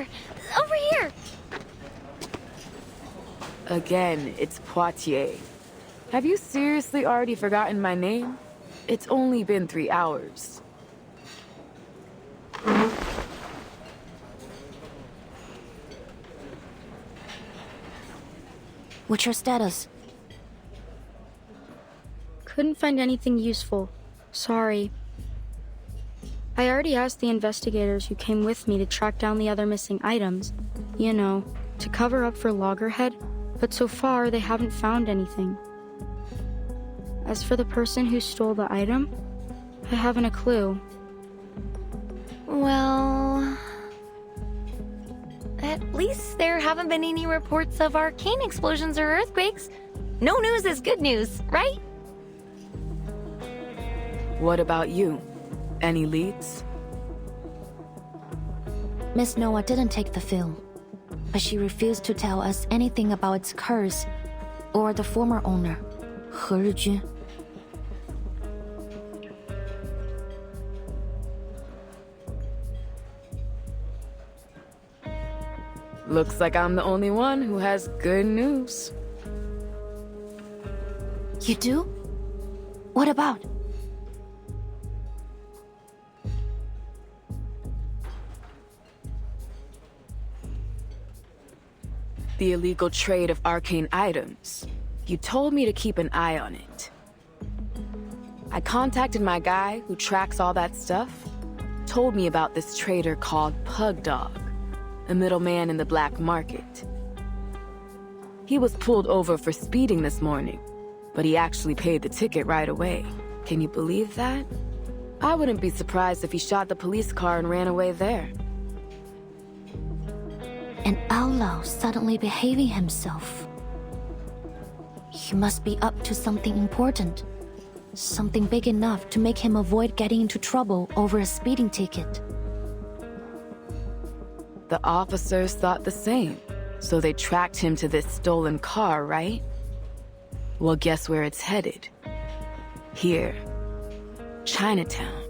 here! Over here! Again, it's Poitiers. Have you seriously already forgotten my name? It's only been 3 hours. What's your status? Couldn't find anything useful. Sorry. I already asked the investigators who came with me to track down the other missing items. You know, to cover up for Loggerhead, but so far they haven't found anything. As for the person who stole the item, I haven't a clue. Well... At least there haven't been any reports of arcane explosions or earthquakes. No news is good news, right? What about you? Any leads? Miss Noah didn't take the film, but she refused to tell us anything about its curse or the former owner, He Rijun. Looks like I'm the only one who has good news. You do? What about? The illegal trade of arcane items. You told me to keep an eye on it. I contacted my guy who tracks all that stuff. Told me about this trader called Pug Dog, a middleman in the black market. He was pulled over for speeding this morning, but he actually paid the ticket right away. Can you believe that? I wouldn't be surprised if he shot the police car and ran away there. An outlaw suddenly behaving himself. He must be up to something important. Something big enough to make him avoid getting into trouble over a speeding ticket. The officers thought the same, so they tracked him to this stolen car, right? Well, guess where it's headed? Here. Chinatown.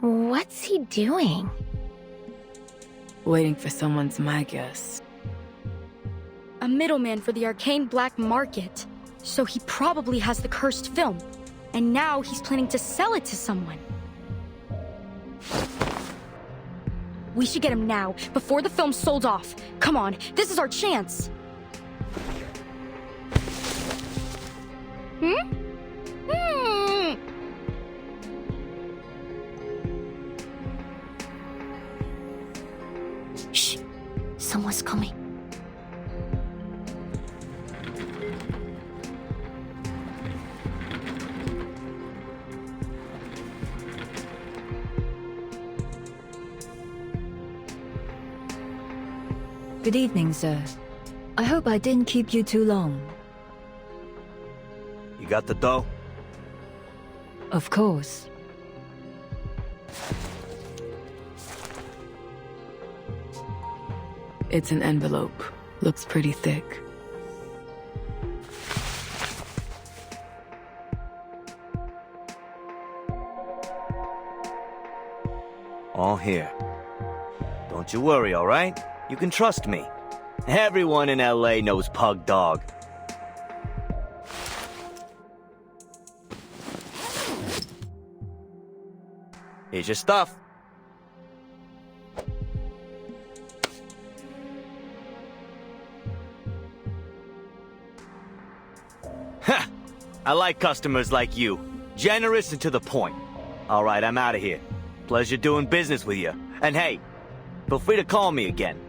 What's he doing? Waiting for someone's my guess. A middleman for the arcane black market. So he probably has the cursed film. And now he's planning to sell it to someone. We should get him now, before the film's sold off. Come on, this is our chance. Shh! Someone's coming. Good evening, sir. I hope I didn't keep you too long. You got the dough? Of course. It's an envelope. Looks pretty thick. All here. Don't you worry, all right? You can trust me. Everyone in LA knows Pug Dog. Here's your stuff. Ha! I like customers like you. Generous and to the point. All right, I'm out of here. Pleasure doing business with you. And hey, feel free to call me again.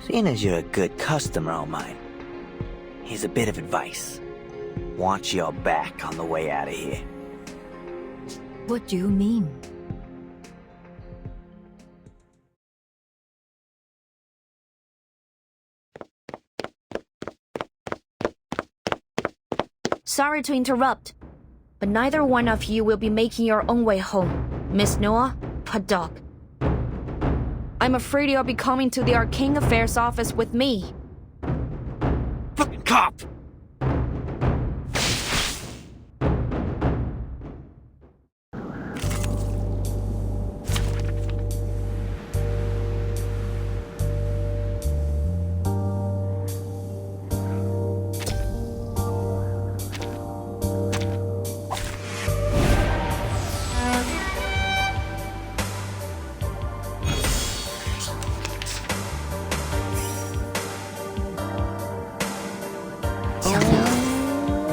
Seeing as you're a good customer of mine, here's a bit of advice. Watch your back on the way out of here. What do you mean? Sorry to interrupt, but neither one of you will be making your own way home. Miss Noah, Paddock. I'm afraid you'll be coming to the Arcane Affairs office with me. Fucking cop!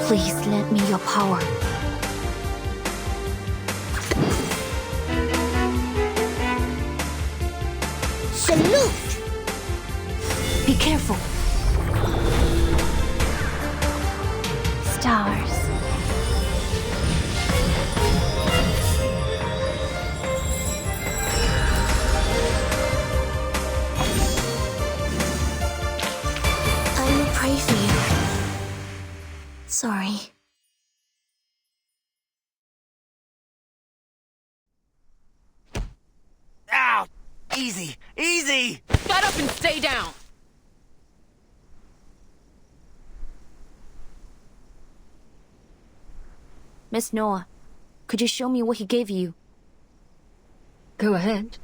Please lend me your power. Salute! Be careful. Stars. I will pray for you. Sorry. Ow! Easy! Easy! Get up and stay down! Miss Noah, could you show me what he gave you? Go ahead.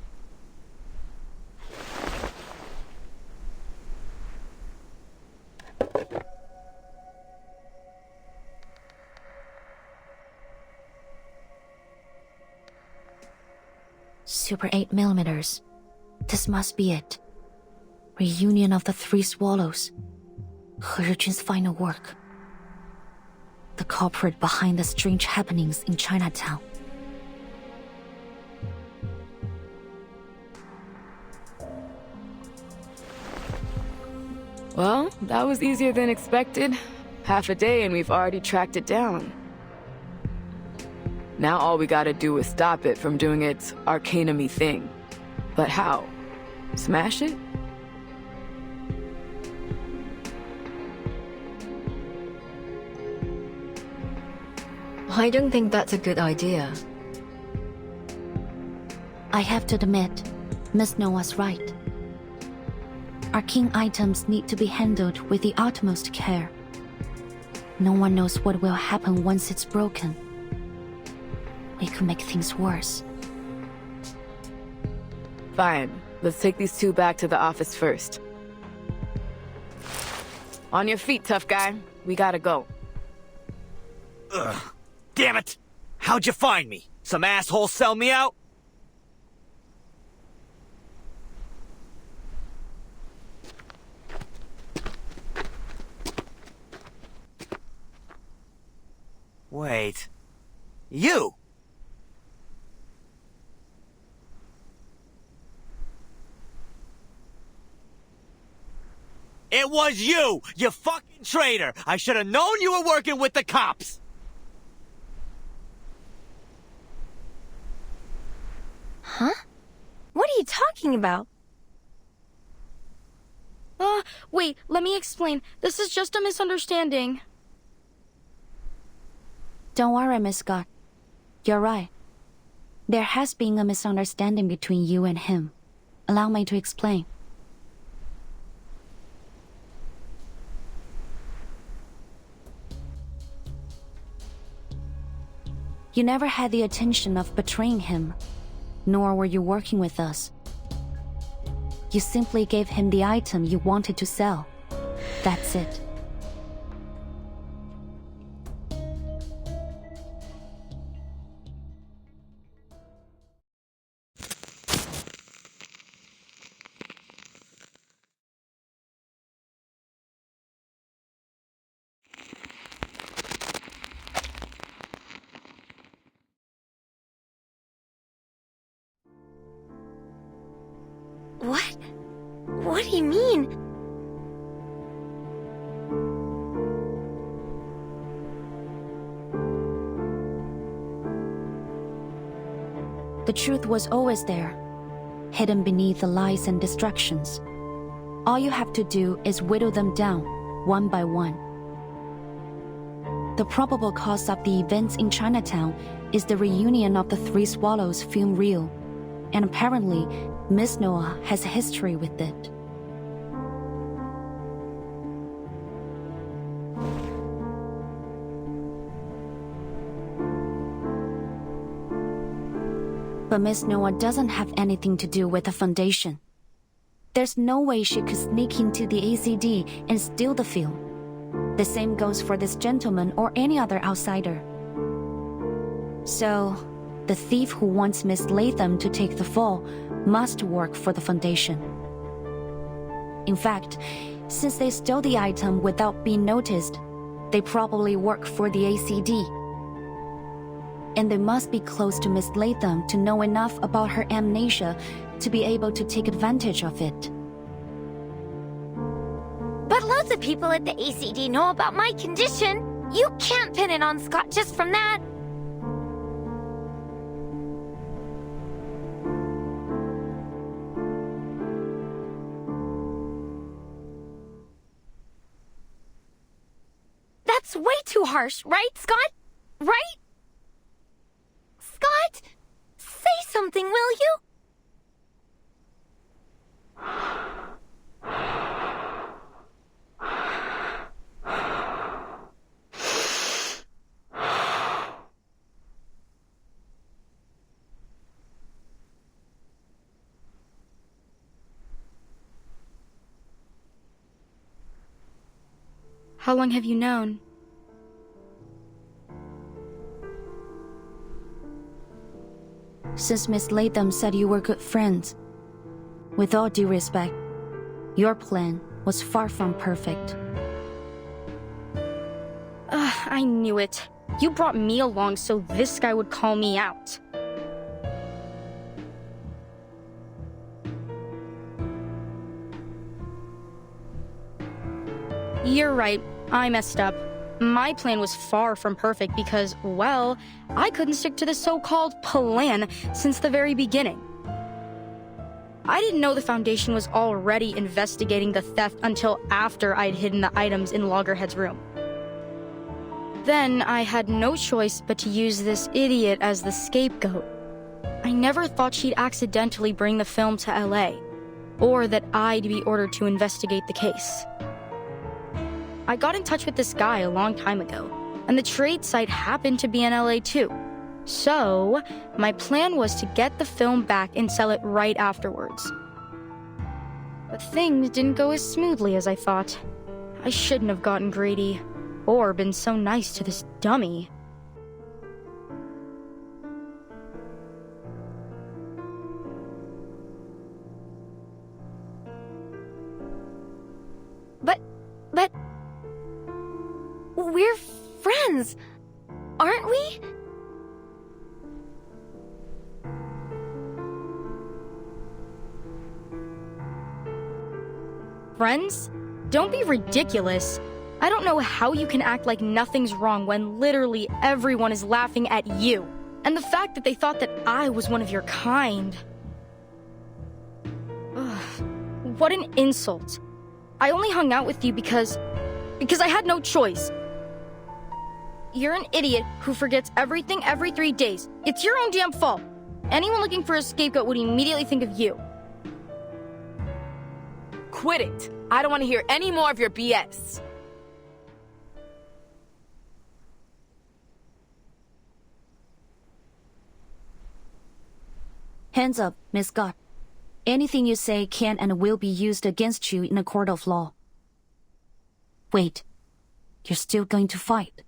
Super 8mm. This must be it. Reunion of the Three Swallows. He Zhijun's final work. The culprit behind the strange happenings in Chinatown. Well, that was easier than expected. Half a day and we've already tracked it down. Now all we gotta do is stop it from doing its arcanum-y thing. But how? Smash it? I don't think that's a good idea. I have to admit, Miss Noah's right. Arcane items need to be handled with the utmost care. No one knows what will happen once it's broken. It could make things worse. Fine. Let's take these two back to the office first. On your feet, tough guy. We gotta go. Ugh. Damn it! How'd you find me? Some asshole sell me out? Wait. You? It was you! You fucking traitor! I should have known you were working with the cops! Huh? What are you talking about? Wait, let me explain. This is just a misunderstanding. Don't worry, Miss Scott. You're right. There has been a misunderstanding between you and him. Allow me to explain. You never had the intention of betraying him, nor were you working with us. You simply gave him the item you wanted to sell. That's it. What? What do you mean? The truth was always there, hidden beneath the lies and distractions. All you have to do is whittle them down, one by one. the probable cause of the events in Chinatown is the reunion of the Three Swallows film reel, and apparently, Miss Noah has a history with it. But Miss Noah doesn't have anything to do with the Foundation. There's no way she could sneak into the ACD and steal the film. The same goes for this gentleman or any other outsider. So, the thief who wants Miss Latham to take the fall must work for the Foundation. In fact, since they stole the item without being noticed, they probably work for the ACD. And they must be close to Miss Latham to know enough about her amnesia to be able to take advantage of it. But loads of people at the ACD know about my condition. You can't pin it on Scott just from that. That's way too harsh, right, Scott? Right? Scott? Say something, will you? How long have you known? Since Miss Latham said you were good friends. With all due respect, your plan was far from perfect. I knew it. You brought me along so this guy would call me out. You're right. I messed up. My plan was far from perfect because, well, I couldn't stick to the so-called plan since the very beginning. I didn't know the Foundation was already investigating the theft until after I'd hidden the items in Loggerhead's room. Then I had no choice but to use this idiot as the scapegoat. I never thought she'd accidentally bring the film to LA, or that I'd be ordered to investigate the case. I got in touch with this guy a long time ago, and the trade site happened to be in LA too. So, my plan was to get the film back and sell it right afterwards. But things didn't go as smoothly as I thought. I shouldn't have gotten greedy, or been so nice to this dummy. But... we're friends, aren't we? Friends? Don't be ridiculous. I don't know how you can act like nothing's wrong when literally everyone is laughing at you. And the fact that they thought that I was one of your kind. Ugh, what an insult. I only hung out with you because I had no choice. You're an idiot who forgets everything every 3 days. It's your own damn fault. Anyone looking for a scapegoat would immediately think of you. Quit it. I don't want to hear any more of your BS. Hands up, Miss Scott. Anything you say can and will be used against you in a court of law. Wait, you're still going to fight?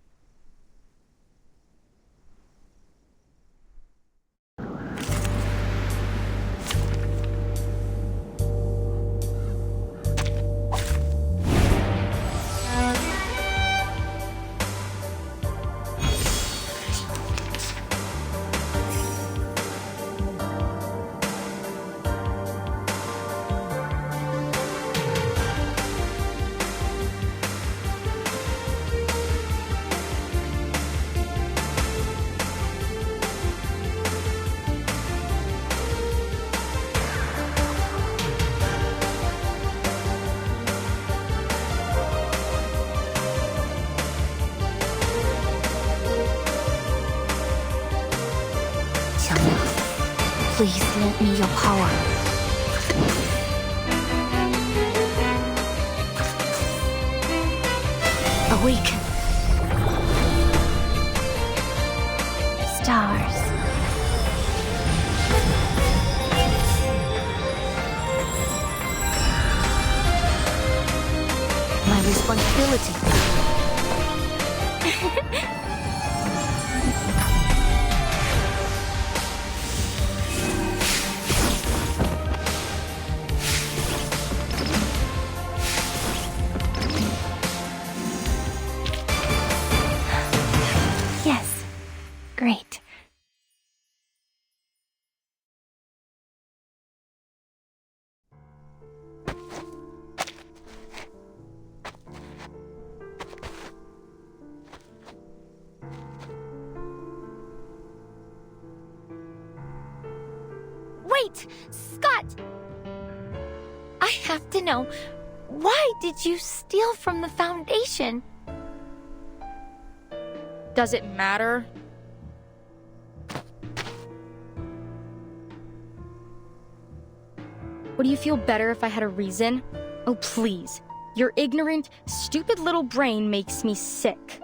enough. Please lend me your power. Awaken. Stars. My responsibility. Yes. Great. Wait! Scott! I have to know, why did you steal from the Foundation? Does it matter? Would you feel better if I had a reason? Oh, please. Your ignorant, stupid little brain makes me sick.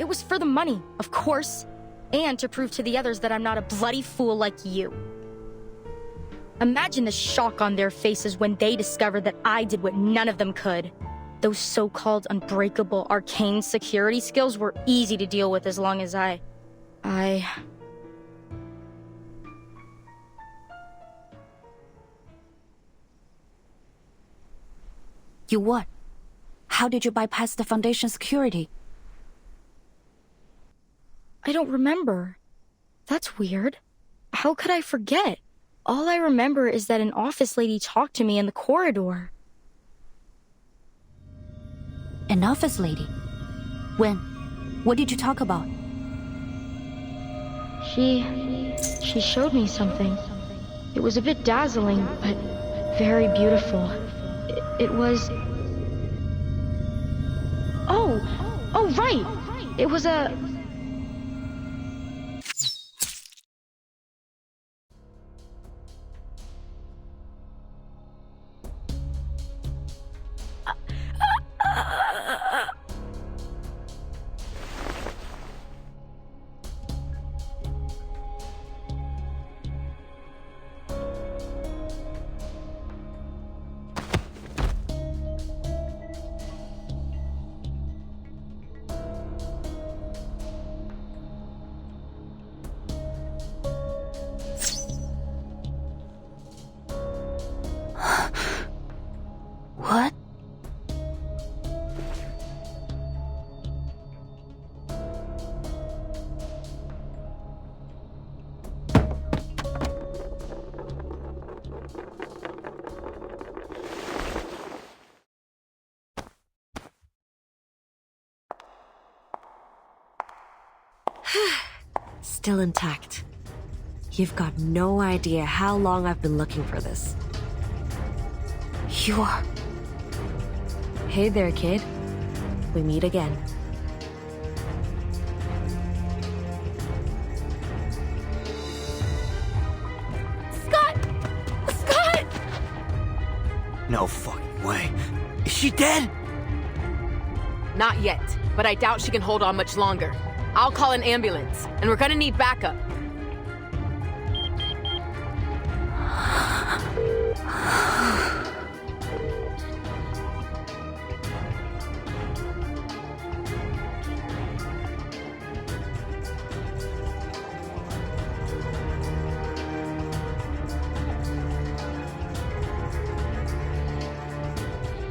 It was for the money, of course. And to prove to the others that I'm not a bloody fool like you. Imagine the shock on their faces when they discovered that I did what none of them could. Those so-called unbreakable arcane security skills were easy to deal with as long as You what? How did you bypass the Foundation security? I don't remember. That's weird. How could I forget? All I remember is that an office lady talked to me in the corridor. An office lady? When? What did you talk about? She showed me something. It was a bit dazzling, but very beautiful. It was... Oh, right! It was a... What? Still intact. You've got no idea how long I've been looking for this. You are... Hey there, kid. We meet again. Scott! Scott! No fucking way. Is she dead? Not yet, but I doubt she can hold on much longer. I'll call an ambulance, and we're gonna need backup.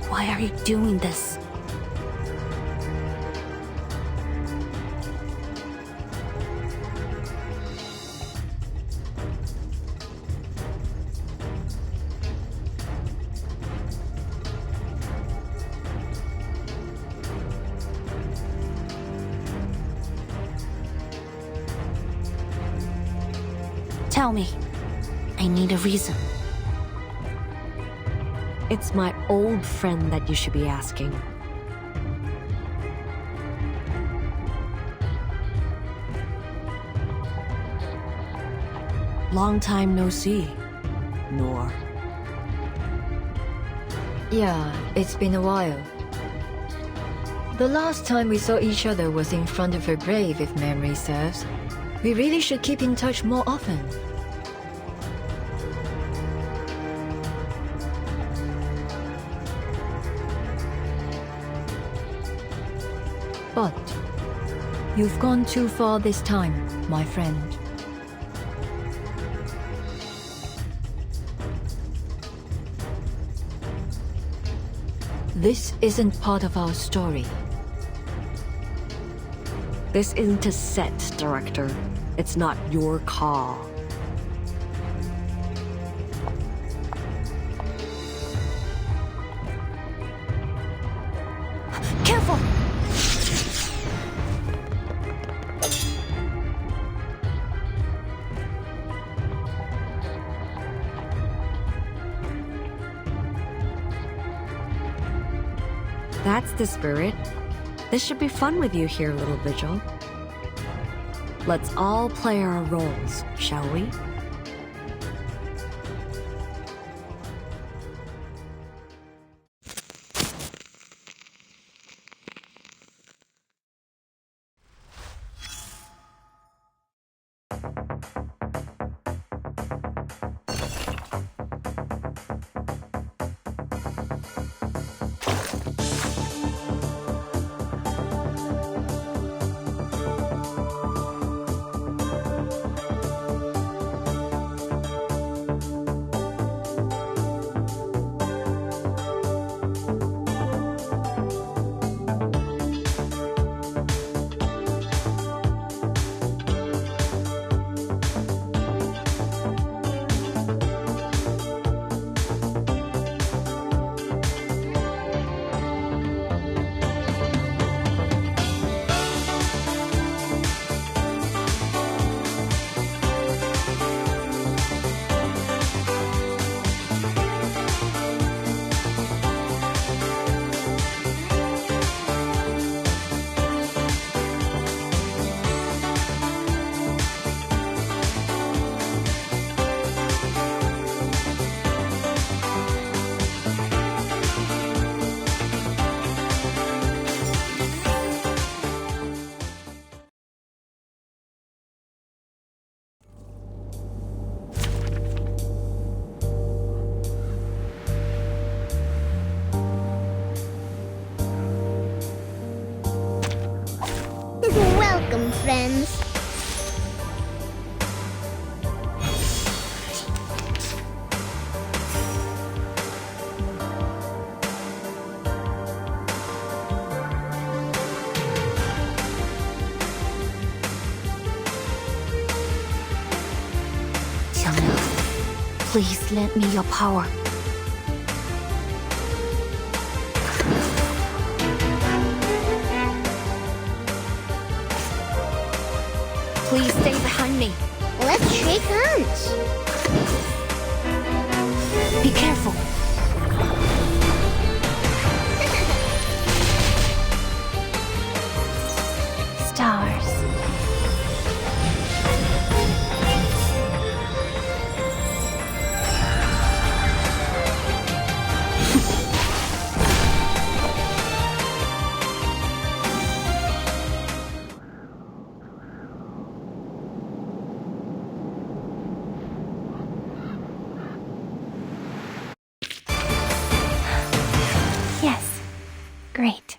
Why are you doing this? Tell me. I need a reason. It's my old friend that you should be asking. Long time no see, Noor. Yeah, it's been a while. The last time we saw each other was in front of her grave, if memory serves. We really should keep in touch more often. But you've gone too far this time, my friend. This isn't part of our story. This isn't a set, Director. It's not your call. Careful! That's the spirit. This should be fun with you here, little Vigil. Let's all play our roles, shall we? Welcome, friends. Xiangyu, please lend me your power. Please stay behind me. Let's shake hands. Be careful. Stars. Yes. Great.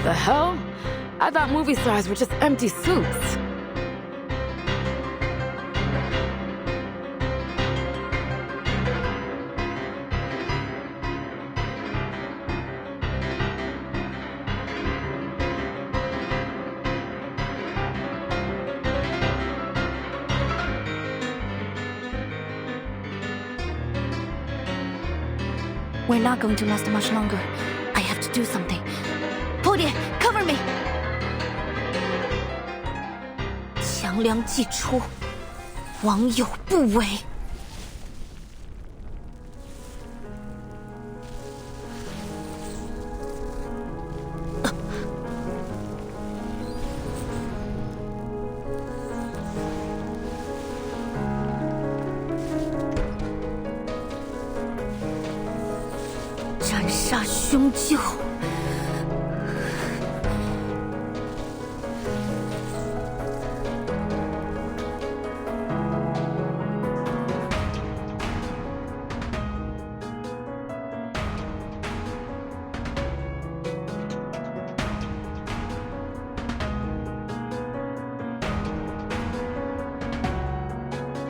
The hell? I thought movie stars were just empty suits. We're not going to last much longer. I have to do something. Podie, cover me! 强梁既出，网友不为。斩杀凶舅。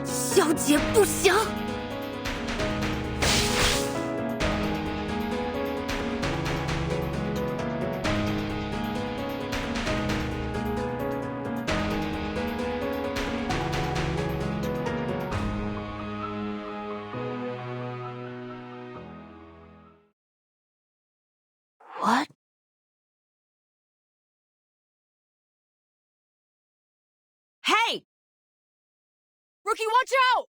小姐不祥。What? Hey! Rookie, watch out!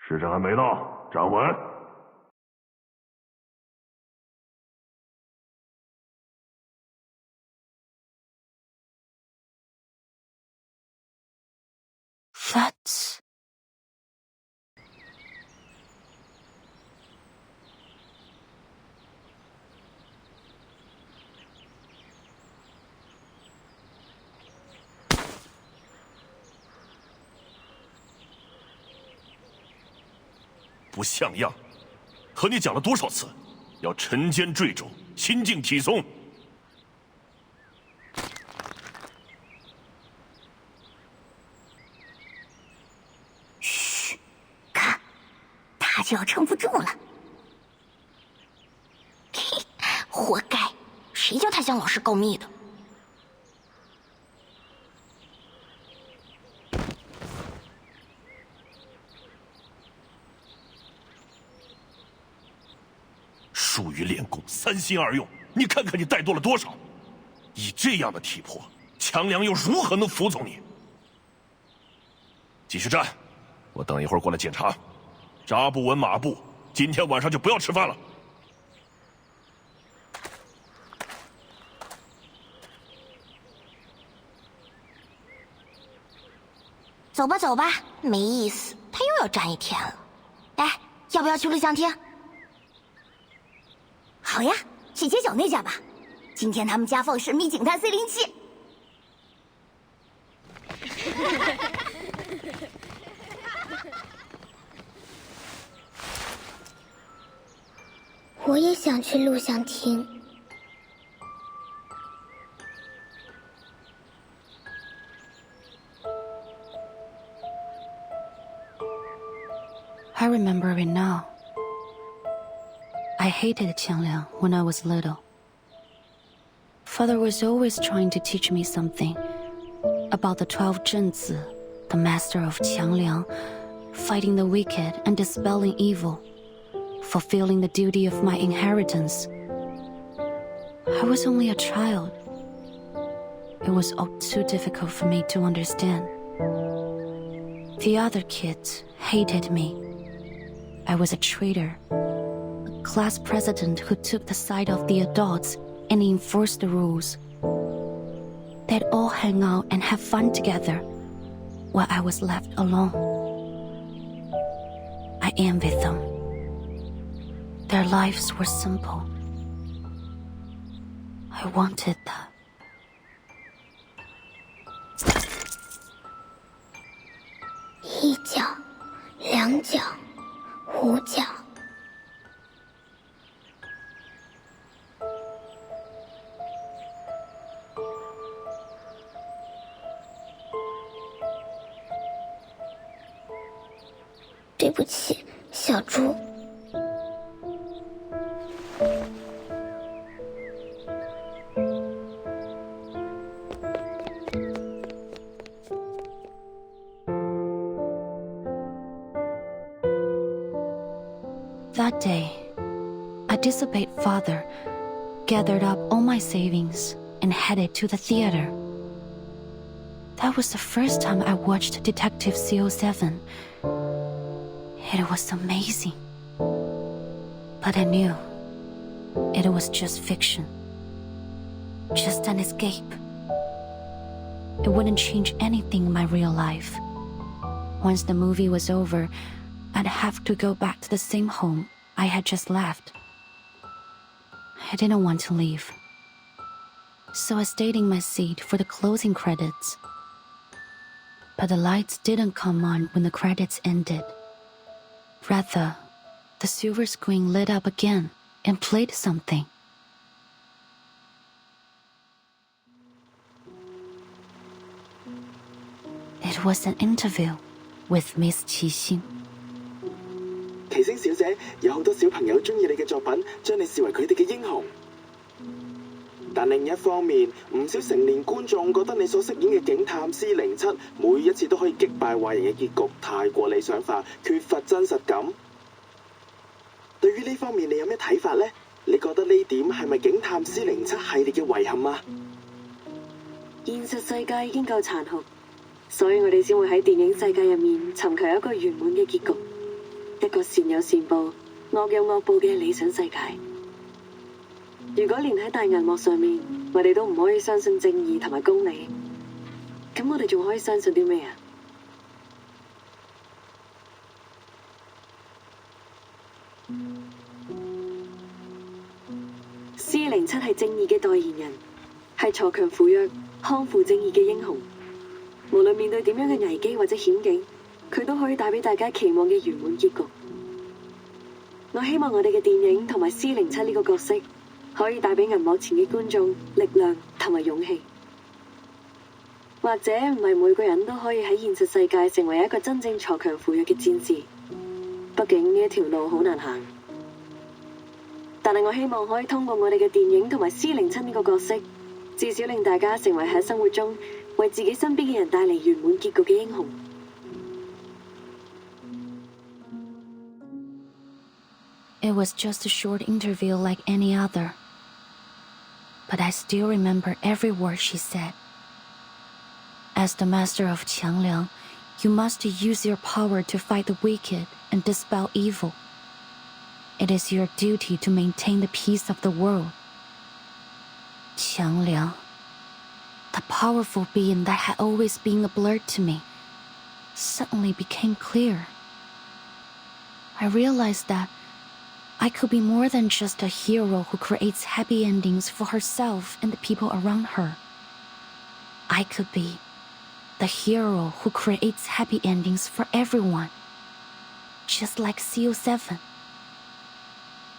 时辰还没到，站稳。That's... 不像样！和你讲了多少次，要沉肩坠肘，心静体松。嘘，看，他就要撑不住了。嘿，活该！谁叫他向老师告密的？疏于练功，三心二用，你看看你带多了多少！以这样的体魄，强梁又如何能服从你？继续站，我等一会儿过来检查。扎不稳马步，今天晚上就不要吃饭了。走吧走吧，没意思，他又要站一天了。来，要不要去录像厅？好呀，去街角那家吧。今天他们家放神秘警探C07。我也想去录像厅。I remember it now. I hated Qiangliang when I was little. Father was always trying to teach me something about the 12 Zhenzi, the master of Qiangliang, fighting the wicked and dispelling evil, fulfilling the duty of my inheritance. I was only a child. It was all too difficult for me to understand. The other kids hated me. I was a traitor. Class president who took the side of the adults and enforced the rules. They'd all hang out and have fun together, while I was left alone. I envied them. Their lives were simple. I wanted that. 一脚，两脚，五脚。对不起，小猪。That day, a dissipate father gathered up all my savings and headed to the theater. That was the first time I watched Detective CO7. It was amazing. But I knew it was just fiction. Just an escape. It wouldn't change anything in my real life. Once the movie was over, I'd have to go back to the same home I had just left. I didn't want to leave. So I stayed in my seat for the closing credits. But the lights didn't come on when the credits ended. Rather, the silver screen lit up again and played something. It was an interview with Miss Qixing. 奇星小姐，有好多小朋友中意你嘅作品，將你視為佢哋嘅英雄。但另一方面，唔少成年觀眾覺得你所飾演嘅警探C07每一次都可以擊敗壞人嘅結局太過理想化，缺乏真實感。對於呢方面，你有咩睇法呢？你覺得呢點係咪警探C07系列嘅遺憾啊？現實世界已經夠殘酷，所以我哋先會喺電影世界入面尋求一個圓滿嘅結局，一個善有善報、惡有惡報嘅理想世界。如果連喺大銀幕上面，我哋都唔可以相信正義同埋公理，咁我哋仲可以相信啲咩啊？C07係正義嘅代言人，係鋤強扶弱、匡扶正義嘅英雄。無論面對點樣嘅危機或者險境，佢都可以帶俾大家期望嘅圓滿結局。我希望我哋嘅電影同埋C07呢個角色，可以帶俾銀幕前嘅觀眾力量同埋勇氣。或者唔係每個人都可以喺現實世界成為一個真正鋤強扶弱嘅戰士，畢竟呢一條路好難行。但係我希望可以通過我哋嘅電影同埋C07呢個角色，至少令大家成為喺生活中為自己身邊嘅人帶嚟圓滿結局嘅英雄。It was just a short interview like any other. But I still remember every word she said. As the master of Qiangliang, you must use your power to fight the wicked and dispel evil. It is your duty to maintain the peace of the world. Qiangliang, the powerful being that had always been a blur to me, suddenly became clear. I realized that I could be more than just a hero who creates happy endings for herself and the people around her. I could be the hero who creates happy endings for everyone, just like CO7.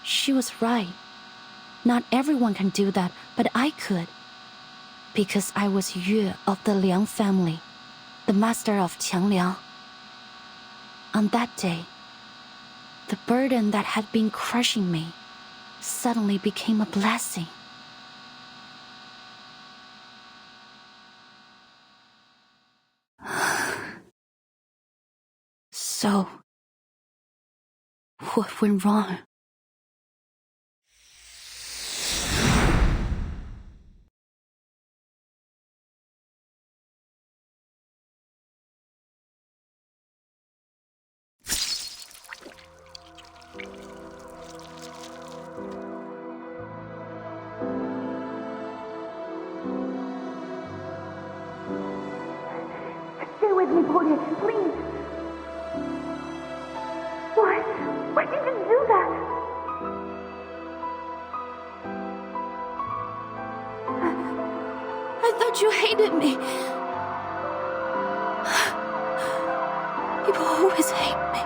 She was right. Not everyone can do that, but I could. Because I was Yue of the Liang family, the master of Qiangliang. On that day, the burden that had been crushing me suddenly became a blessing. So, what went wrong? Stay with me, Pony, please. Why? Why did you do that? I thought you hated me. People always hate me.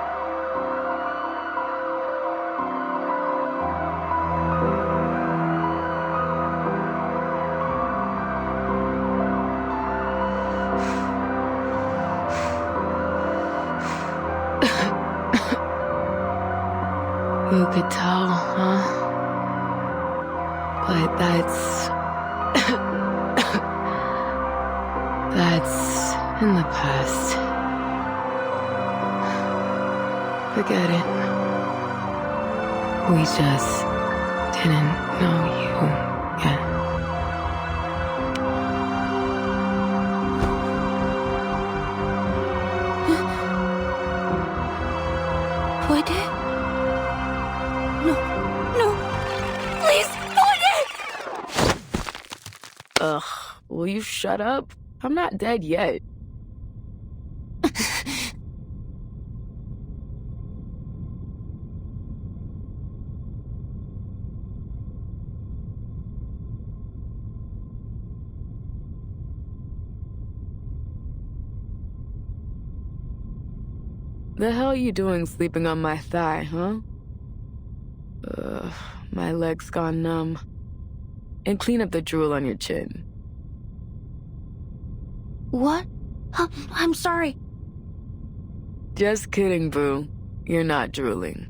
You could tell, huh? But that's in the past. Forget it. We just didn't know you yet. Puede? No, no. Please, Puede! Ugh, will you shut up? I'm not dead yet. The hell you doing sleeping on my thigh, huh? My leg's gone numb. And clean up the drool on your chin. What? I'm sorry. Just kidding, boo. You're not drooling.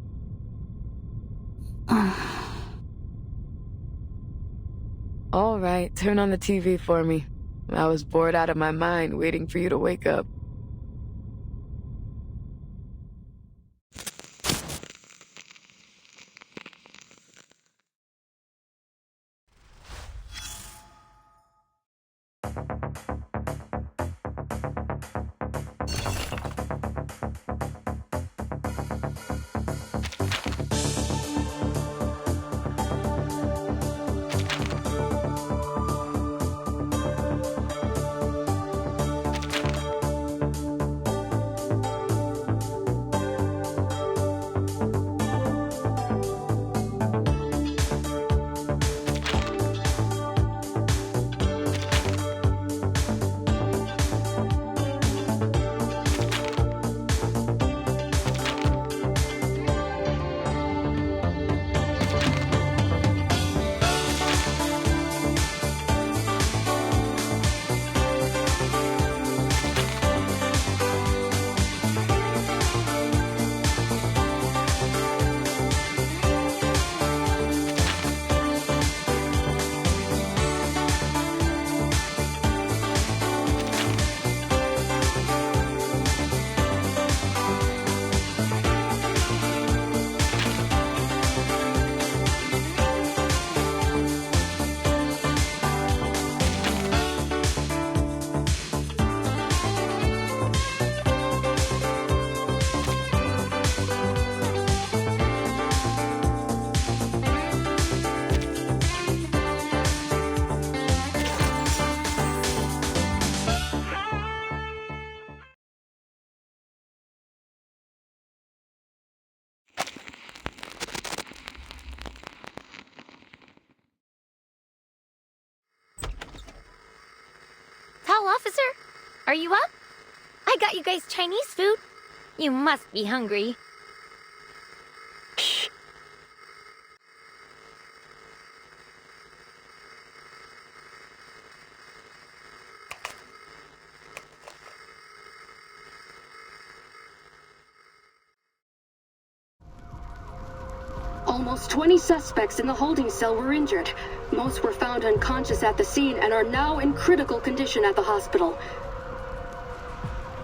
All right, turn on the TV for me. I was bored out of my mind waiting for you to wake up. Tall officer, are you up? I got you guys Chinese food. You must be hungry. Almost 20 suspects in the holding cell were injured. Most were found unconscious at the scene and are now in critical condition at the hospital.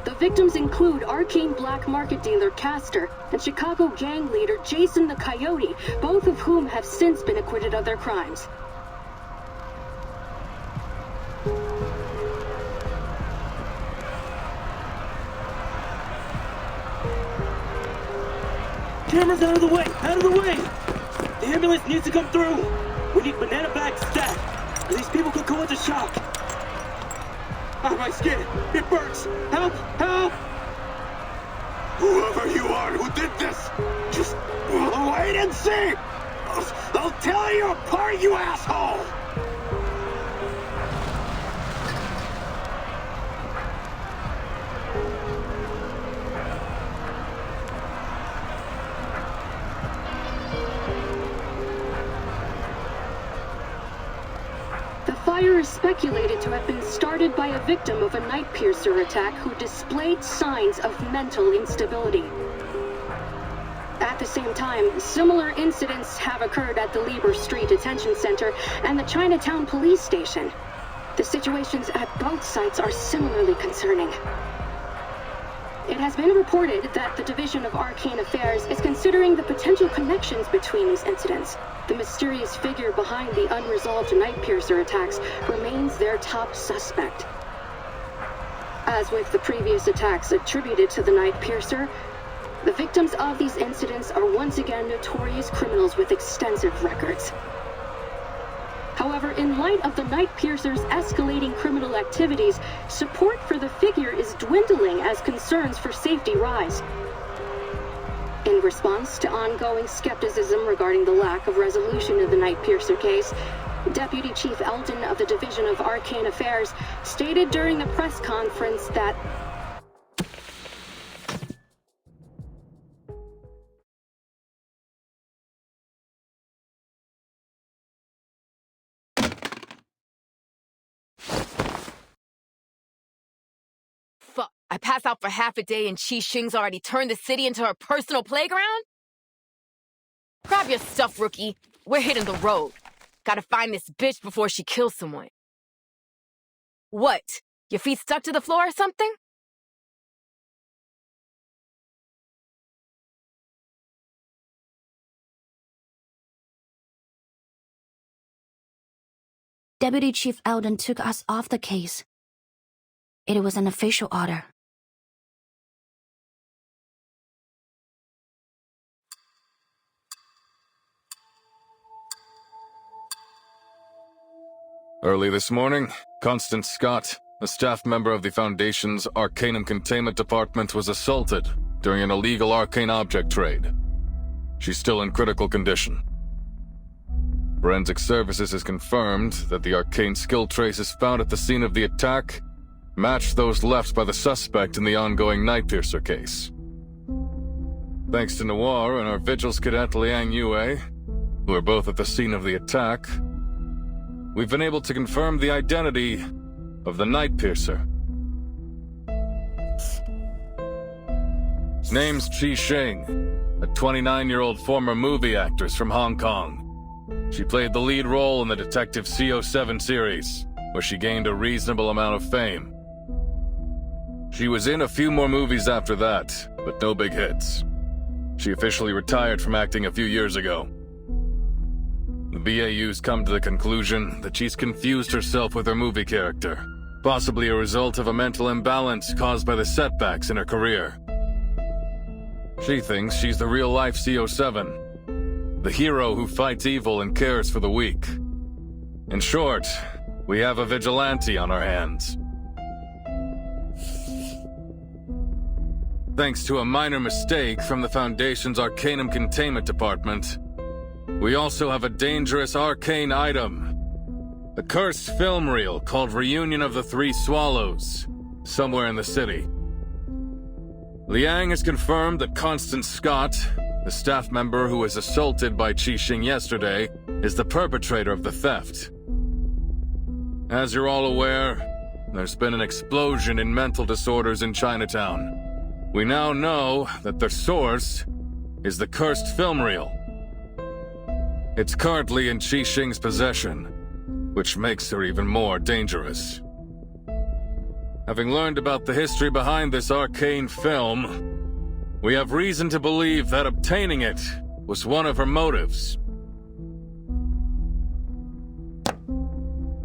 The victims include arcane black market dealer Castor and Chicago gang leader Jason the Coyote, both of whom have since been acquitted of their crimes. Cameras out of the way! Out of the way! The ambulance needs to come through! We need banana bags stat! Or these people could go into shock! Ah, my skin! It burns! Help! Help! Whoever you are who did this, just wait and see! I'll tear you apart, you asshole! The fire is speculated to have been started by a victim of a night piercer attack who displayed signs of mental instability. At the same time, similar incidents have occurred at the Lieber Street Detention Center and the Chinatown police station. The situations at both sites are similarly concerning. It has been reported that the Division of Arcane Affairs is considering the potential connections between these incidents. The mysterious figure behind the unresolved Nightpiercer attacks remains their top suspect. As with the previous attacks attributed to the Nightpiercer, the victims of these incidents are once again notorious criminals with extensive records. However, in light of the Nightpiercer's escalating criminal activities, support for the figure is dwindling as concerns for safety rise. In response to ongoing skepticism regarding the lack of resolution of the Nightpiercer case, Deputy Chief Eldon of the Division of Arcane Affairs stated during the press conference that Fuck, I pass out for half a day and Qi Xing's already turned the city into her personal playground? Grab your stuff, rookie. We're hitting the road. Gotta find this bitch before she kills someone. What? Your feet stuck to the floor or something? Deputy Chief Eldon took us off the case. It was an official order. Early this morning, Constance Scott, a staff member of the Foundation's Arcanum Containment Department, was assaulted during an illegal arcane object trade. She's still in critical condition. Forensic Services has confirmed that the arcane skill traces found at the scene of the attack matched those left by the suspect in the ongoing Nightpiercer case. Thanks to Noir and our Vigils cadet Liang Yue, who are both at the scene of the attack, we've been able to confirm the identity of the Nightpiercer. Name's Qi Xing, a 29-year-old former movie actress from Hong Kong. She played the lead role in the Detective CO7 series, where she gained a reasonable amount of fame. She was in a few more movies after that, but no big hits. She officially retired from acting a few years ago. The BAU's come to the conclusion that she's confused herself with her movie character, possibly a result of a mental imbalance caused by the setbacks in her career. She thinks she's the real-life CO7, the hero who fights evil and cares for the weak. In short, we have a vigilante on our hands. Thanks to a minor mistake from the Foundation's Arcanum Containment Department, we also have a dangerous arcane item. A cursed film reel called Reunion of the Three Swallows, somewhere in the city. Liang has confirmed that Constance Scott, the staff member who was assaulted by Qi Xing yesterday, is the perpetrator of the theft. As you're all aware, there's been an explosion in mental disorders in Chinatown. We now know that the source is the cursed film reel. It's currently in Qi Xing's possession, which makes her even more dangerous. Having learned about the history behind this arcane film, we have reason to believe that obtaining it was one of her motives.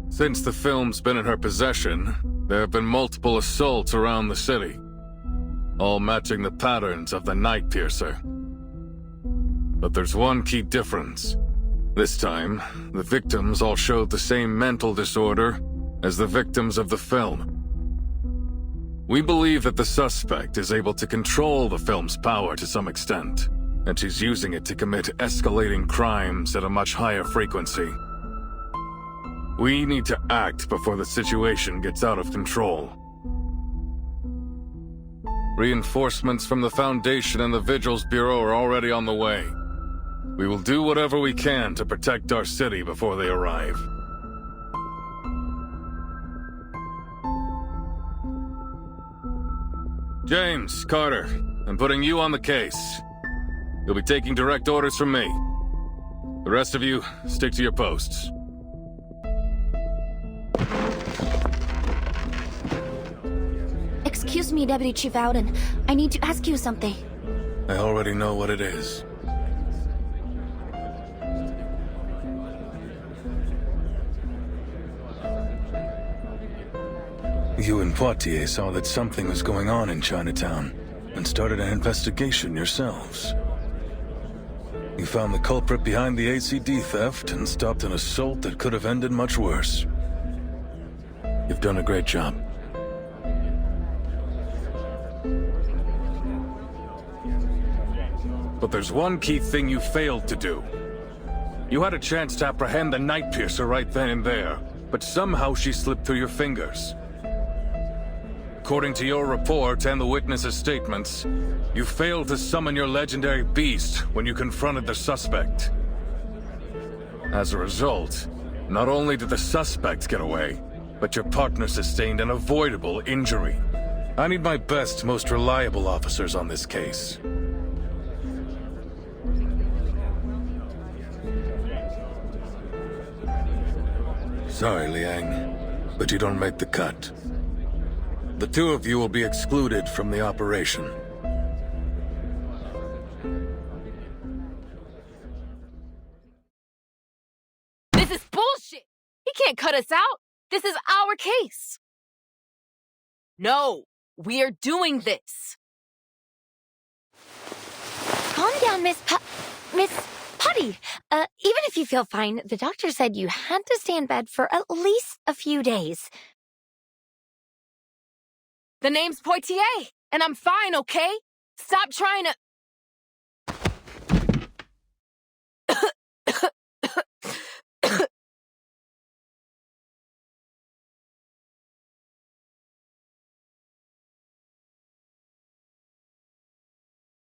Since the film's been in her possession, there have been multiple assaults around the city, all matching the patterns of the Nightpiercer. But there's one key difference. This time, the victims all showed the same mental disorder as the victims of the film. We believe that the suspect is able to control the film's power to some extent, and she's using it to commit escalating crimes at a much higher frequency. We need to act before the situation gets out of control. Reinforcements from the Foundation and the Vigils Bureau are already on the way. We will do whatever we can to protect our city before they arrive. James, Carter, I'm putting you on the case. You'll be taking direct orders from me. The rest of you, stick to your posts. Excuse me, Deputy Chief Alden. I need to ask you something. I already know what it is. You and Poitier saw that something was going on in Chinatown, and started an investigation yourselves. You found the culprit behind the ACD theft, and stopped an assault that could have ended much worse. You've done a great job. But there's one key thing you failed to do. You had a chance to apprehend the Night Piercer right then and there, but somehow she slipped through your fingers. According to your report and the witnesses' statements, you failed to summon your legendary beast when you confronted the suspect. As a result, not only did the suspect get away, but your partner sustained an avoidable injury. I need my best, most reliable officers on this case. Sorry, Liang, but you don't make the cut. The two of you will be excluded from the operation. This is bullshit! He can't cut us out! This is our case! No! We're doing this! Calm down, Miss Putty. Even if you feel fine, the doctor said you had to stay in bed for at least a few days. The name's Poitier, and I'm fine, okay? Stop trying to...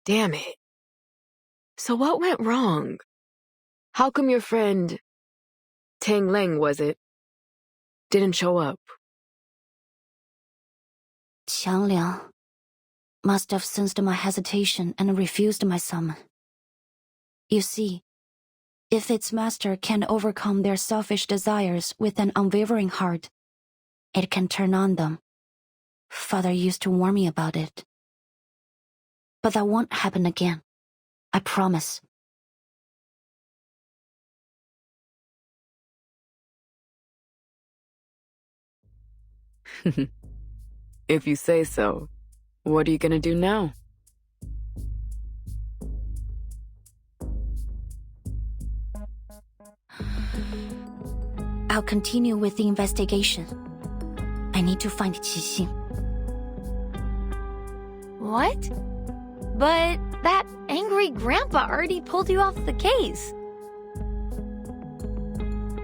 Damn it. So what went wrong? How come your friend, Tang Leng was it, didn't show up? Qiang Liang must have sensed my hesitation and refused my summon. You see, if its master can overcome their selfish desires with an unwavering heart, it can turn on them. Father used to warn me about it. But that won't happen again. I promise. If you say so, what are you gonna do now? I'll continue with the investigation. I need to find Qixing. What? But that angry grandpa already pulled you off the case.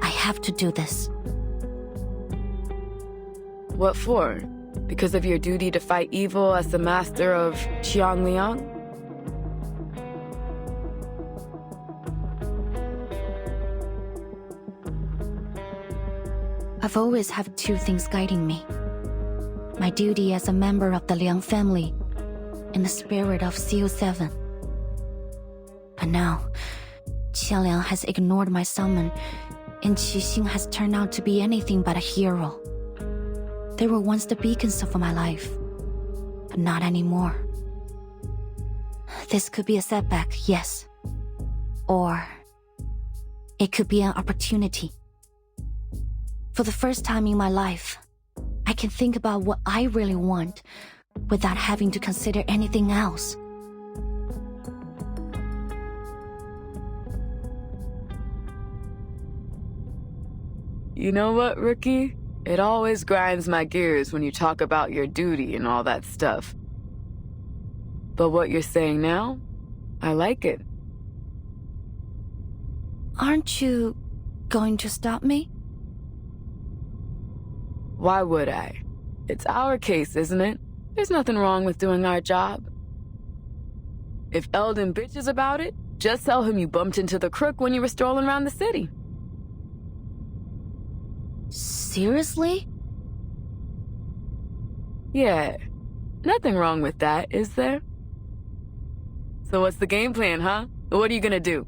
I have to do this. What for? Because of your duty to fight evil as the master of Qiangliang? I've always had two things guiding me. My duty as a member of the Liang family and the spirit of CO7. But now, Qian Liang has ignored my summon, and Qixing has turned out to be anything but a hero. They were once the beacons of my life, but not anymore. This could be a setback, yes. Or it could be an opportunity. For the first time in my life, I can think about what I really want without having to consider anything else. You know what, Rookie? It always grinds my gears when you talk about your duty and all that stuff. But what you're saying now, I like it. Aren't you going to stop me? Why would I? It's our case, isn't it? There's nothing wrong with doing our job. If Eldon bitches about it, just tell him you bumped into the crook when you were strolling around the city. Seriously? Yeah. Nothing wrong with that, is there? So what's the game plan, huh? What are you gonna do?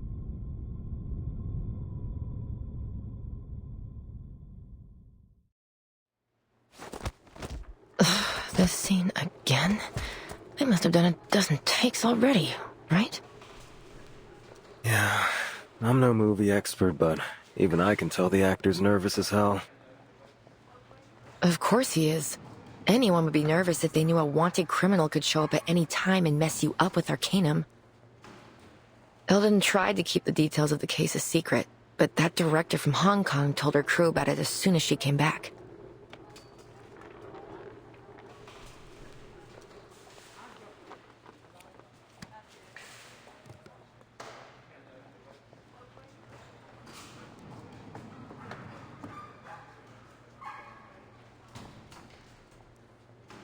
The this scene again? They must have done a dozen takes already, right? Yeah, I'm no movie expert, but even I can tell the actor's nervous as hell. Of course he is. Anyone would be nervous if they knew a wanted criminal could show up at any time and mess you up with Arcanum. Eldon tried to keep the details of the case a secret, but that director from Hong Kong told her crew about it as soon as she came back.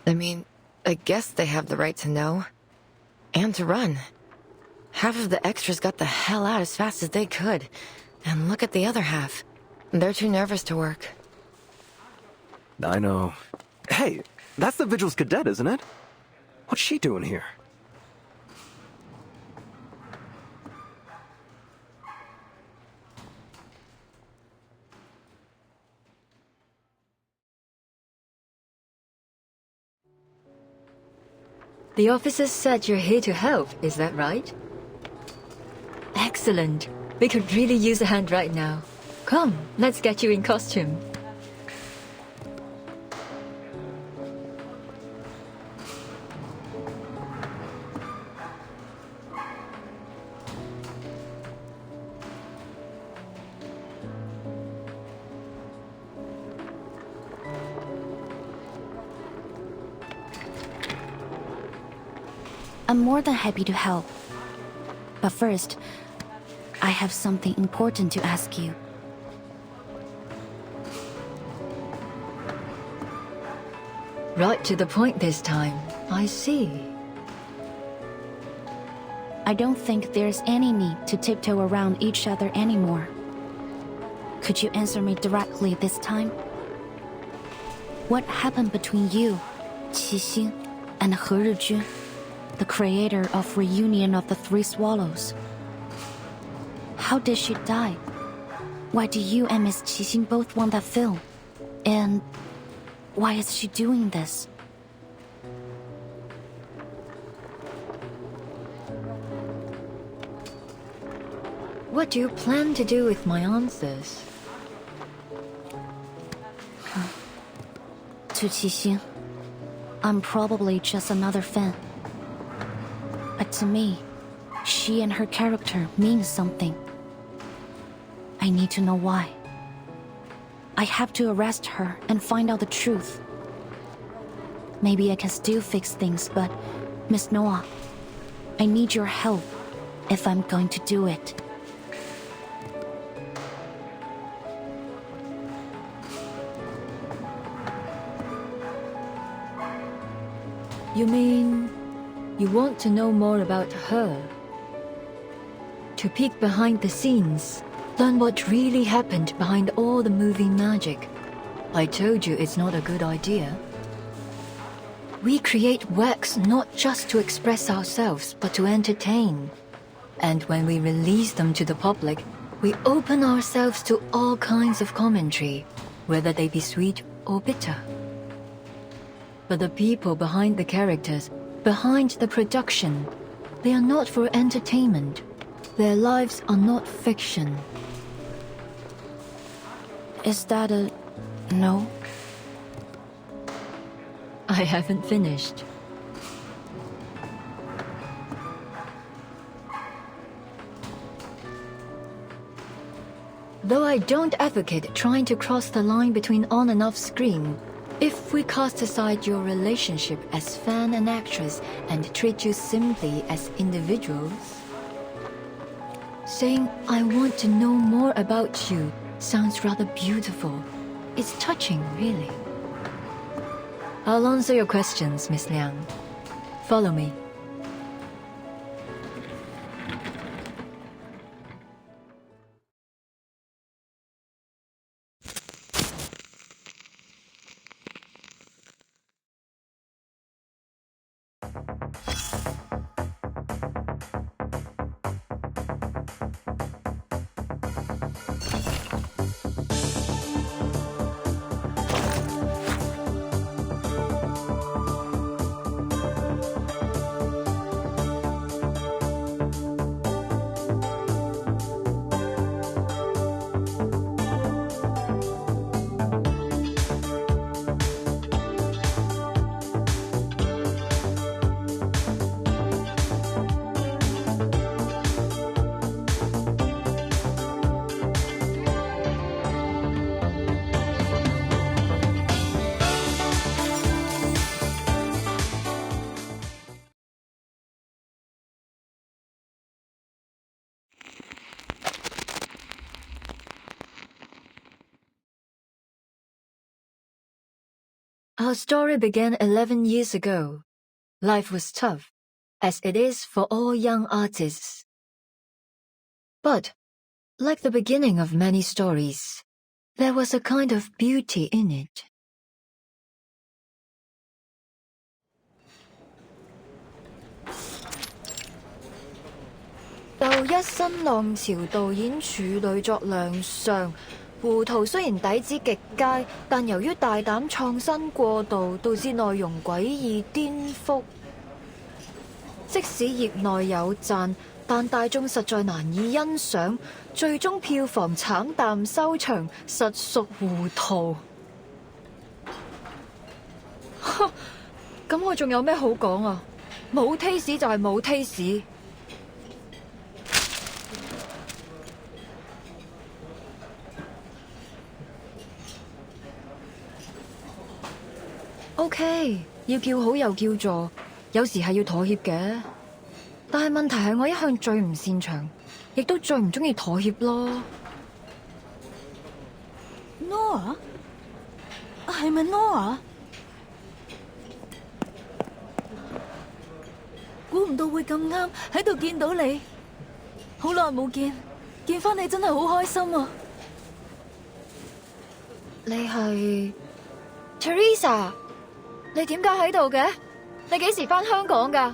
I mean, I guess they have the right to know. And to run. Half of the extras got the hell out as fast as they could. And look at the other half. They're too nervous to work. I know. Hey, that's the Vigil's cadet, isn't it? What's she doing here? The officers said you're here to help, is that right? Excellent. We could really use a hand right now. Come, let's get you in costume. I'm more than happy to help. But first, I have something important to ask you. Right to the point this time. I see. I don't think there's any need to tiptoe around each other anymore. Could you answer me directly this time? What happened between you, Qixing, and He Rijun, the creator of Reunion of the Three Swallows? How did she die? Why do you and Miss Qixing both want that film? And why is she doing this? What do you plan to do with my answers? To Qixing, I'm probably just another fan. But to me, she and her character mean something. I need to know why. I have to arrest her and find out the truth. Maybe I can still fix things, but Miss Noah, I need your help if I'm going to do it. You mean you want to know more about her? To peek behind the scenes, learn what really happened behind all the movie magic. I told you it's not a good idea. We create works not just to express ourselves, but to entertain. And when we release them to the public, we open ourselves to all kinds of commentary, whether they be sweet or bitter. But the people behind the characters, behind the production, they are not for entertainment. Their lives are not fiction. Is that a no? I haven't finished. Though I don't advocate trying to cross the line between on and off screen, if we cast aside your relationship as fan and actress and treat you simply as individuals, saying, "I want to know more about you," sounds rather beautiful. It's touching, really. I'll answer your questions, Miss Liang. Follow me. Our story began 11 years ago. Life was tough, as it is for all young artists. But, like the beginning of many stories, there was a kind of beauty in it. 又一新浪潮導演處女作亮相，胡圖雖然底子極佳，但由於大膽創新過度，導致內容詭異顛覆。即使業內有讚，但大眾實在難以欣賞，最終票房慘淡收場，實屬糊塗。咁我仲有咩好講啊？冇 taste 就係冇 taste。OK， 要叫好又叫座，有時係要妥協嘅。但係問題係我一向最唔擅長，亦都最唔中意妥協咯。Nora？ 係咪 Nora？ 估唔到會咁啱喺度見到你，好耐冇見，見返你真係好開心啊！你係 Teresa？ 你點解喺度嘅？你幾時返香港㗎？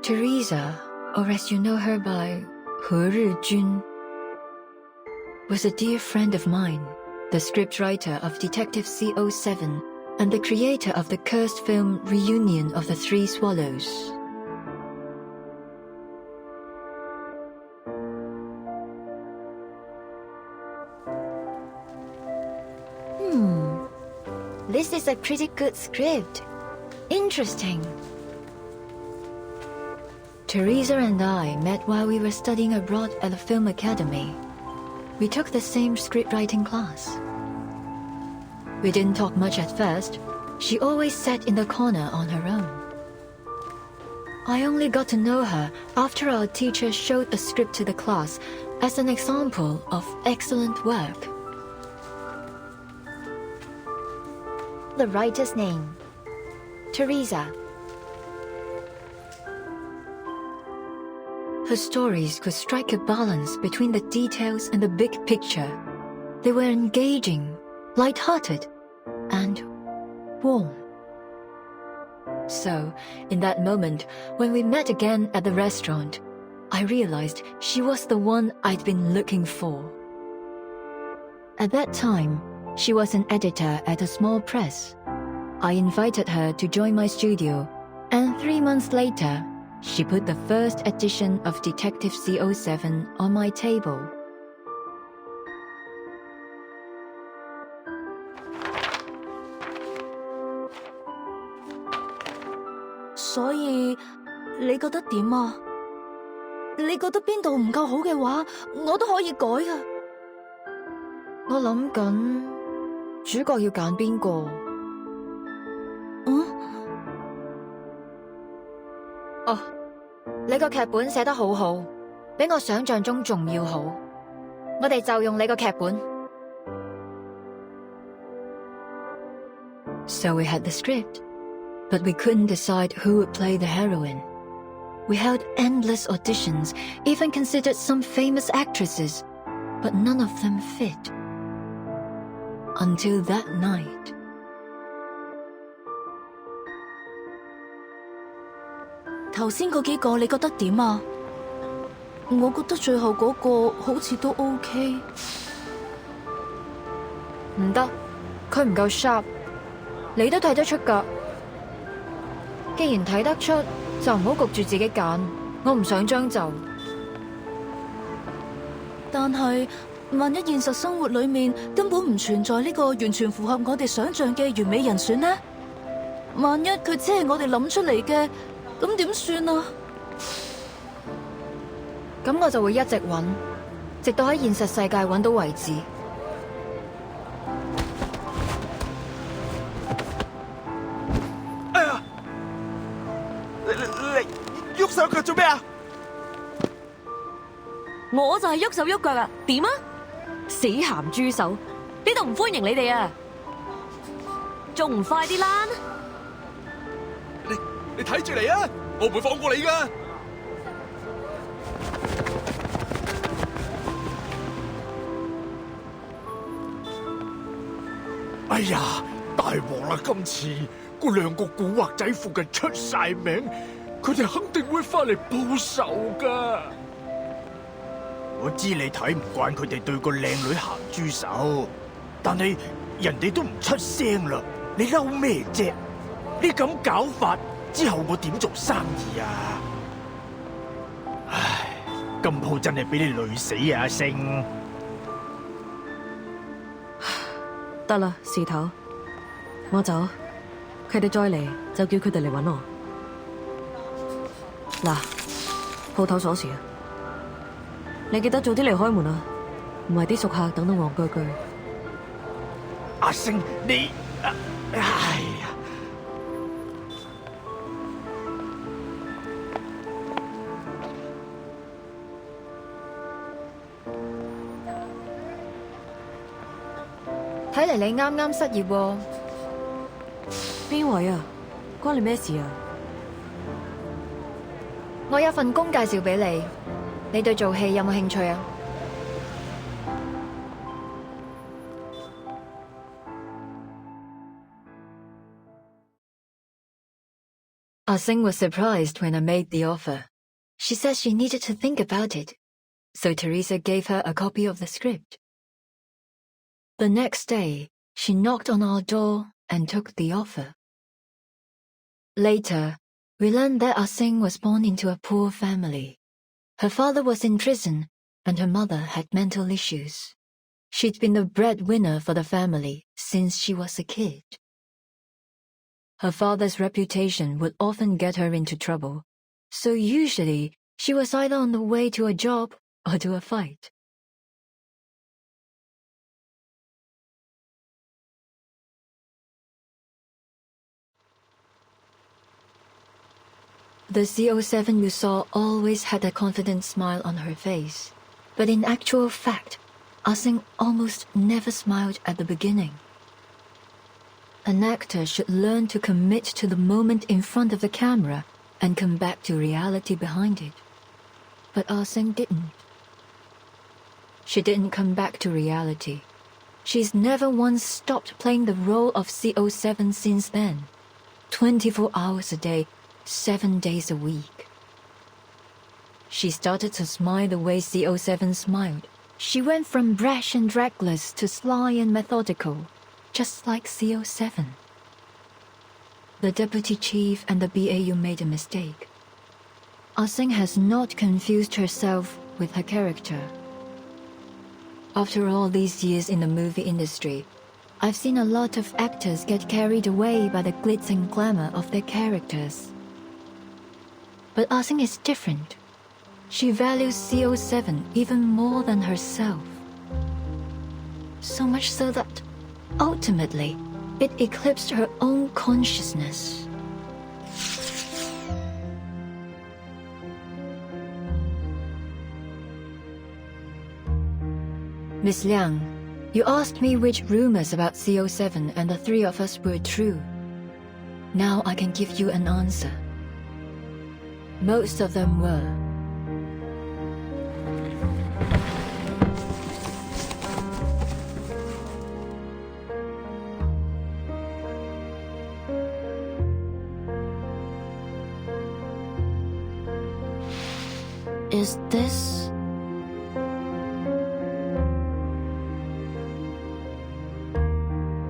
Teresa, or as you know her by 何日君, was a dear friend of mine, the scriptwriter of Detective CO7 and the creator of the cursed film Reunion of the Three Swallows. This is a pretty good script. Interesting. Teresa and I met while we were studying abroad at the film academy. We took the same scriptwriting class. We didn't talk much at first. She always sat in the corner on her own. I only got to know her after our teacher showed the script to the class as an example of excellent work. The writer's name. Teresa. Her stories could strike a balance between the details and the big picture. They were engaging, light-hearted, and warm. So, in that moment, when we met again at the restaurant, I realized she was the one I'd been looking for. At that time, she was an editor at a small press. I invited her to join my studio, and 3 months later, she put the first edition of Detective CO7 on my table. So, 你覺得點啊？你覺得邊度唔夠好嘅話，我都可以改㗎。我諗緊主角要揀邊個？哦，你個劇本寫得好好，比我想象中仲要好。我哋就用你個劇本。So we had the script, but we couldn't decide who would play the heroine. We held endless auditions, even considered some famous actresses, but none of them fit. Until that night. 頭先嗰幾個你覺得點啊？我覺得最後嗰個好似都 OK。唔得，佢唔夠 sharp。你都睇得出㗎。既然睇得出，就唔好焗住自己揀。我唔想將就。但係，萬一現實生活裏面根本唔存在呢個完全符合我哋想象嘅完美人選呢？萬一佢只係我哋諗出嚟嘅，咁點算啊？咁我就會一直揾，直到喺現實世界揾到為止。哎呀！你喐手腳做咩啊？我就係喐手喐腳啊！點啊？死鹹豬手！呢度唔歡迎你哋啊！仲唔快啲啦！你睇住嚟啊！我唔會放過你噶！哎呀，大鑊啦！今次嗰兩個古惑仔附近出晒名，佢哋肯定會翻嚟報仇噶。我知你睇唔慣佢哋對個靚女行豬手，但係人哋都唔出聲啦，你嬲咩啫？你咁搞法之後，我點做生意啊？唉，今鋪真係俾你累死啊，阿星！得啦，事頭，我走。佢哋再嚟就叫佢哋嚟搵我。嗱，鋪頭鎖匙啊！你記得早啲嚟開門啊，唔係啲熟客等到戇居居。阿星，你，哎呀！睇嚟你啱啱失業喎。邊位啊？關你咩事啊？我有份工介紹俾你，你對做戲有冇興趣啊？Ah Sing was surprised when I made the offer. She said she needed to think about it, so Teresa gave her a copy of the script. The next day, she knocked on our door and took the offer. Later, we learned that Ah Sing was born into a poor family. Her father was in prison, and her mother had mental issues. She'd been the breadwinner for the family since she was a kid. Her father's reputation would often get her into trouble, so usually she was either on the way to a job or to a fight. The CO7 you saw always had a confident smile on her face, but in actual fact, Ah Sing almost never smiled at the beginning. An actor should learn to commit to the moment in front of the camera and come back to reality behind it. But Ah Sing didn't. She didn't come back to reality. She's never once stopped playing the role of CO7 since then. 24 hours a day, 7 days a week. She started to smile the way CO7 smiled. She went from brash and reckless to sly and methodical, just like CO7. The deputy chief and the BAU made a mistake. Ah Sing has not confused herself with her character. After all these years in the movie industry, I've seen a lot of actors get carried away by the glitz and glamour of their characters. But Ah Sing is different. She values CO7 even more than herself. So much so that, ultimately, it eclipsed her own consciousness. Miss Liang, you asked me which rumors about CO7 and the three of us were true. Now I can give you an answer. Most of them were. Is this...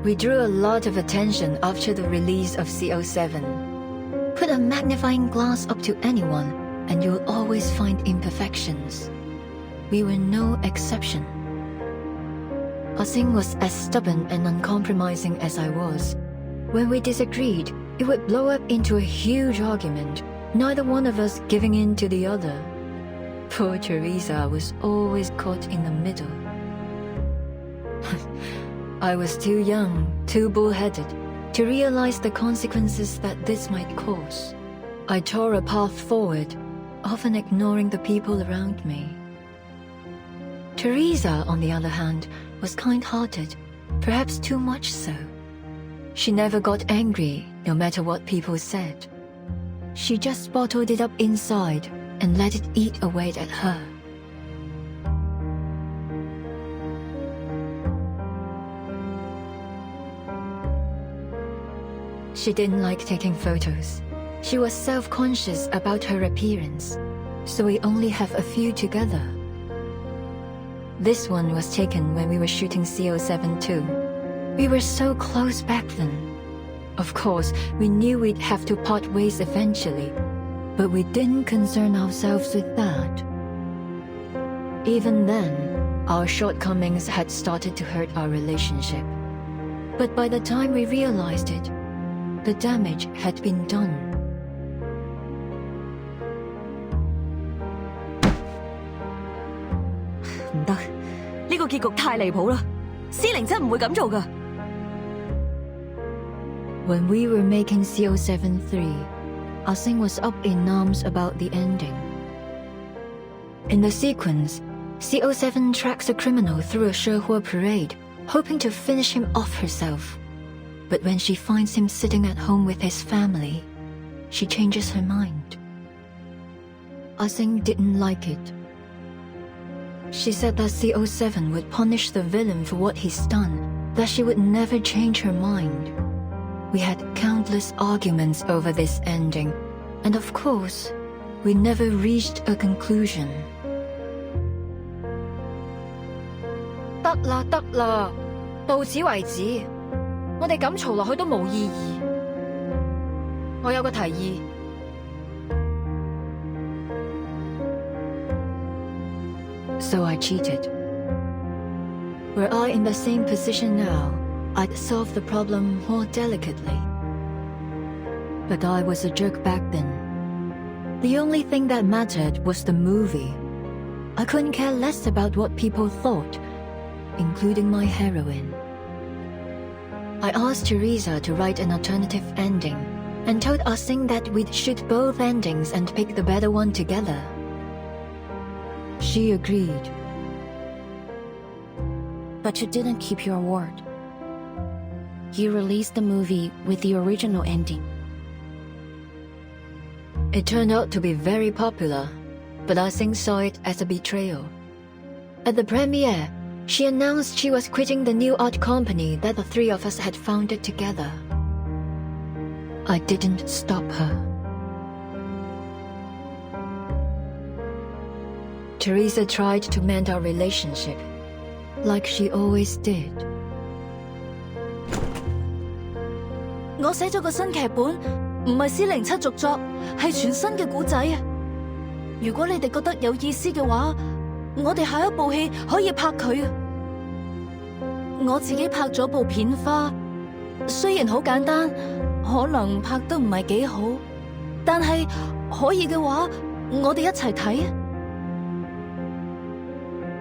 We drew a lot of attention after the release of CO7. Put a magnifying glass up to anyone, and you'll always find imperfections. We were no exception. Ah Sing was as stubborn and uncompromising as I was. When we disagreed, it would blow up into a huge argument, neither one of us giving in to the other. Poor Teresa was always caught in the middle. I was too young, too bullheaded, to realize the consequences that this might cause. I tore a path forward, often ignoring the people around me. Teresa, on the other hand, was kind-hearted, Perhaps too much so. She never got angry, no matter what people said. She just bottled it up inside and let it eat away at her. She didn't like taking photos. She was self-conscious about her appearance, so we only have a few together. This one was taken when we were shooting CO7 too. We were so close back then. Of course, we knew we'd have to part ways eventually, but we didn't concern ourselves with that. Even then, our shortcomings had started to hurt our relationship. But by the time we realized it, the damage had been done. 唔得，呢個結局太離譜啦！司令真唔會咁做㗎。When we were making CO7-3, Ah-sing was up in arms about the ending. In the sequence, CO7 tracks a criminal through a Shehua parade, hoping to finish him off herself. But when she finds him sitting at home with his family, she changes her mind. Ah-sing didn't like it. She said that CO7 would punish the villain for what he's done, that she would never change her mind. We had countless arguments over this ending, and of course, we never reached a conclusion. 得啦得啦，到此為止。我哋咁嘈落去都冇意義。我有個提議。So I cheated. Were I in the same position now, I'd solve the problem more delicately. But I was a jerk back then. The only thing that mattered was the movie. I couldn't care less about what people thought, including my heroine. I asked Teresa to write an alternative ending, and told Ah-sing that we'd shoot both endings and pick the better one together. She agreed. But you didn't keep your word. You released the movie with the original ending. It turned out to be very popular, but Ah-sing saw it as a betrayal. At the premiere, she announced she was quitting the new art company that the three of us had founded together. I didn't stop her. Teresa tried to mend our relationship, like she always did. 我寫咗個新劇本，唔係407續作，係全新嘅故仔啊！如果你哋覺得有意思嘅話，我哋下一部戲可以拍佢啊！我自己拍咗部片花，雖然好簡單，可能拍得唔係幾好，但係可以嘅話，我哋一齊睇啊！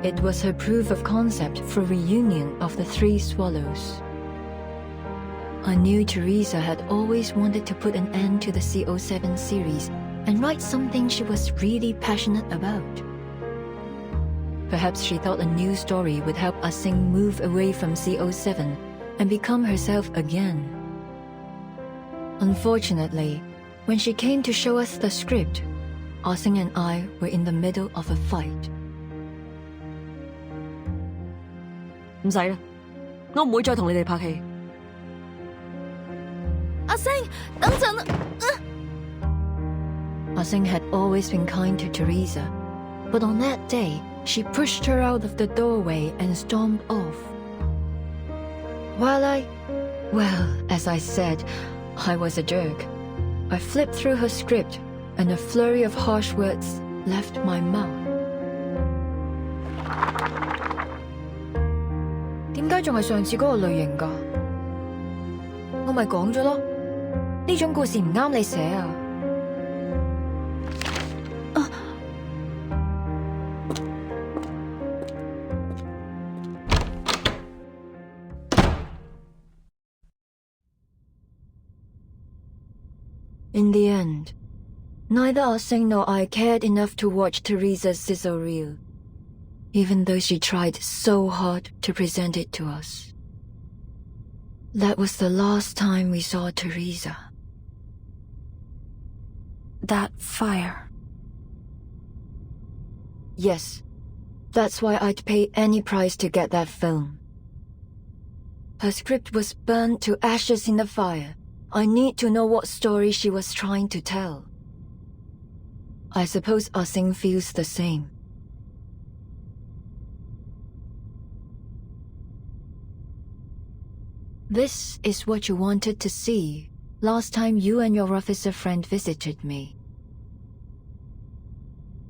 It was her proof of concept for a reunion of the Three Swallows. I knew Teresa had always wanted to put an end to the CO7 series and write something she was really passionate about. Perhaps she thought a new story would help Ah-sing move away from CO7 and become herself again. Unfortunately, when she came to show us the script, Ah-sing and I were in the middle of a fight. 唔使啦，我唔會再同你哋拍戲。阿星，等陣啊Ah-sing had always been kind to Teresa, but on that day, she pushed her out of the doorway and stormed off. Well, as I said, I was a jerk. I flipped through her script, and a flurry of harsh words left my mouth. 點解仲係上次嗰個類型㗎？我咪講咗咯，呢種故事唔啱你寫啊！ In the end, neither Ah-sing nor I cared enough to watch Teresa's sizzle reel, even though she tried so hard to present it to us. That was the last time we saw Teresa. That fire. Yes. That's why I'd pay any price to get that film. Her script was burned to ashes in the fire. I need to know what story she was trying to tell. I suppose Ah-Sing feels the same. This is what you wanted to see last time you and your officer friend visited me.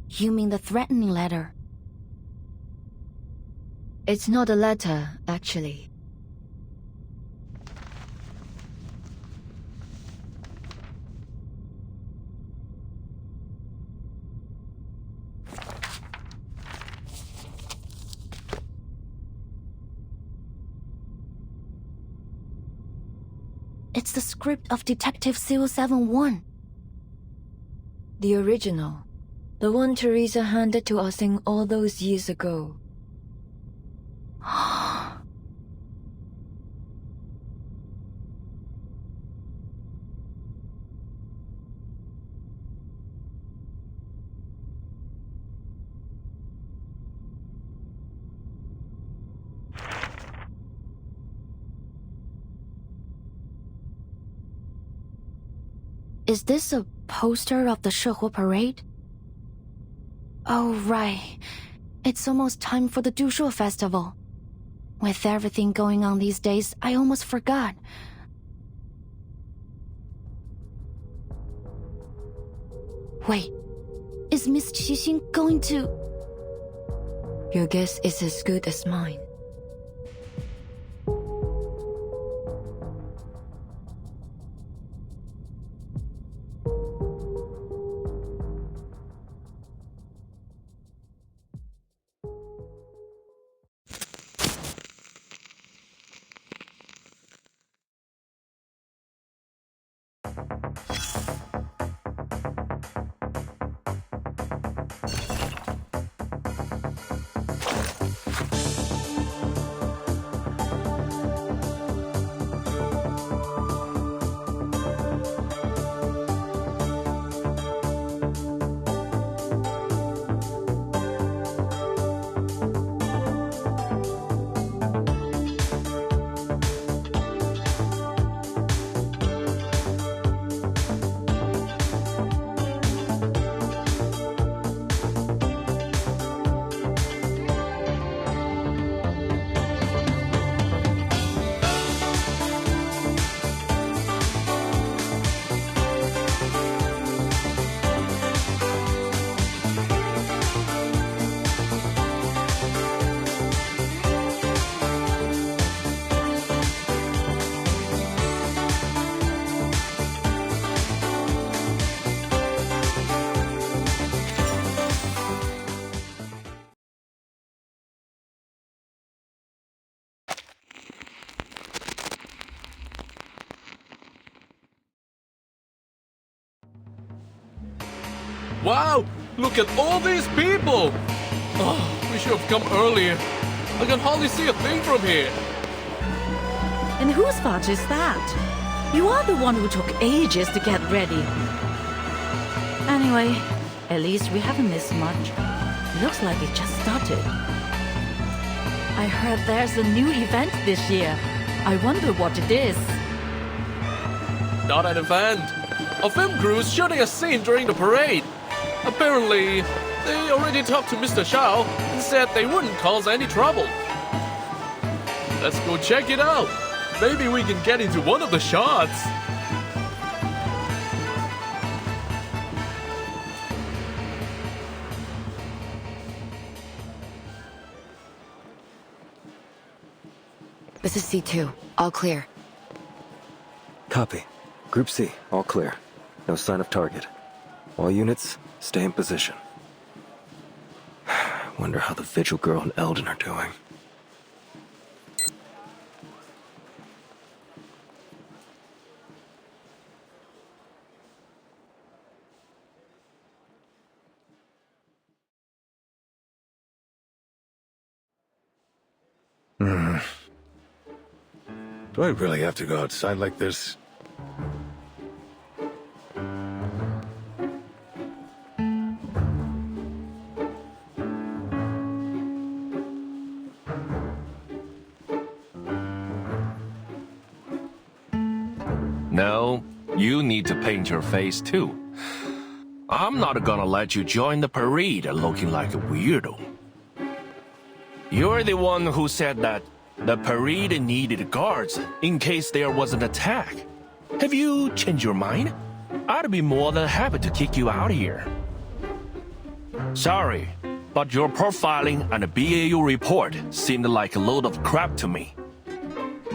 You mean the threatening letter? It's not a letter, actually. It's the script of Detective 071. The original. The one Teresa handed to Ah-Sing all those years ago. Is this a poster of the Shehuo parade? Oh, right. It's almost time for the Dushuo festival. With everything going on these days, I almost forgot. Wait, is Miss Qixing going to... Your guess is as good as mine. Wow! Look at all these people! Oh, we should have come earlier. I can hardly see a thing from here. And whose fault is that? You are the one who took ages to get ready. Anyway, at least we haven't missed much. Looks like it just started. I heard there's a new event this year. I wonder what it is. Not an event. A film crew is shooting a scene during the parade. Apparently, they already talked to Mr. Shao and said they wouldn't cause any trouble. Let's go check it out. Maybe we can get into one of the shots. This is C2. All clear. Copy. Group C, all clear. No sign of target. All units, stay in position. Wonder how the Vigil Girl and Eldon are doing. Do I really have to go outside like this? No, you need to paint your face too. I'm not gonna let you join the parade looking like a weirdo. You're the one who said that the parade needed guards in case there was an attack. Have you changed your mind? I'd be more than happy to kick you out of here. Sorry, but your profiling and BAU report seemed like a load of crap to me.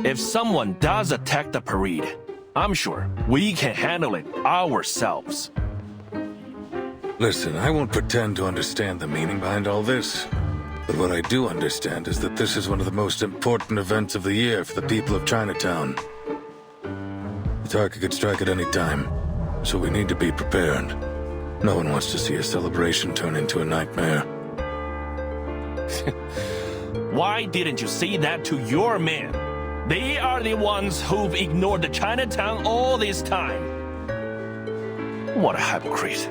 If someone does attack the parade, I'm sure we can handle it ourselves. Listen, I won't pretend to understand the meaning behind all this. But what I do understand is that this is one of the most important events of the year for the people of Chinatown. The target could strike at any time, so we need to be prepared. No one wants to see a celebration turn into a nightmare. Why didn't you say that to your men? They are the ones who've ignored the Chinatown all this time. What a hypocrite.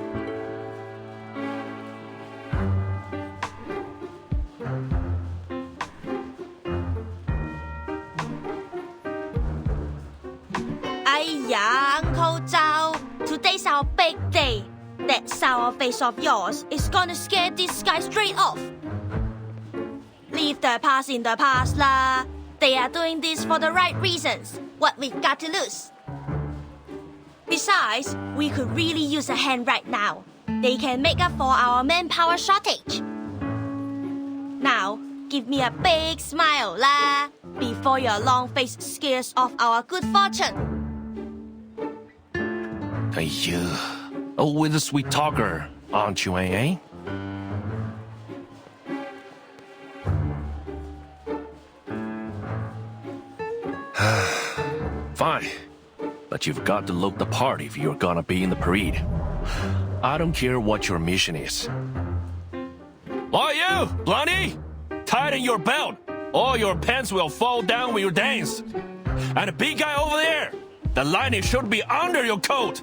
Uncle Zhao, today's our big day. That sour face of yours is gonna scare this guy straight off. Leave the past in the past lah. They are doing this for the right reasons. What we got to lose? Besides, we could really use a hand right now. They can make up for our manpower shortage. Now, give me a big smile lah, before your long face scares off our good fortune. Always a sweet talker, aren't you, eh? Fine. But you've got to look the part if you're gonna be in the parade. I don't care what your mission is. Oh, you, Blondie! Tighten your belt, or your pants will fall down when you dance. And the big guy over there, the lining should be under your coat.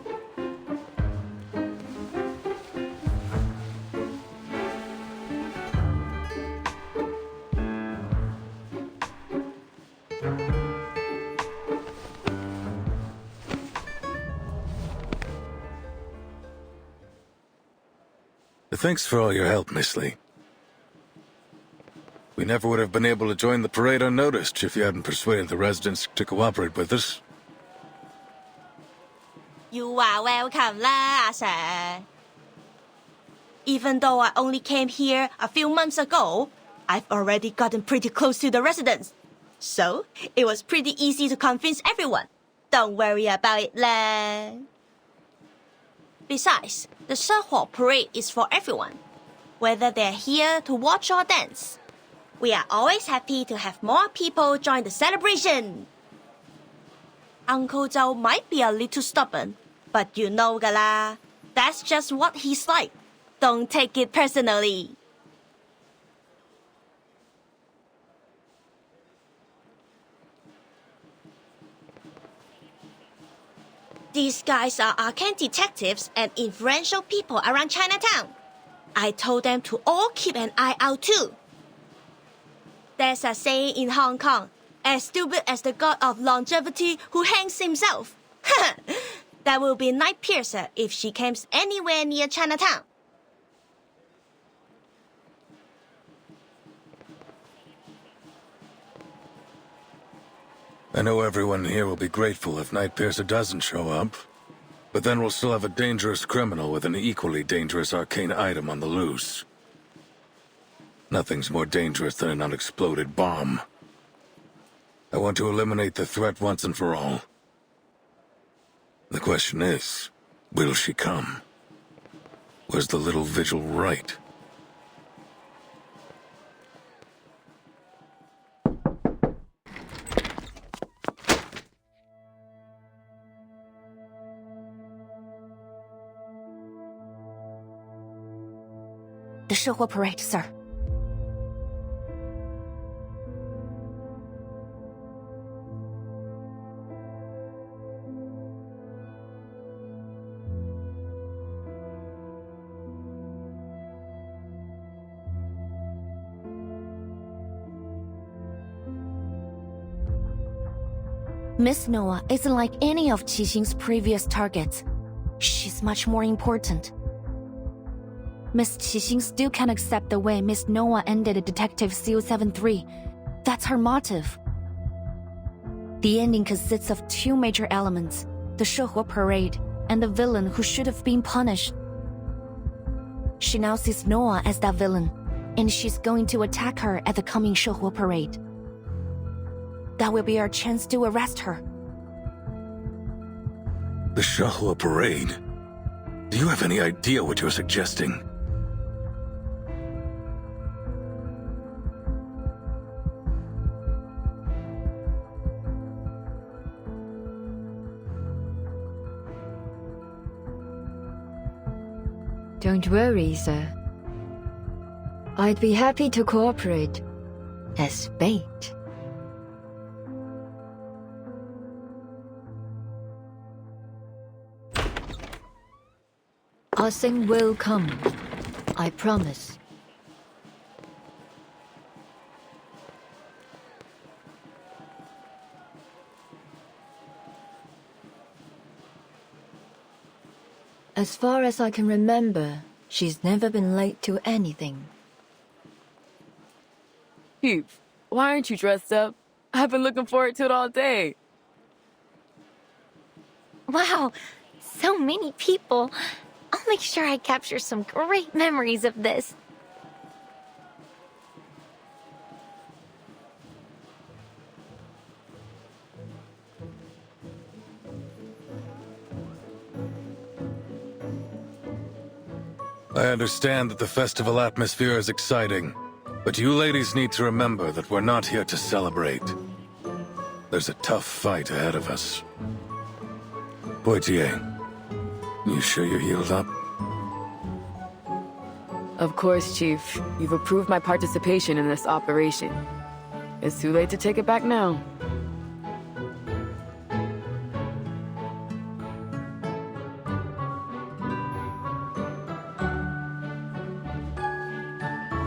Thanks for all your help, Miss Lee. We never would have been able to join the parade unnoticed if you hadn't persuaded the residents to cooperate with us. You are welcome lah, sir. Even though I only came here a few months ago, I've already gotten pretty close to the residents. So, it was pretty easy to convince everyone. Don't worry about it lah. Besides, the Shoutout parade is for everyone, whether they're here to watch or dance. We are always happy to have more people join the celebration. Uncle Zhao might be a little stubborn, but you know gala, that's just what he's like. Don't take it personally. These guys are arcane detectives and influential people around Chinatown. I told them to all keep an eye out too. There's a saying in Hong Kong, as stupid as the god of longevity who hangs himself. That will be Night Piercer if she comes anywhere near Chinatown. I know everyone here will be grateful if Night Piercer doesn't show up, but then we'll still have a dangerous criminal with an equally dangerous arcane item on the loose. Nothing's more dangerous than an unexploded bomb. I want to eliminate the threat once and for all. The question is, will she come? Was the little vigil right? The Shoutout parade, sir. Miss Noah isn't like any of Qixing's previous targets. She's much more important. Miss Qixing still can't accept the way Miss Noah ended Detective CO73. That's her motive. The ending consists of two major elements, the Shehuo parade and the villain who should have been punished. She now sees Noah as that villain, and she's going to attack her at the coming Shehuo parade. That will be our chance to arrest her. The Shehuo parade? Do you have any idea what you're suggesting? Don't worry, sir. I'd be happy to cooperate as bait. Asing will come. I promise. As far as I can remember, she's never been late to anything. Heath, why aren't you dressed up? I've been looking forward to it all day. Wow, so many people. I'll make sure I capture some great memories of this. I understand that the festival atmosphere is exciting, but you ladies need to remember that we're not here to celebrate. There's a tough fight ahead of us. Poitier, you sure you're healed up? Of course, Chief. You've approved my participation in this operation. It's too late to take it back now.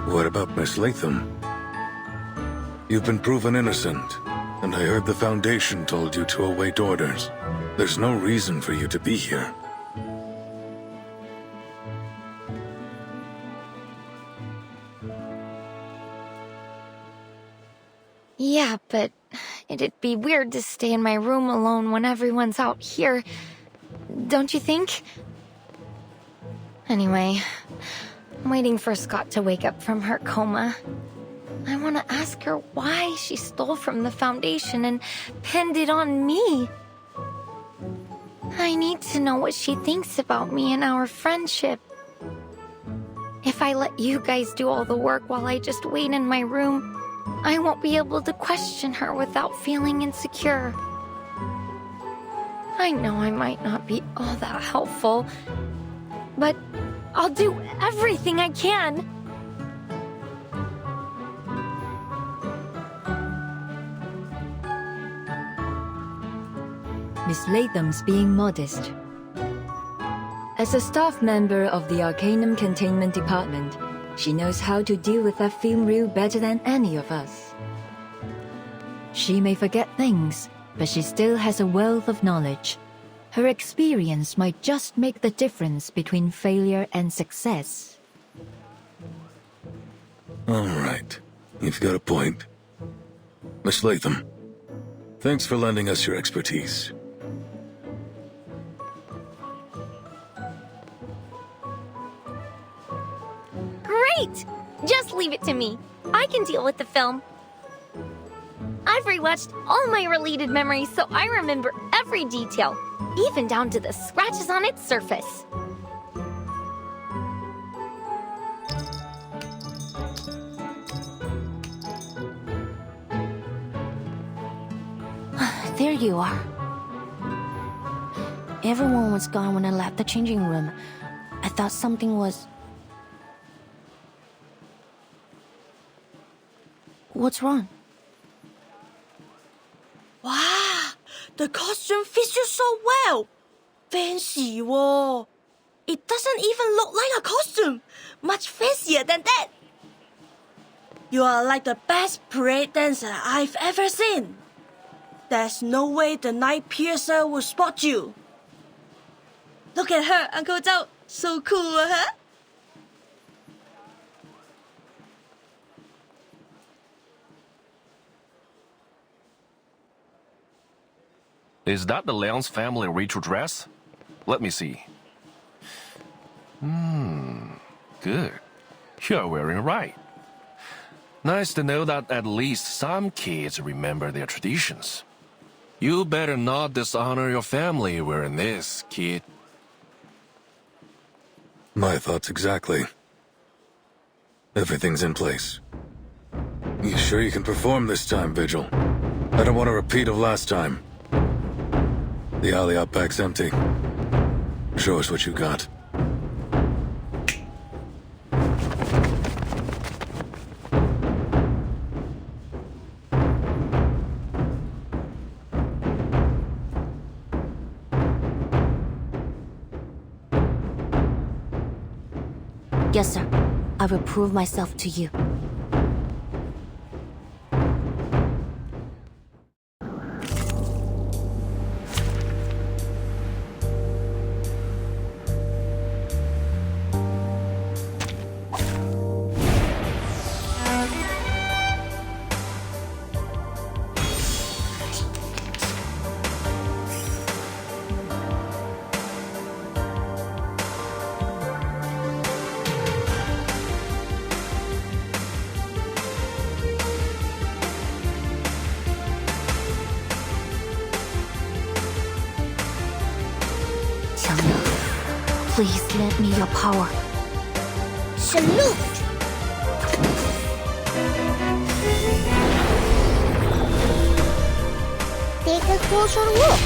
What about Miss Latham? You've been proven innocent, and I heard the Foundation told you to await orders. There's no reason for you to be here. Yeah, but it'd be weird to stay in my room alone when everyone's out here. Don't you think? Anyway, I'm waiting for Scott to wake up from her coma. I want to ask her why she stole from the Foundation and pinned it on me. I need to know what she thinks about me and our friendship. If I let you guys do all the work while I just wait in my room, I won't be able to question her without feeling insecure. I know I might not be all that helpful, but I'll do everything I can. Miss Latham's being modest. As a staff member of the Arcanum Containment Department, she knows how to deal with that film reel better than any of us. She may forget things, but she still has a wealth of knowledge. Her experience might just make the difference between failure and success. All right. You've got a point. Miss Latham, thanks for lending us your expertise. Great! Just leave it to me. I can deal with the film. I've rewatched all my related memories, so I remember every detail, even down to the scratches on its surface. There you are. Everyone was gone when I left the changing room. I thought something was... What's wrong? Wow, the costume fits you so well. Fancy, whoa. It doesn't even look like a costume. Much fancier than that. You are like the best parade dancer I've ever seen. There's no way the Night Piercer will spot you. Look at her, Uncle Zhao. So cool, huh? Is that the Liang's family ritual dress? Let me see. Good. You're wearing it right. Nice to know that at least some kids remember their traditions. You better not dishonor your family wearing this, kid. My thoughts exactly. Everything's in place. You sure you can perform this time, Vigil? I don't want a repeat of last time. The alley out back's empty. Show us what you got. Yes, sir. I will prove myself to you. Please lend me your power. Salute! Take a closer look.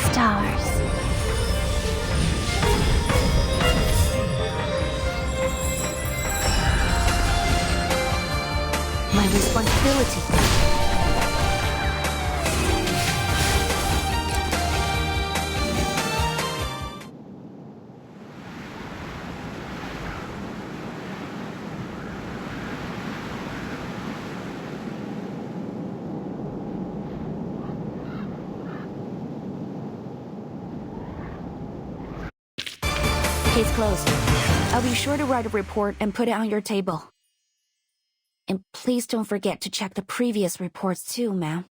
Stars. My responsibility. Case closed. I'll be sure to write a report and put it on your table. And please don't forget to check the previous reports too, ma'am.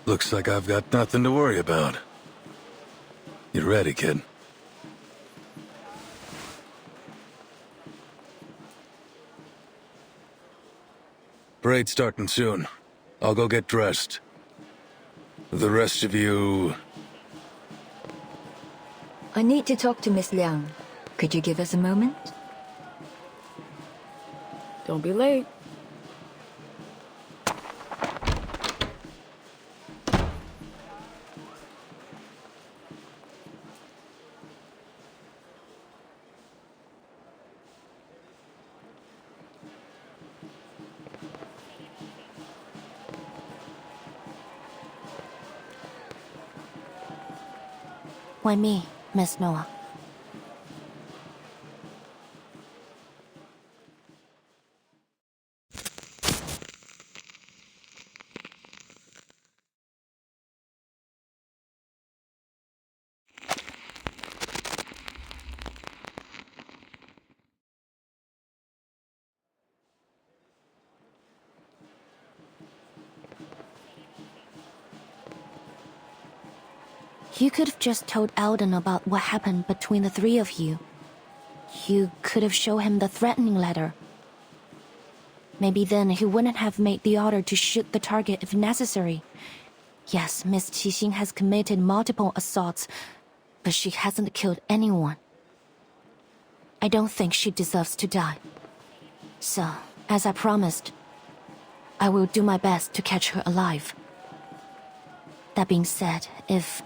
Looks like I've got nothing to worry about. You ready, kid? Parade's starting soon. I'll go get dressed. The rest of you... I need to talk to Miss Liang. Could you give us a moment? Don't be late. Why me, Miss Noah? You could have just told Eldon about what happened between the three of you. You could have shown him the threatening letter. Maybe then he wouldn't have made the order to shoot the target if necessary. Yes, Miss Qixing has committed multiple assaults, but she hasn't killed anyone. I don't think she deserves to die. So, as I promised, I will do my best to catch her alive. That being said, if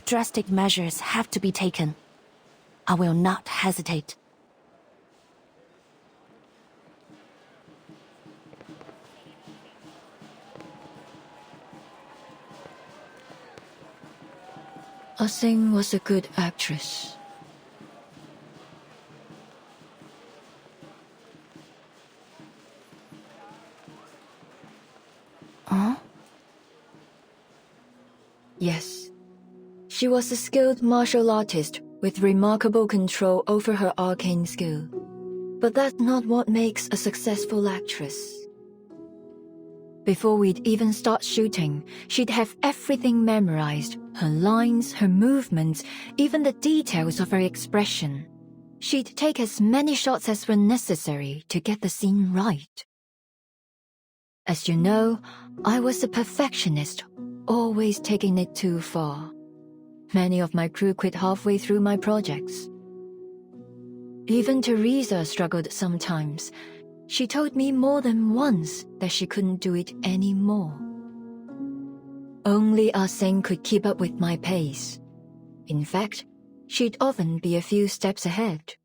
drastic measures have to be taken, I will not hesitate. Sing was a good actress. Huh? Yes. She was a skilled martial artist with remarkable control over her arcane skill. But that's not what makes a successful actress. Before we'd even start shooting, she'd have everything memorized. Her lines, her movements, even the details of her expression. She'd take as many shots as were necessary to get the scene right. As you know, I was a perfectionist, always taking it too far. Many of my crew quit halfway through my projects. Even Teresa struggled sometimes. She told me more than once that she couldn't do it anymore. Only Sing could keep up with my pace. In fact, she'd often be a few steps ahead.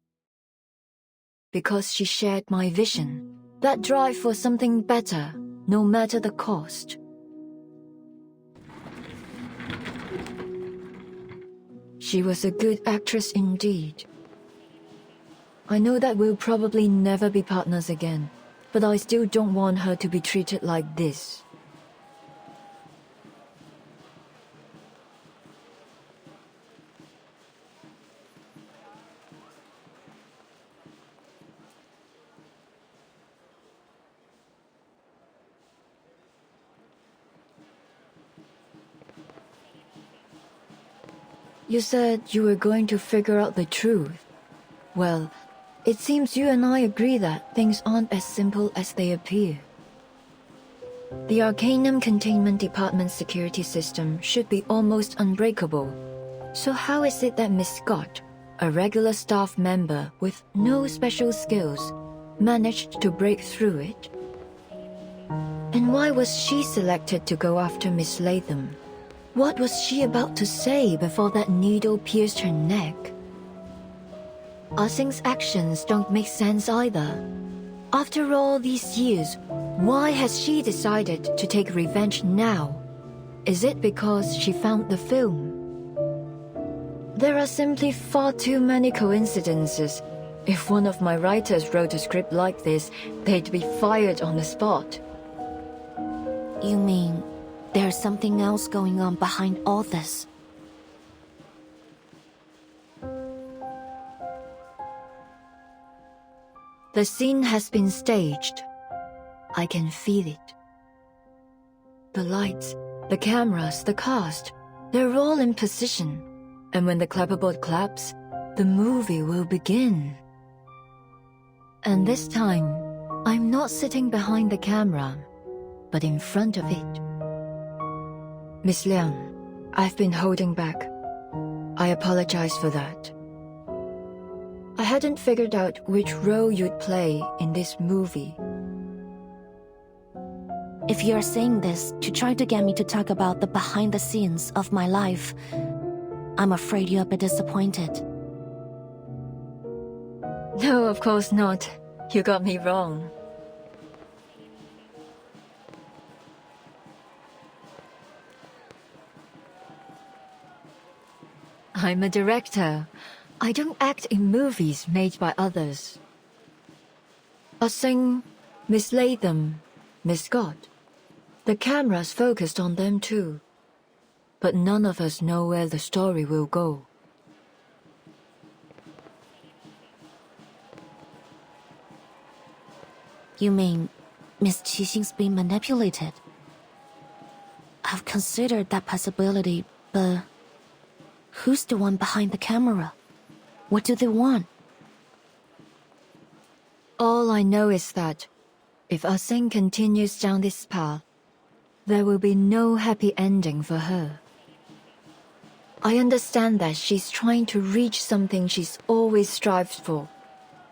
Because she shared my vision, that drive for something better, no matter the cost. She was a good actress indeed. I know that we'll probably never be partners again, but I still don't want her to be treated like this. You said you were going to figure out the truth. Well, it seems you and I agree that things aren't as simple as they appear. The Arcanum Containment Department's security system should be almost unbreakable. So how is it that Miss Scott, a regular staff member with no special skills, managed to break through it? And why was she selected to go after Miss Latham? What was she about to say before that needle pierced her neck? Sing's actions don't make sense either. After all these years, why has she decided to take revenge now? Is it because she found the film? There are simply far too many coincidences. If one of my writers wrote a script like this, they'd be fired on the spot. You mean there's something else going on behind all this? The scene has been staged. I can feel it. The lights, the cameras, the cast, they're all in position. And when the clapperboard claps, the movie will begin. And this time, I'm not sitting behind the camera, but in front of it. Miss Liang, I've been holding back. I apologize for that. I hadn't figured out which role you'd play in this movie. If you're saying this to try to get me to talk about the behind the scenes of my life, I'm afraid you'll be disappointed. No, of course not. You got me wrong. I'm a director. I don't act in movies made by others. Sing, Miss Latham, Miss Scott. The camera's focused on them too. But none of us know where the story will go. You mean Miss Qixing's being manipulated? I've considered that possibility, but who's the one behind the camera? What do they want? All I know is that if Sing continues down this path, there will be no happy ending for her. I understand that she's trying to reach something she's always strived for,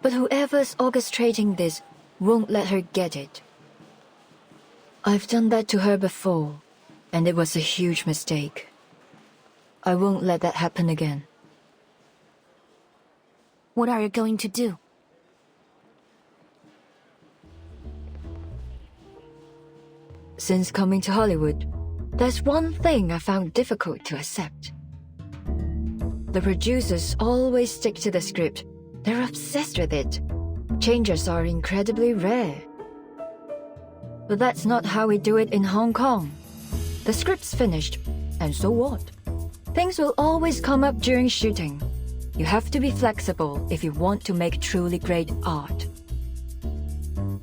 but whoever's orchestrating this won't let her get it. I've done that to her before, and it was a huge mistake. I won't let that happen again. What are you going to do? Since coming to Hollywood, there's one thing I found difficult to accept. The producers always stick to the script. They're obsessed with it. Changes are incredibly rare. But that's not how we do it in Hong Kong. The script's finished, and so what? Things will always come up during shooting. You have to be flexible if you want to make truly great art.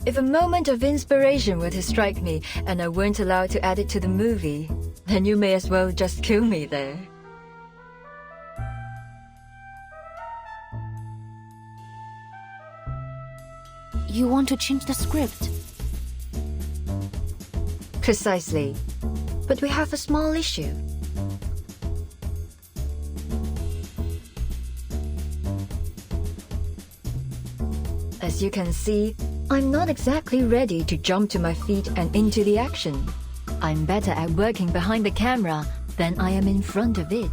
If a moment of inspiration were to strike me and I weren't allowed to add it to the movie, then you may as well just kill me there. You want to change the script? Precisely. But we have a small issue. As you can see, I'm not exactly ready to jump to my feet and into the action. I'm better at working behind the camera than I am in front of it.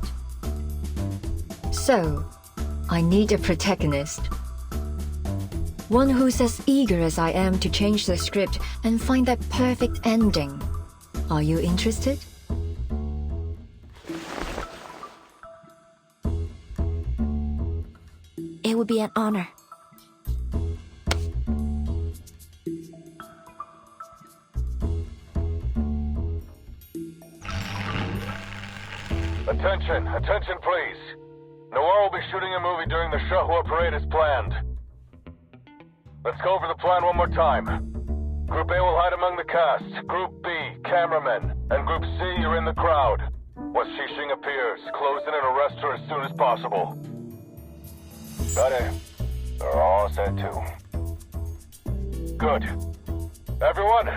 So, I need a protagonist. One who's as eager as I am to change the script and find that perfect ending. Are you interested? It would be an honor. Attention, attention please. Noir will be shooting a movie during the Shoutout parade as planned. Let's go over the plan one more time. Group A will hide among the cast, Group B, cameramen, and Group C, you're in the crowd. Once Xixing appears, close in and arrest her as soon as possible. Got it. They're all set too. Good. Everyone,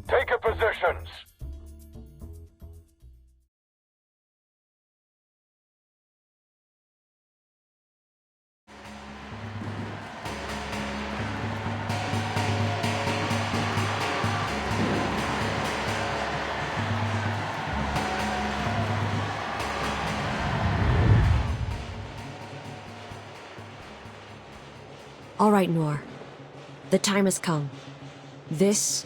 take your positions. All right, Noir. The time has come. This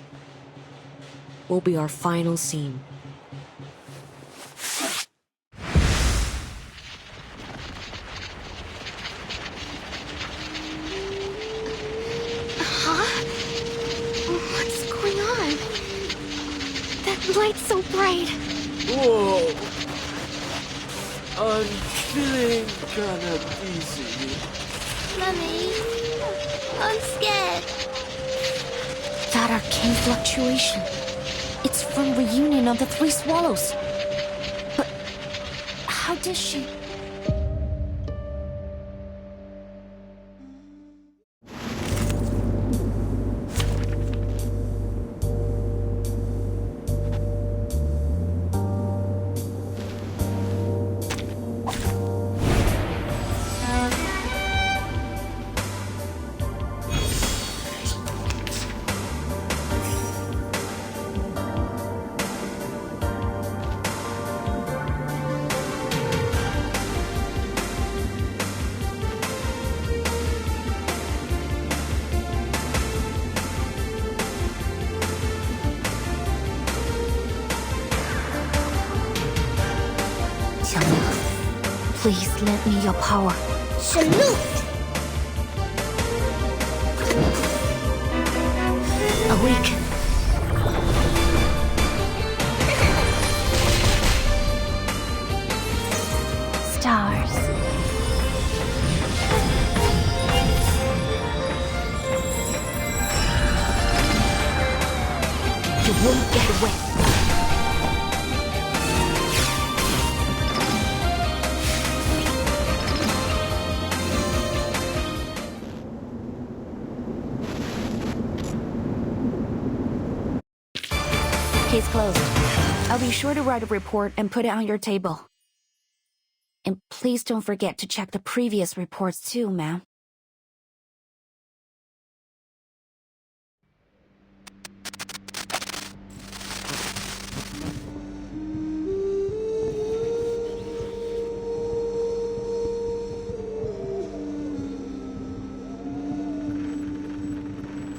will be our final scene. Huh? What's going on? That light's so bright. Whoa. I'm feeling kinda dizzy. Mummy, I'm scared. That arcane fluctuation. It's from Reunion of the Three Swallows. But how did she... Please lend me your power. Salute! Awaken. Stars. You won't get away. Case closed. I'll be sure to write a report and put it on your table. And please don't forget to check the previous reports too, ma'am.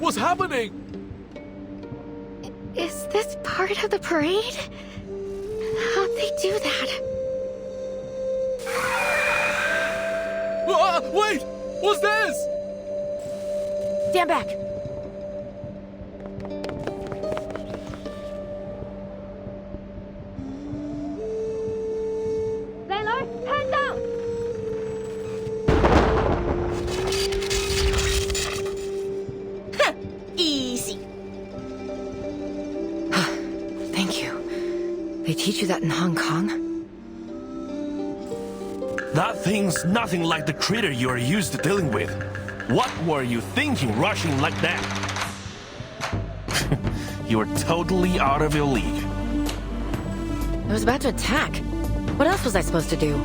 What's happening? Is this part of the parade? How'd they do that? Wait! What's this? Stand back! Sailor, hand down! Easy. Thank you. They teach you that in Hong Kong? That thing's nothing like the critter you are used to dealing with. What were you thinking rushing like that? You are totally out of your league. I was about to attack. What else was I supposed to do?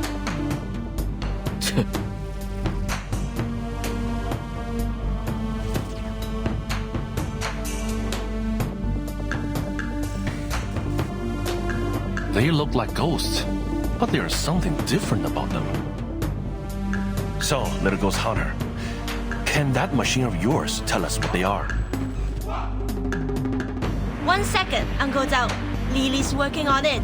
They look like ghosts, but there's something different about them. So, little ghost hunter, can that machine of yours tell us what they are? 1 second, Uncle Zhao. Lily's working on it.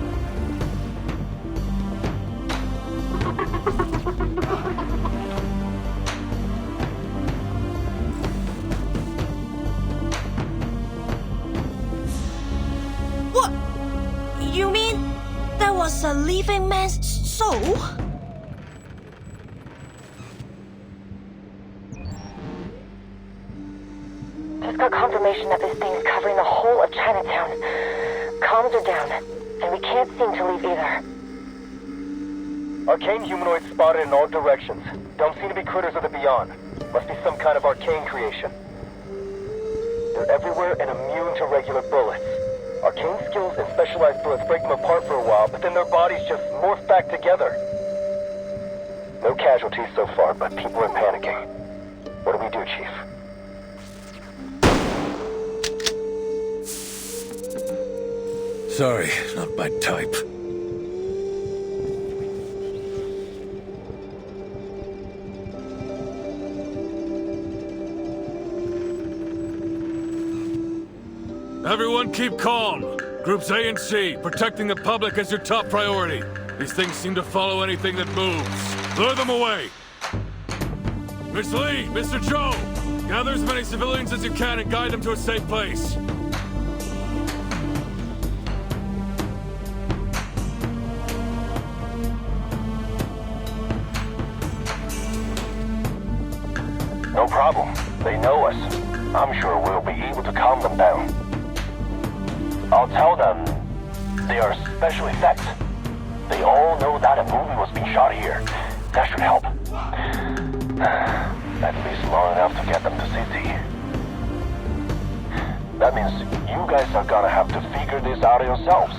What? You mean there was a living man's soul? Just got confirmation that this thing's covering the whole of Chinatown. Comms are down, and we can't seem to leave either. Arcane humanoids spotted in all directions. Don't seem to be critters of the beyond. Must be some kind of arcane creation. They're everywhere and immune to regular bullets. Arcane skills and specialized bullets break them apart for a while, but then their bodies just morph back together. No casualties so far, but people are panicking. What do we do, Chief? Sorry, not my type. Everyone keep calm. Groups A and C, protecting the public is your top priority. These things seem to follow anything that moves. Lure them away. Miss Lee, Mr. Zhou, gather as many civilians as you can and guide them to a safe place. No problem. They know us. I'm sure we'll be able to calm them down. I'll tell them they are special effects. They all know that a movie was being shot here. That should help. At least long enough to get them to city. That means you guys are gonna have to figure this out yourselves.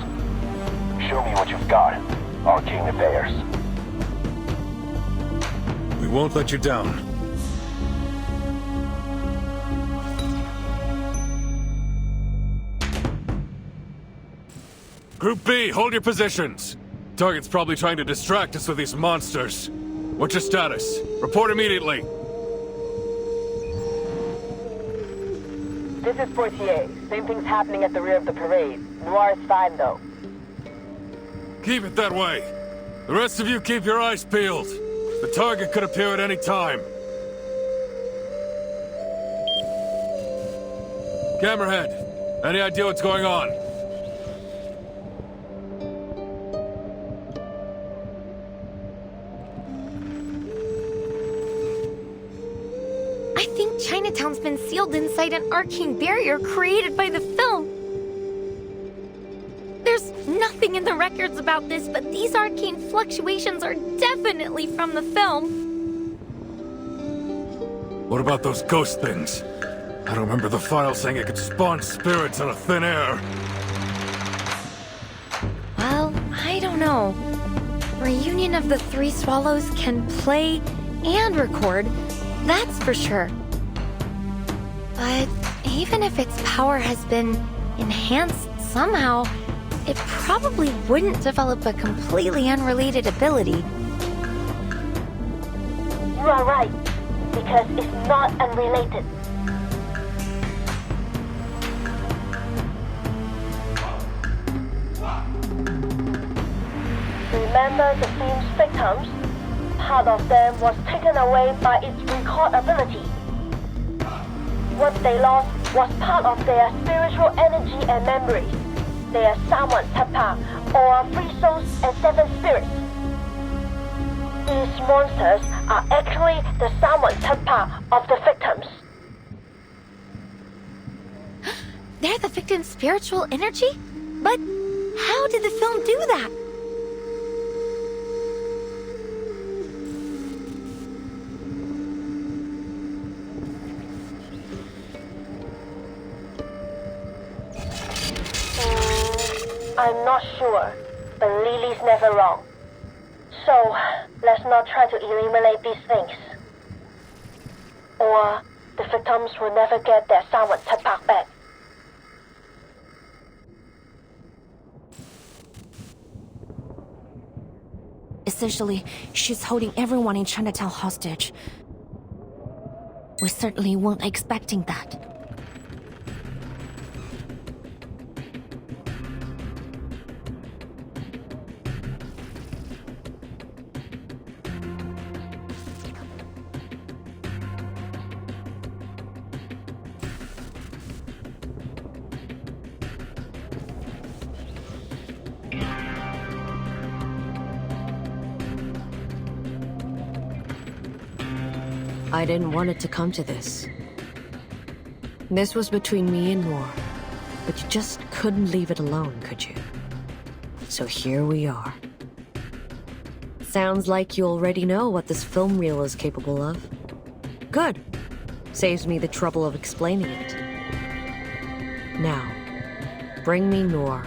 Show me what you've got. Arcane affairs. We won't let you down. Group B, hold your positions. Target's probably trying to distract us with these monsters. What's your status? Report immediately. This is Portier. Same thing's happening at the rear of the parade. Noir is fine, though. Keep it that way. The rest of you keep your eyes peeled. The target could appear at any time. Camerahead, any idea what's going on? I think Chinatown's been sealed inside an arcane barrier created by the film. There's nothing in the records about this, but these arcane fluctuations are definitely from the film. What about those ghost things? I don't remember the file saying it could spawn spirits out of thin air. Well, I don't know. Reunion of the Three Swallows can play and record, that's for sure. But even if its power has been enhanced somehow, it probably wouldn't develop a completely unrelated ability. You are right, because it's not unrelated. Remember the film's victims? Part of them was taken away by its record ability. What they lost was part of their spiritual energy and memories. They are Sawan Tapa, or 3 souls and 7 spirits. These monsters are actually the Sawan Tapa of the victims. They're the victim's spiritual energy? But how did the film do that? I'm not sure, but Lily's never wrong. So, let's not try to eliminate these things. Or, the victims will never get their Sawan Tapak back. Essentially, she's holding everyone in Chinatown hostage. We certainly weren't expecting that. I didn't want it to come to this. This was between me and Noor, but you just couldn't leave it alone, could you? So here we are. Sounds like you already know what this film reel is capable of. Good. Saves me the trouble of explaining it. Now, bring me Noor.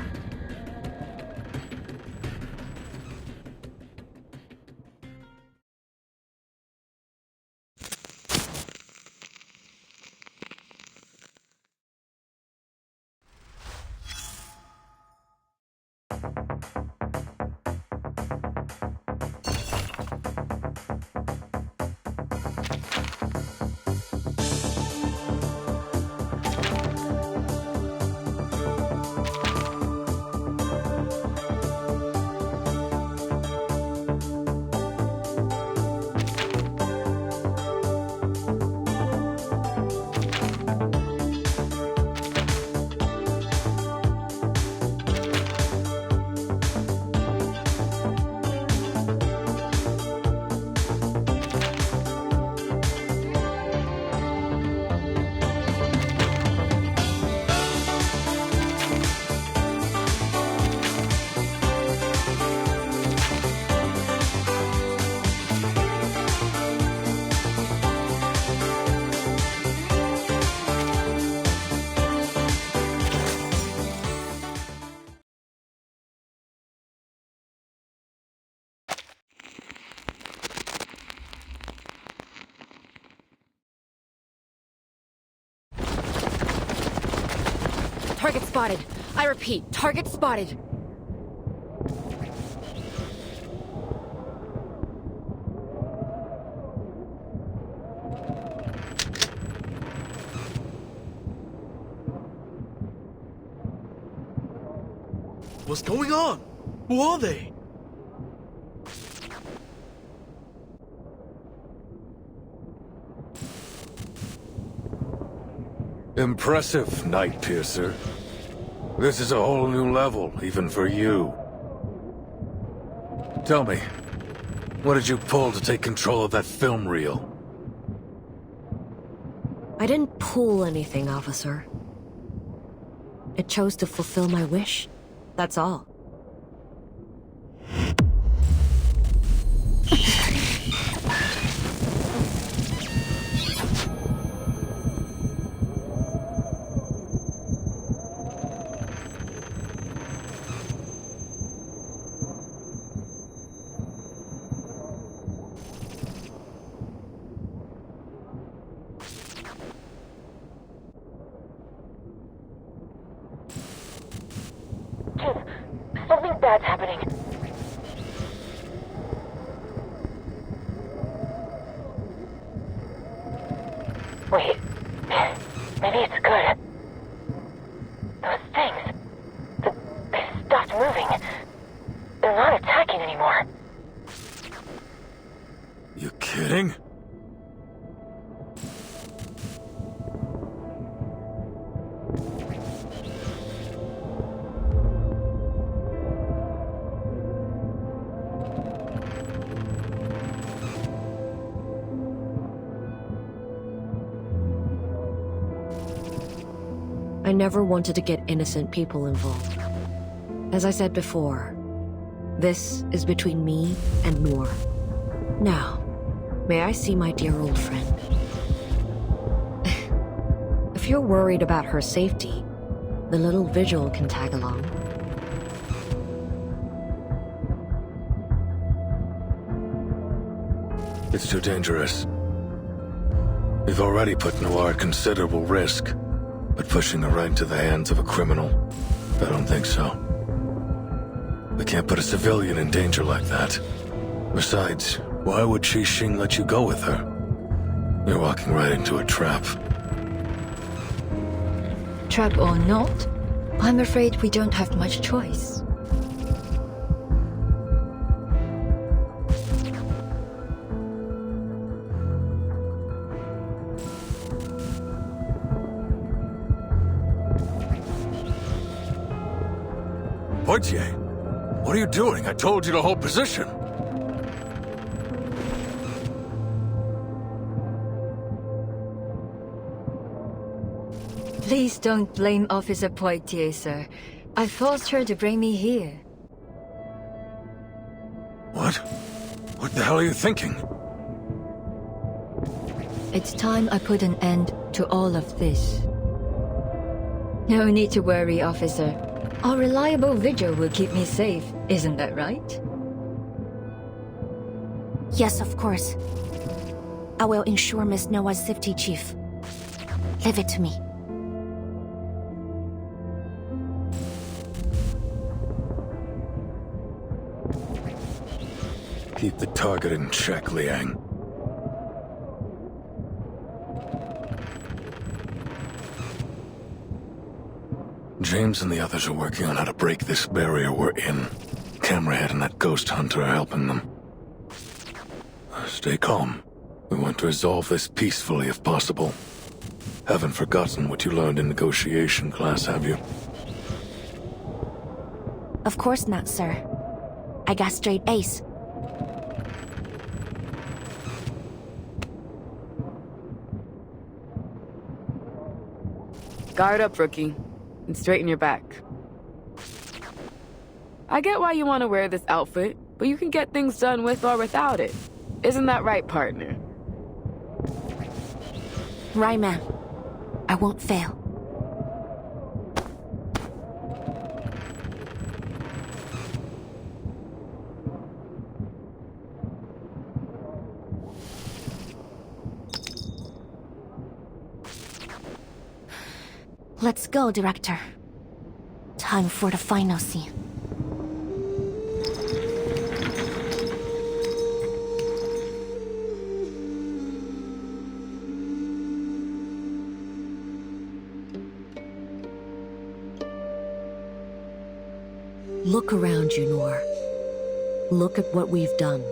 Target spotted. I repeat, target spotted. What's going on? Who are they? Impressive, Night Piercer. This is a whole new level, even for you. Tell me, what did you pull to take control of that film reel? I didn't pull anything, officer. It chose to fulfill my wish. That's all. Something bad's happening. Wait, maybe it's good. Those things, they stopped moving. kidding? I never wanted to get innocent people involved. As I said before, this is between me and Noor. Now, may I see my dear old friend? If you're worried about her safety, the little vigil can tag along. It's too dangerous. We've already put Noir at considerable risk, but pushing her right into the hands of a criminal, I don't think so. We can't put a civilian in danger like that. Besides, why would Xing let you go with her? You're walking right into a trap. Trap or not, I'm afraid we don't have much choice. Poitier, what are you doing? I told you to hold position. Please don't blame Officer Poitier, sir. I forced her to bring me here. What? What the hell are you thinking? It's time I put an end to all of this. No need to worry, officer. Our reliable vigil will keep me safe, isn't that right? Yes, of course. I will ensure Miss Noah's safety, Chief. Leave it to me. Keep the target in check, Liang. James and the others are working on how to break this barrier we're in. Camerahead and that ghost hunter are helping them. Stay calm. We want to resolve this peacefully if possible. Haven't forgotten what you learned in negotiation class, have you? Of course not, sir. I got straight A's. Guard up, rookie, and straighten your back. I get why you want to wear this outfit, but you can get things done with or without it. Isn't that right, partner? Right, man. I won't fail. Let's go, Director. Time for the final scene. Look around you, Noor. Look at what we've done.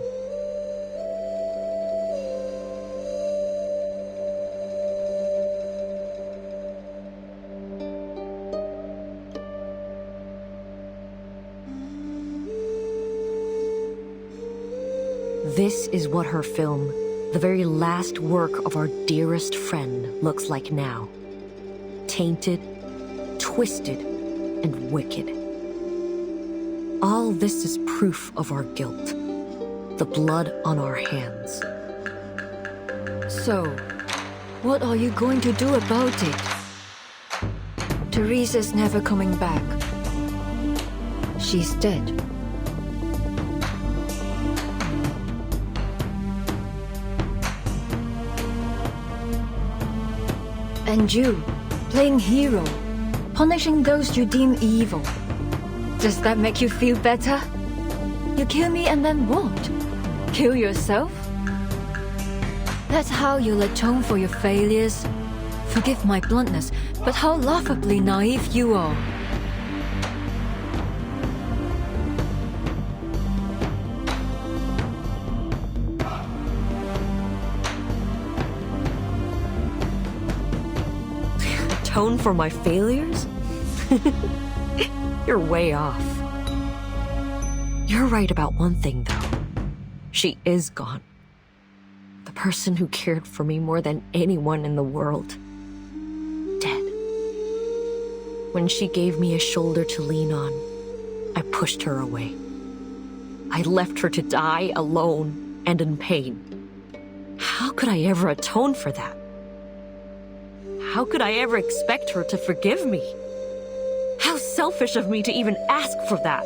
This is what her film, the very last work of our dearest friend, looks like now. Tainted, twisted, and wicked. All this is proof of our guilt. The blood on our hands. So, what are you going to do about it? Teresa's never coming back. She's dead. And you, playing hero, punishing those you deem evil. Does that make you feel better? You kill me and then what? Kill yourself? That's how you'll atone for your failures. Forgive my bluntness, but how laughably naive you are. atone for my failures? You're way off. You're right about one thing, though. She is gone. The person who cared for me more than anyone in the world. Dead. When she gave me a shoulder to lean on, I pushed her away. I left her to die alone and in pain. How could I ever atone for that? How could I ever expect her to forgive me? How selfish of me to even ask for that.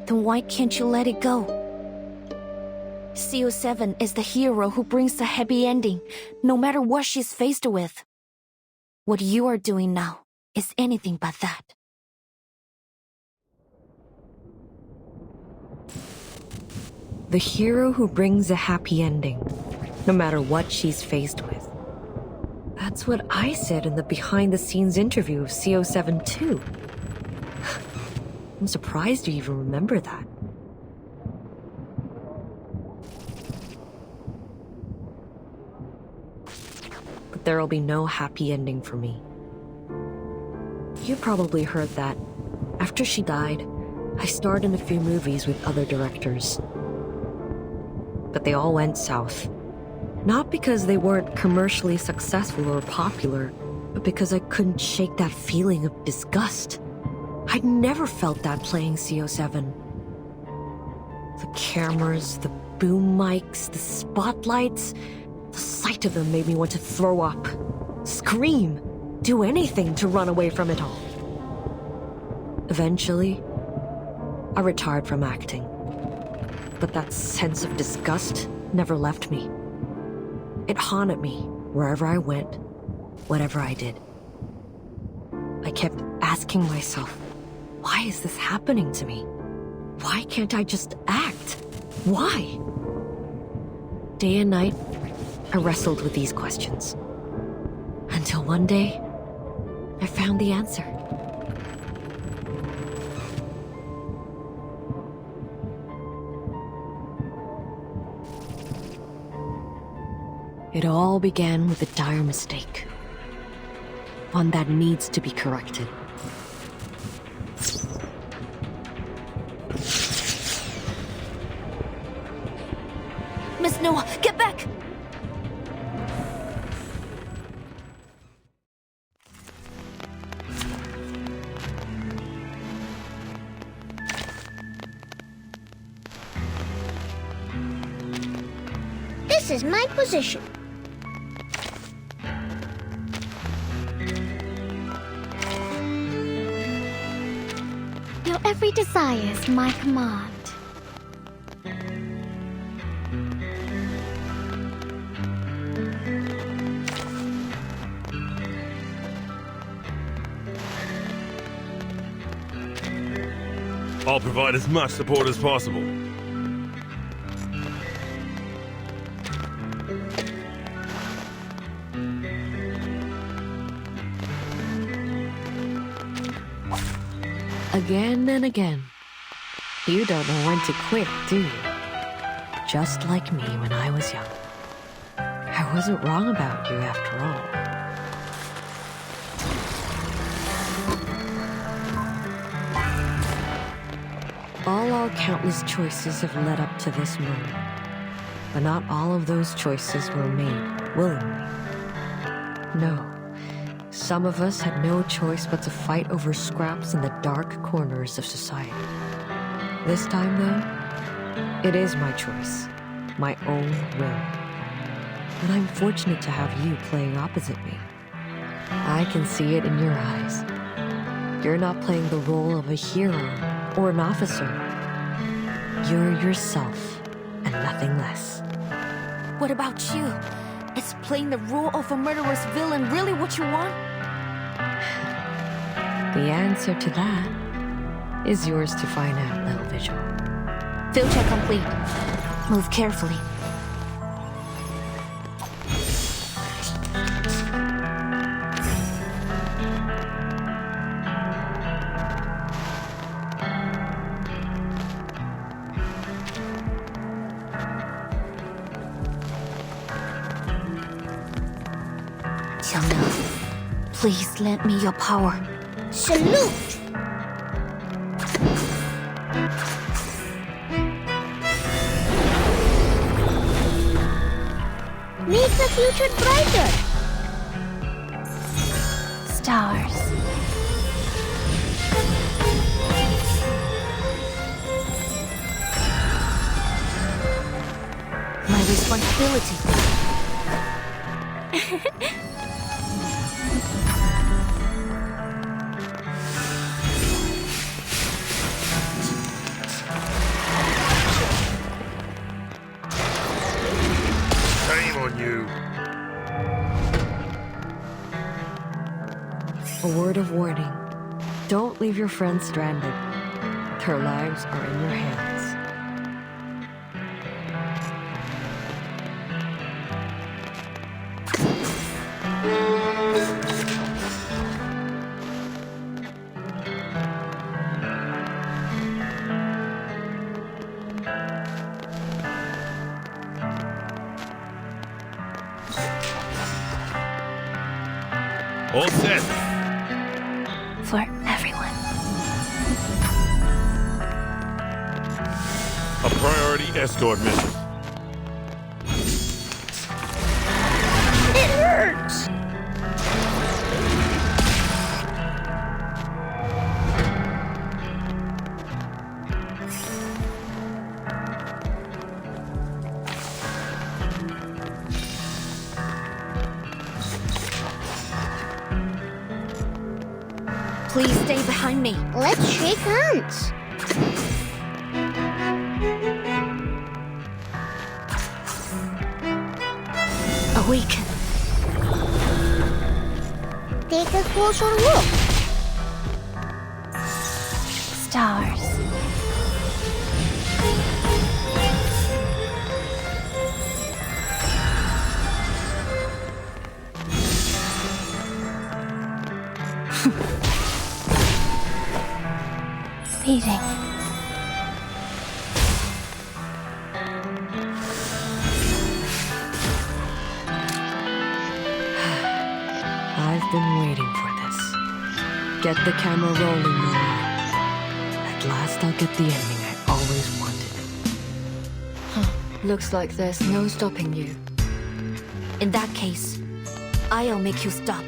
Then why can't you let it go? CO7 is the hero who brings the happy ending, no matter what she's faced with. What you are doing now is anything but that. The hero who brings a happy ending, no matter what she's faced with. That's what I said in the behind-the-scenes interview of CO7 too. I'm surprised you even remember that. But there'll be no happy ending for me. You probably heard that. After she died, I starred in a few movies with other directors. But they all went south. Not because they weren't commercially successful or popular, but because I couldn't shake that feeling of disgust. I'd never felt that playing CO7. The cameras, the boom mics, the spotlights, the sight of them made me want to throw up, scream, do anything to run away from it all. Eventually, I retired from acting. But that sense of disgust never left me. It haunted me wherever I went, whatever I did. I kept asking myself, why is this happening to me? Why can't I just act? Why? Day and night, I wrestled with these questions. Until one day, I found the answer. It all began with a dire mistake. One that needs to be corrected. Miss Noah, get back! This is my position. Your every desire is my command. I'll provide as much support as possible. Again and again. You don't know when to quit, do you? Just like me when I was young. I wasn't wrong about you after all. All our countless choices have led up to this moment. But not all of those choices were made willingly. No. Some of us had no choice but to fight over scraps in the dark corners of society. This time, though, it is my choice, my own will. And I'm fortunate to have you playing opposite me. I can see it in your eyes. You're not playing the role of a hero or an officer. You're yourself, and nothing less. What about you? Is playing the role of a murderous villain really what you want? The answer to that is yours to find out, little Vigil. Field check complete. Move carefully. Xiangliang, please lend me your power. Salute! Make the future brighter. Stars. My responsibility. Shame on you. A word of warning. Don't leave your friends stranded. Their lives are in your hands. All set. For everyone. A priority escort mission. It hurts! Please stay behind me. Let's shake hands. Awaken. Take a closer look. Stars. Beating. I've been waiting for this. Get the camera rolling, Noah. At last I'll get the ending I always wanted. Looks like there's no stopping you. In that case, I'll make you stop.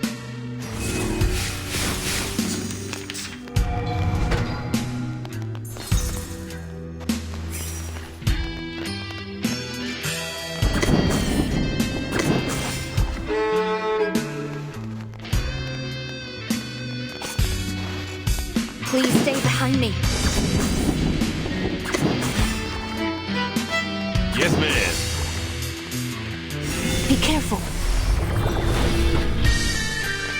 Please stay behind me. Yes, ma'am. Be careful.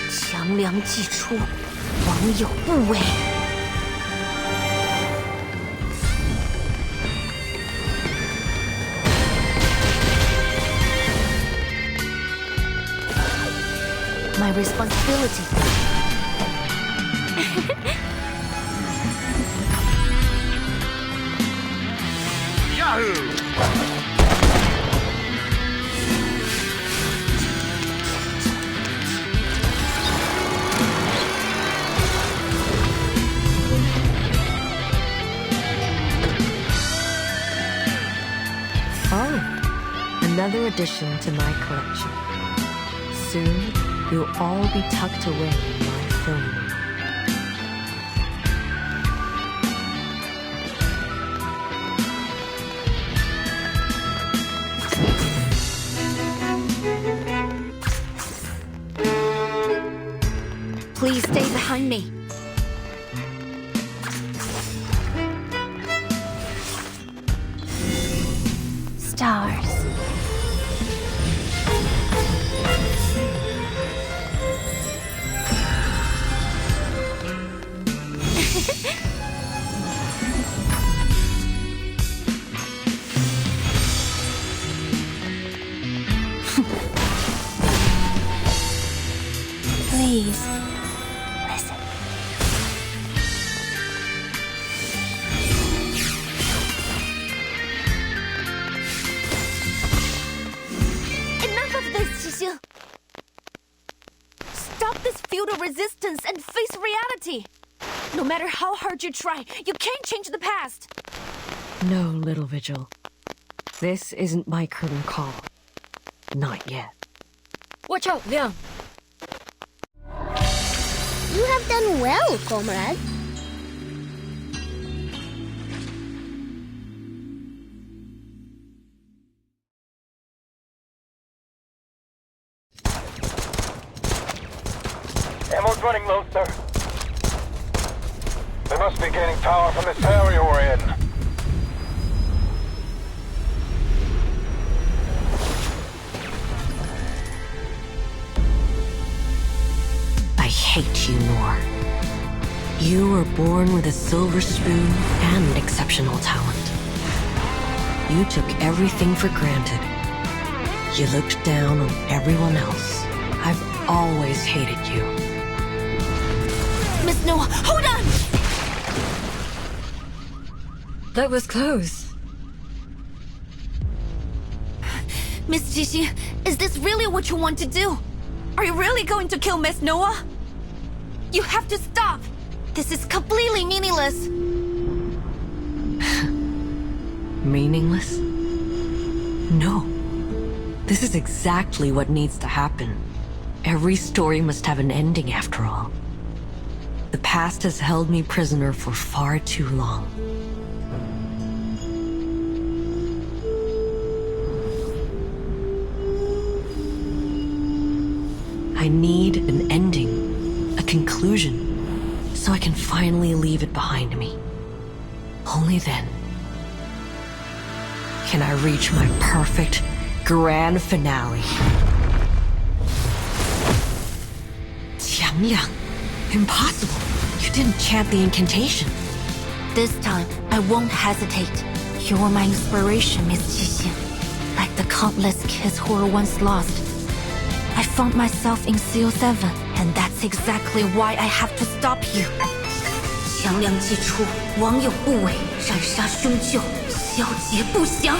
强梁既出，王有不为。My responsibility. Yahoo! Oh, another addition to my collection. Soon, you'll all be tucked away in my film room. Please stay behind me. Stars. Please. resistance and face reality. No matter how hard you try, you can't change the past. No, Little Vigil. This isn't my curtain call. Not yet. Watch out, Liang! You have done well, comrade. Ammo's running low, sir. They must be gaining power from this area we're in. I hate you, Noor. You were born with a silver spoon and exceptional talent. You took everything for granted. You looked down on everyone else. I've always hated you. Miss Noah, hold on! That was close. Miss Jixi, is this really what you want to do? Are you really going to kill Miss Noah? You have to stop! This is completely meaningless! Meaningless? No. This is exactly what needs to happen. Every story must have an ending after all. The past has held me prisoner for far too long. I need an ending, a conclusion, so I can finally leave it behind me. Only then can I reach my perfect grand finale. Qiangliang, impossible. You didn't chant the incantation. This time, I won't hesitate. You're my inspiration, Miss Jixi. Like the countless kids who were once lost. I found myself in CO7, and that's exactly why I have to stop you. 强梁既出，王有不韦，斩杀凶旧，消劫不祥。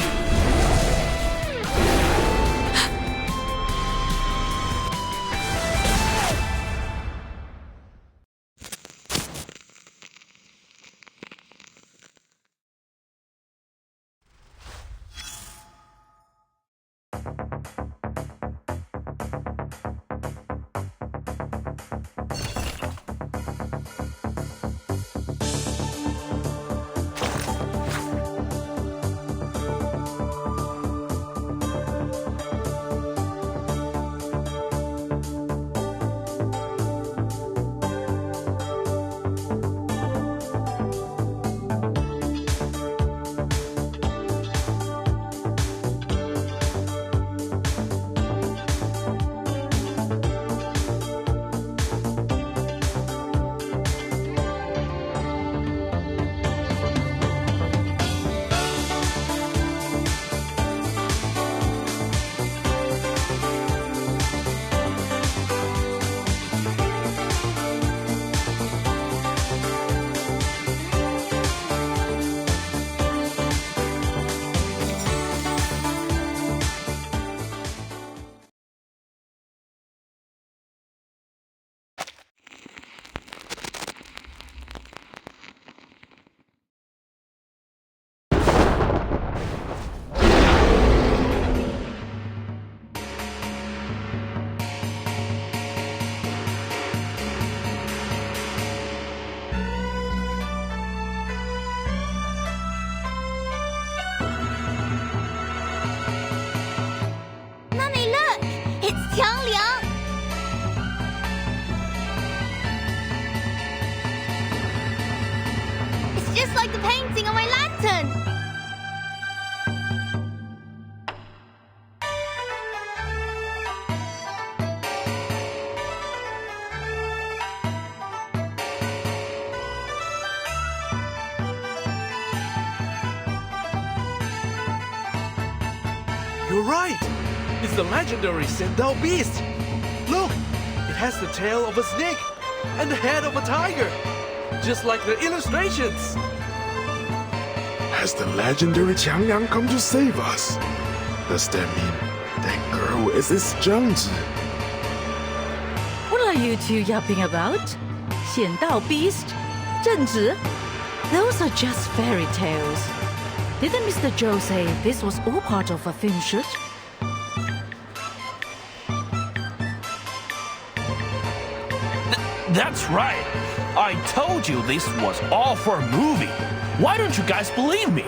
Just like the painting on my lantern! You're right! It's the legendary Sandal Beast! Look! It has the tail of a snake and the head of a tiger! Just like the illustrations! Has the legendary Qiangliang come to save us? Does that mean that girl is his Zhangzi? What are you two yapping about? 显道 beast? 正直? Those are just fairy tales. Didn't Mr. Zhou say this was all part of a film shoot? That's right. I told you this was all for a movie. Why don't you guys believe me?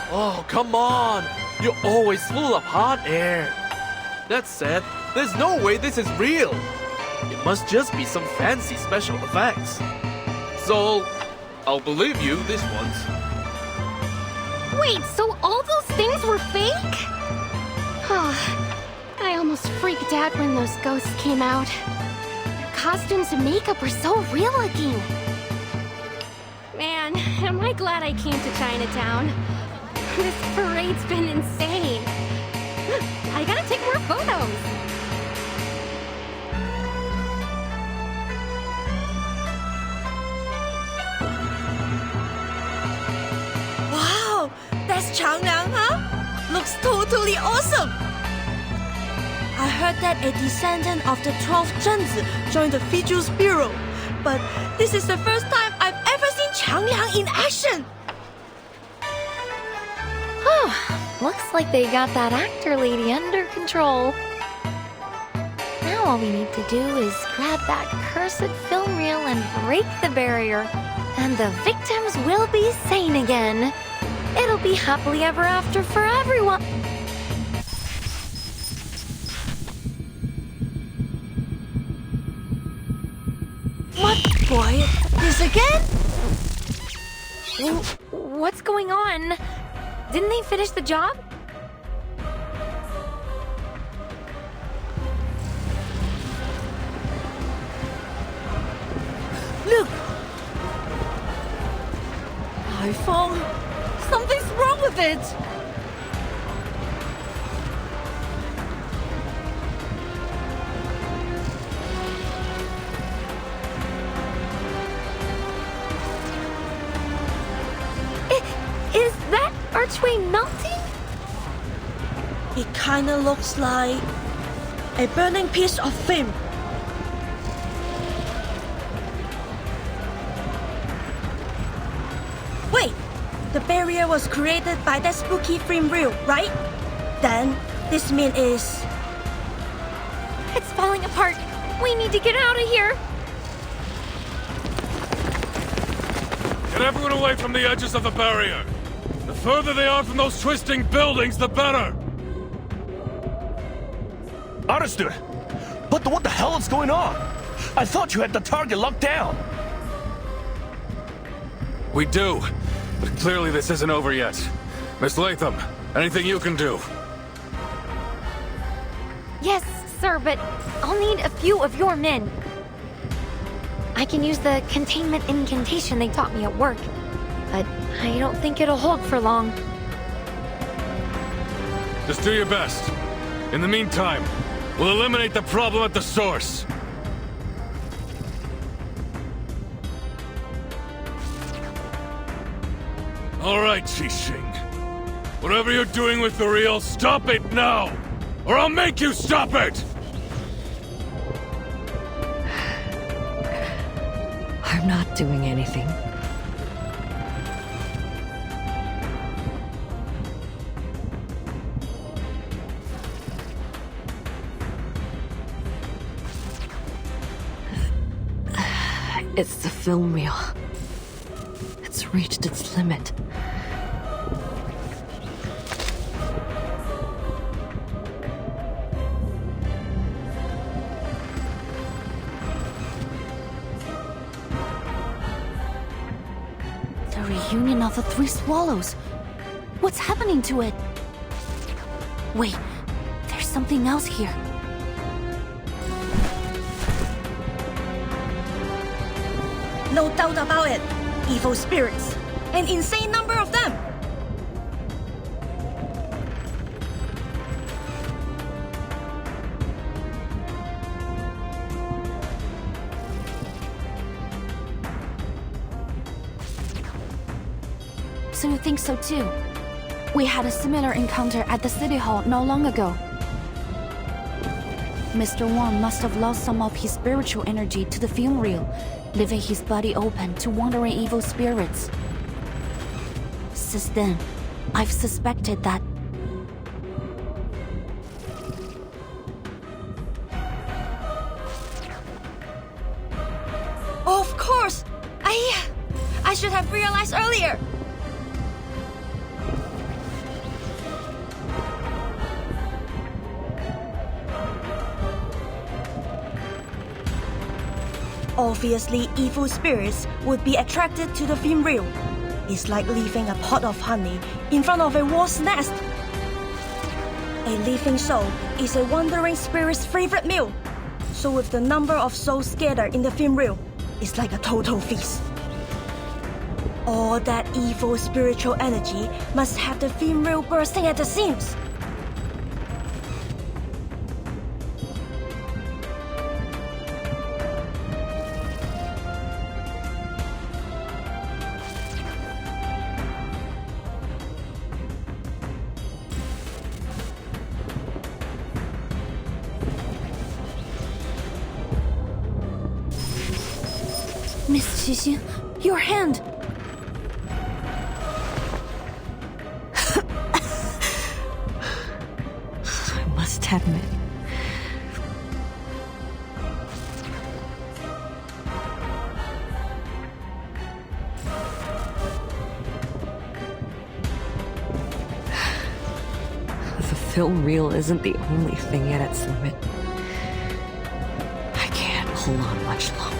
Oh, come on. You're always full of hot air. That said, there's no way this is real. It must just be some fancy special effects. So, I'll believe you this once. Wait, so all those things were fake? I almost freaked out when those ghosts came out. Their costumes and makeup were so real looking. Man, am I glad I came to Chinatown. This parade's been insane. I gotta take more photos. Wow, that's Changliang, huh? Looks totally awesome. I heard that a descendant of the 12th Zhenzi joined the Visuals Bureau, but this is the first time I've ever seen Changliang in action. Looks like they got that actor lady under control. Now all we need to do is grab that cursed film reel and break the barrier. And the victims will be sane again. It'll be happily ever after for everyone. What boy? This again? What's going on? Didn't they finish the job? Look! iPhone! Something's wrong with it! Is that archway melting? It kinda looks like a burning piece of film. Wait, the barrier was created by that spooky film reel, right? Then this means is... It's falling apart. We need to get out of here. Get everyone away from the edges of the barrier. The further they are from those twisting buildings, the better. Understood. But what the hell is going on? I thought you had the target locked down. We do, but clearly this isn't over yet. Miss Latham, anything you can do? Yes, sir, but I'll need a few of your men. I can use the containment incantation they taught me at work, but I don't think it'll hold for long. Just do your best. In the meantime, we'll eliminate the problem at the source. All right, Qixing. Whatever you're doing with the reel, stop it now! Or I'll make you stop it! I'm not doing anything. It's the film reel. It's reached its limit. The reunion of the Three Swallows. What's happening to it? Wait, there's something else here. No doubt about it. Evil spirits. An insane number of them. So you think so too? We had a similar encounter at the City Hall not long ago. Mr. Wang must have lost some of his spiritual energy to the film reel, leaving his body open to wandering evil spirits. Since then, I've suspected that. Of course! I should have realized earlier! Obviously, evil spirits would be attracted to the film reel. It's like leaving a pot of honey in front of a wasp's nest. A living soul is a wandering spirit's favorite meal. So with the number of souls scattered in the film reel, it's like a total feast. All that evil spiritual energy must have the film reel bursting at the seams. Miss Qixing, your hand! I must admit. The film reel isn't the only thing at its limit. I can't hold on much longer.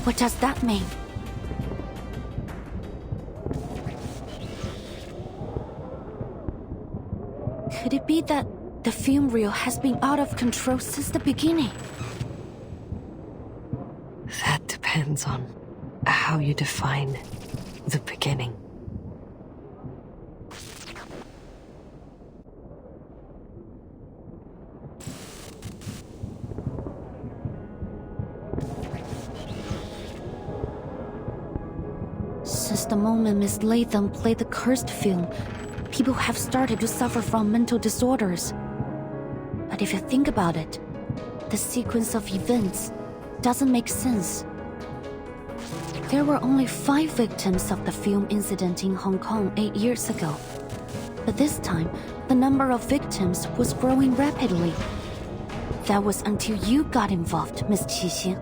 What does that mean? Could it be that the film reel has been out of control since the beginning? That depends on how you define the beginning. Since the moment Miss Latham played the cursed film, people have started to suffer from mental disorders. But if you think about it, the sequence of events doesn't make sense. There were only 5 victims of the film incident in Hong Kong 8 years ago. But this time, the number of victims was growing rapidly. That was until you got involved, Miss Qixing.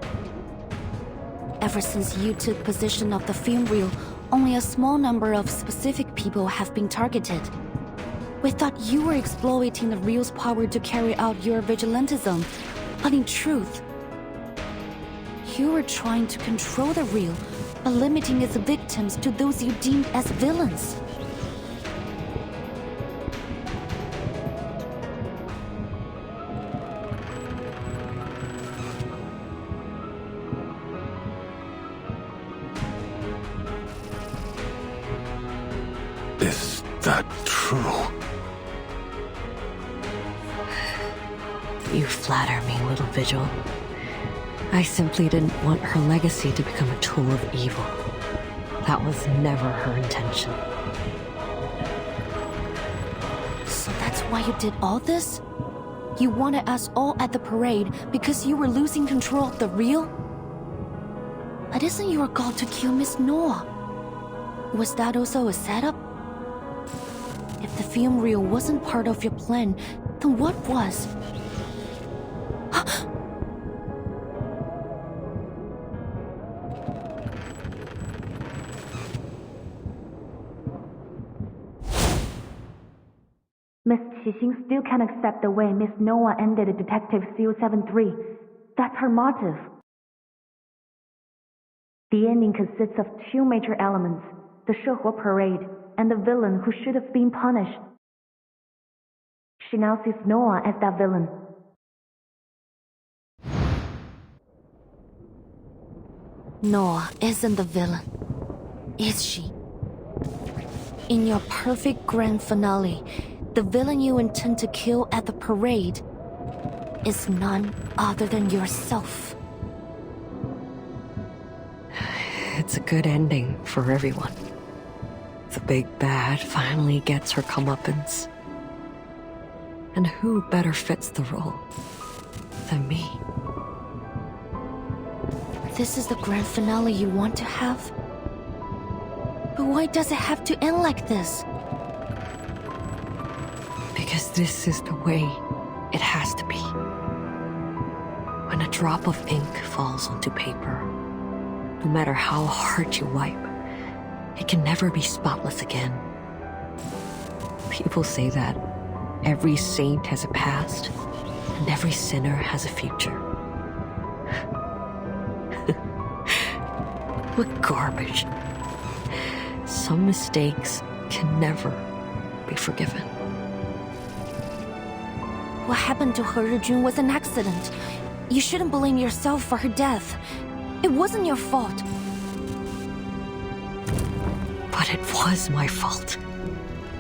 Ever since you took possession of the film reel, only a small number of specific people have been targeted. We thought you were exploiting the reel's power to carry out your vigilantism, but in truth, you were trying to control the reel by limiting its victims to those you deemed as villains. Is that true? You flatter me, little Vigil. I simply didn't want her legacy to become a tool of evil. That was never her intention. So that's why you did all this? You wanted us all at the parade because you were losing control of the reel? But isn't your goal to kill Miss Noah? Was that also a setup? If the film reel wasn't part of your plan, then what was? Miss Qixing still can't accept the way Miss Noah ended Detective CO73. That's her motive. The ending consists of 2 major elements, the Shehuo parade and the villain who should have been punished. She now sees Noah as that villain. Noah isn't the villain, is she? In your perfect grand finale, the villain you intend to kill at the parade is none other than yourself. It's a good ending for everyone. The big bad finally gets her comeuppance. And who better fits the role than me? This is the grand finale you want to have? But why does it have to end like this? Because this is the way it has to be. When a drop of ink falls onto paper, no matter how hard you wipe, it can never be spotless again. People say that every saint has a past, and every sinner has a future. What garbage. Some mistakes can never be forgiven. What happened to He Rijun was an accident. You shouldn't blame yourself for her death. It wasn't your fault. But it was my fault.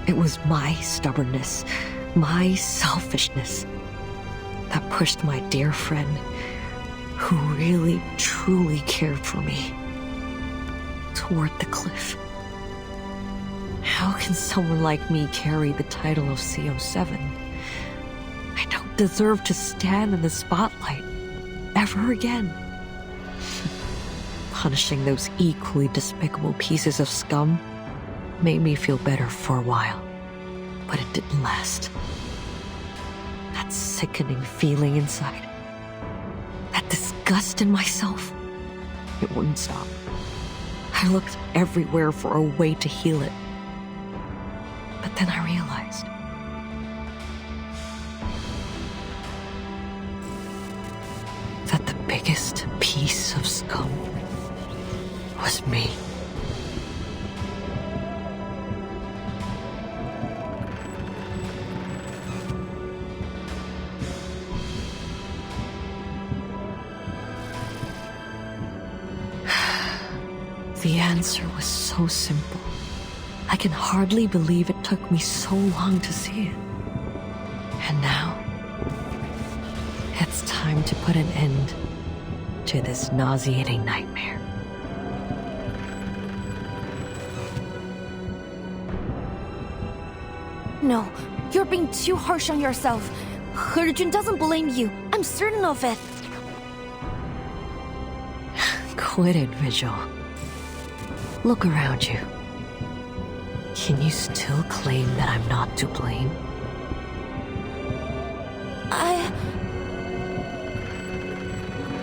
It was my stubbornness, my selfishness, that pushed my dear friend, who really, truly cared for me, toward the cliff. How can someone like me carry the title of CO7? I don't deserve to stand in the spotlight ever again. Punishing those equally despicable pieces of scum made me feel better for a while, but it didn't last. That sickening feeling inside, that disgust in myself, it wouldn't stop. I looked everywhere for a way to heal it. But then I realized that the biggest piece of scum was me. The answer was so simple. I can hardly believe it took me so long to see it. And now, it's time to put an end to this nauseating nightmare. No, you're being too harsh on yourself. He Rijun doesn't blame you. I'm certain of it. Quit it, Vigil. Look around you. Can you still claim that I'm not to blame?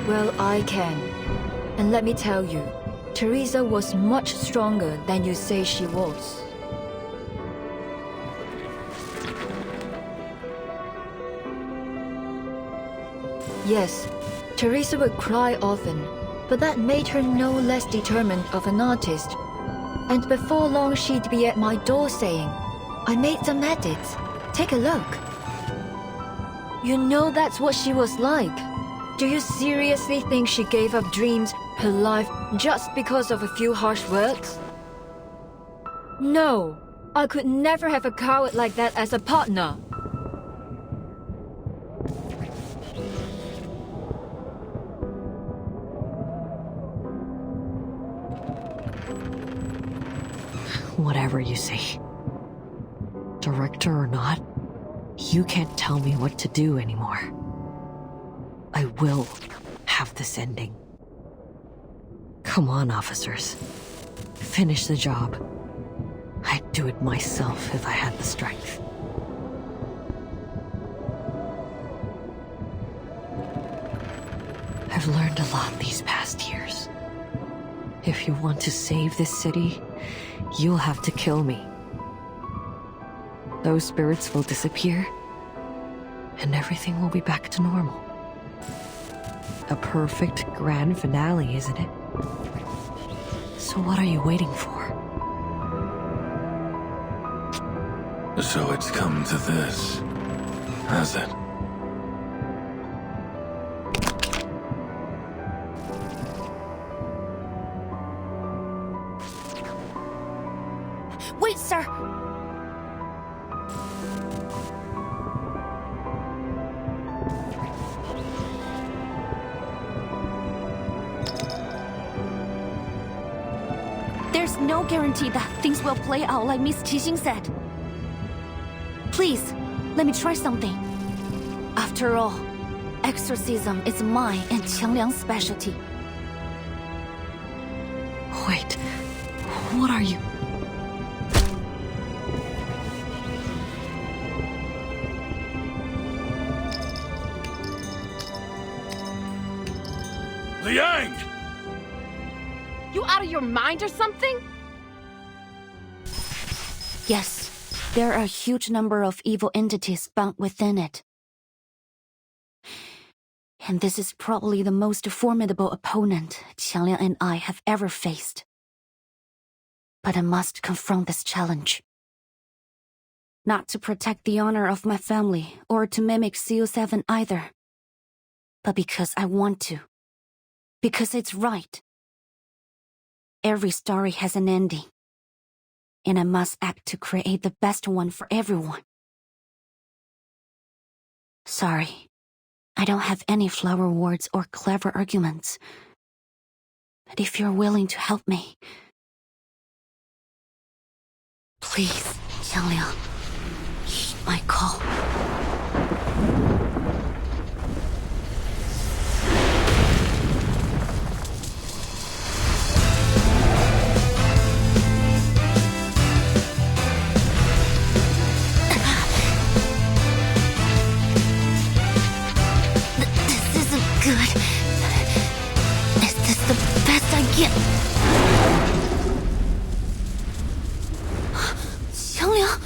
Well, I can. And let me tell you, Teresa was much stronger than you say she was. Yes, Teresa would cry often, but that made her no less determined of an artist. And before long she'd be at my door saying, "I made some edits. Take a look." You know that's what she was like. Do you seriously think she gave up dreams, her life, just because of a few harsh words? No, I could never have a coward like that as a partner. Whatever you say. Director or not, you can't tell me what to do anymore. I will have this ending. Come on, officers. Finish the job. I'd do it myself if I had the strength. I've learned a lot these past years. If you want to save this city, you'll have to kill me. Those spirits will disappear, and everything will be back to normal. A perfect grand finale, isn't it? So what are you waiting for? So it's come to this, has it? Wait, sir! There's no guarantee that things will play out like Miss Qixing said. Please, let me try something. After all, exorcism is mine and Qiangliang's specialty. Wait, what are you? Liang! You out of your mind or something? Yes, there are a huge number of evil entities bound within it. And this is probably the most formidable opponent Qiangliang and I have ever faced. But I must confront this challenge. Not to protect the honor of my family or to mimic CO7 either, but because I want to. Because it's right. Every story has an ending, and I must act to create the best one for everyone. Sorry, I don't have any flower words or clever arguments. But if you're willing to help me, please, Qiangliang, heed my call. Good. Is this the best I get? Qiangliang?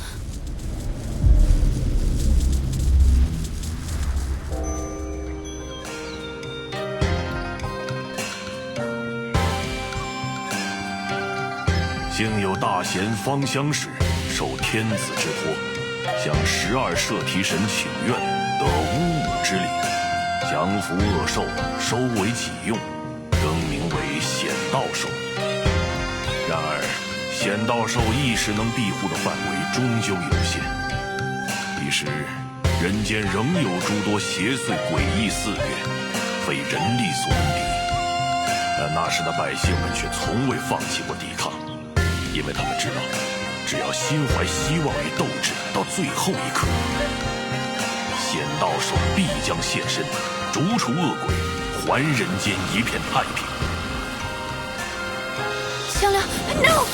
幸有大贤方相使，受天子之托，向12摄提神请愿，得巫武之礼。降服恶兽，收为己用，更名为显道兽。然而，显道兽一时能庇护的范围终究有限。一时，人间仍有诸多邪祟诡异肆虐，非人力所能敌。但那时的百姓们却从未放弃过抵抗，因为他们知道，只要心怀希望与斗志到最后一刻，显道兽必将现身。逐除恶鬼，还人间一片太平。Qiangliang, no!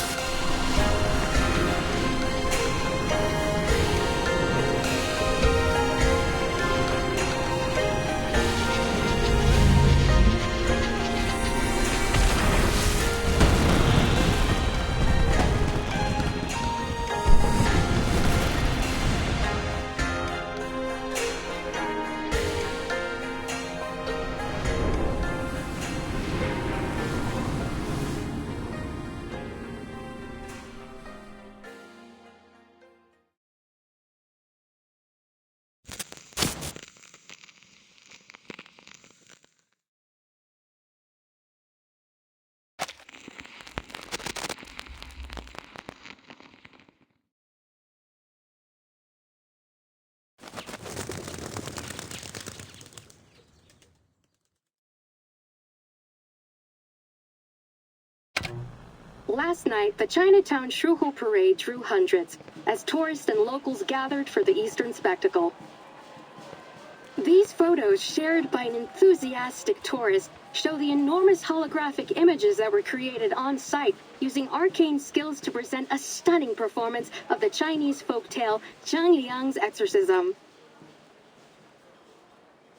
Last night, the Chinatown Shoutout parade drew hundreds, as tourists and locals gathered for the Eastern spectacle. These photos, shared by an enthusiastic tourist, show the enormous holographic images that were created on-site using arcane skills to present a stunning performance of the Chinese folktale Qiangliang's exorcism.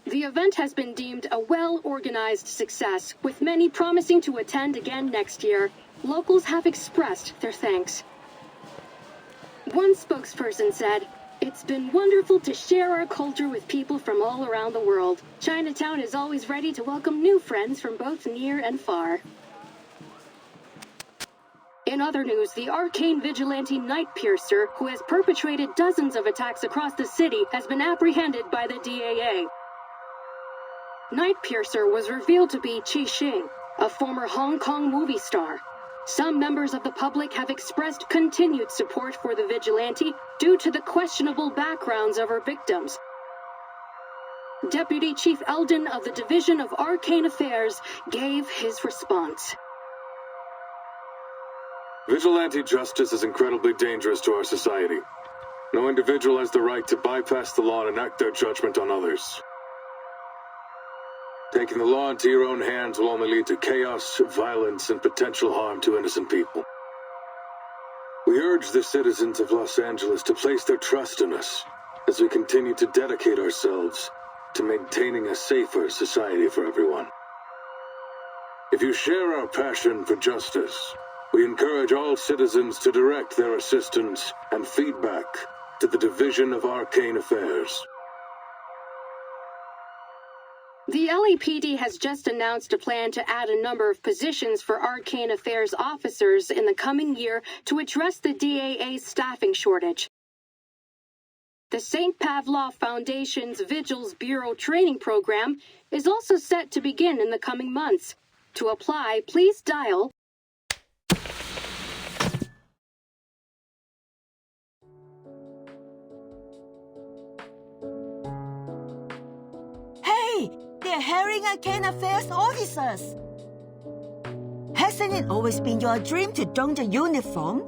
The event has been deemed a well-organized success, with many promising to attend again next year. Locals have expressed their thanks. One spokesperson said, "It's been wonderful to share our culture with people from all around the world. Chinatown is always ready to welcome new friends from both near and far." In other news, the arcane vigilante Night Piercer, who has perpetrated dozens of attacks across the city, has been apprehended by the DAA. Night Piercer was revealed to be Qi Xing, a former Hong Kong movie star. Some members of the public have expressed continued support for the vigilante due to the questionable backgrounds of her victims. Deputy Chief Eldon of the Division of Arcane Affairs gave his response. Vigilante justice is incredibly dangerous to our society. No individual has the right to bypass the law and enact their judgment on others. Taking the law into your own hands will only lead to chaos, violence, and potential harm to innocent people. We urge the citizens of Los Angeles to place their trust in us as we continue to dedicate ourselves to maintaining a safer society for everyone. If you share our passion for justice, we encourage all citizens to direct their assistance and feedback to the Division of Arcane Affairs. The LAPD has just announced a plan to add a number of positions for Arcane Affairs officers in the coming year to address the DAA's staffing shortage. The St. Pavlov Foundation's Vigils Bureau training program is also set to begin in the coming months. To apply, please dial Hey, they're hiring Arcane Affairs officers. Hasn't it always been your dream to don the uniform?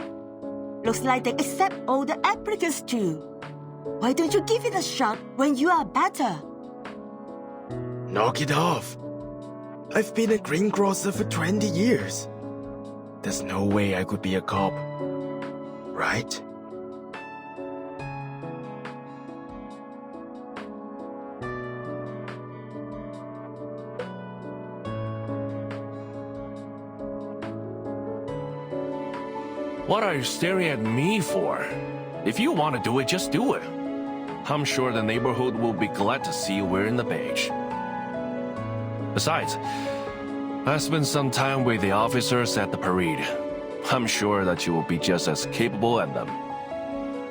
Looks like they accept all the applicants too. Why don't you give it a shot when you are better? Knock it off. I've been a greengrocer for 20 years. There's no way I could be a cop. Right? What are you staring at me for? If you want to do it, just do it. I'm sure the neighborhood will be glad to see you wearing the badge. Besides, I spent some time with the officers at the parade. I'm sure that you will be just as capable as them.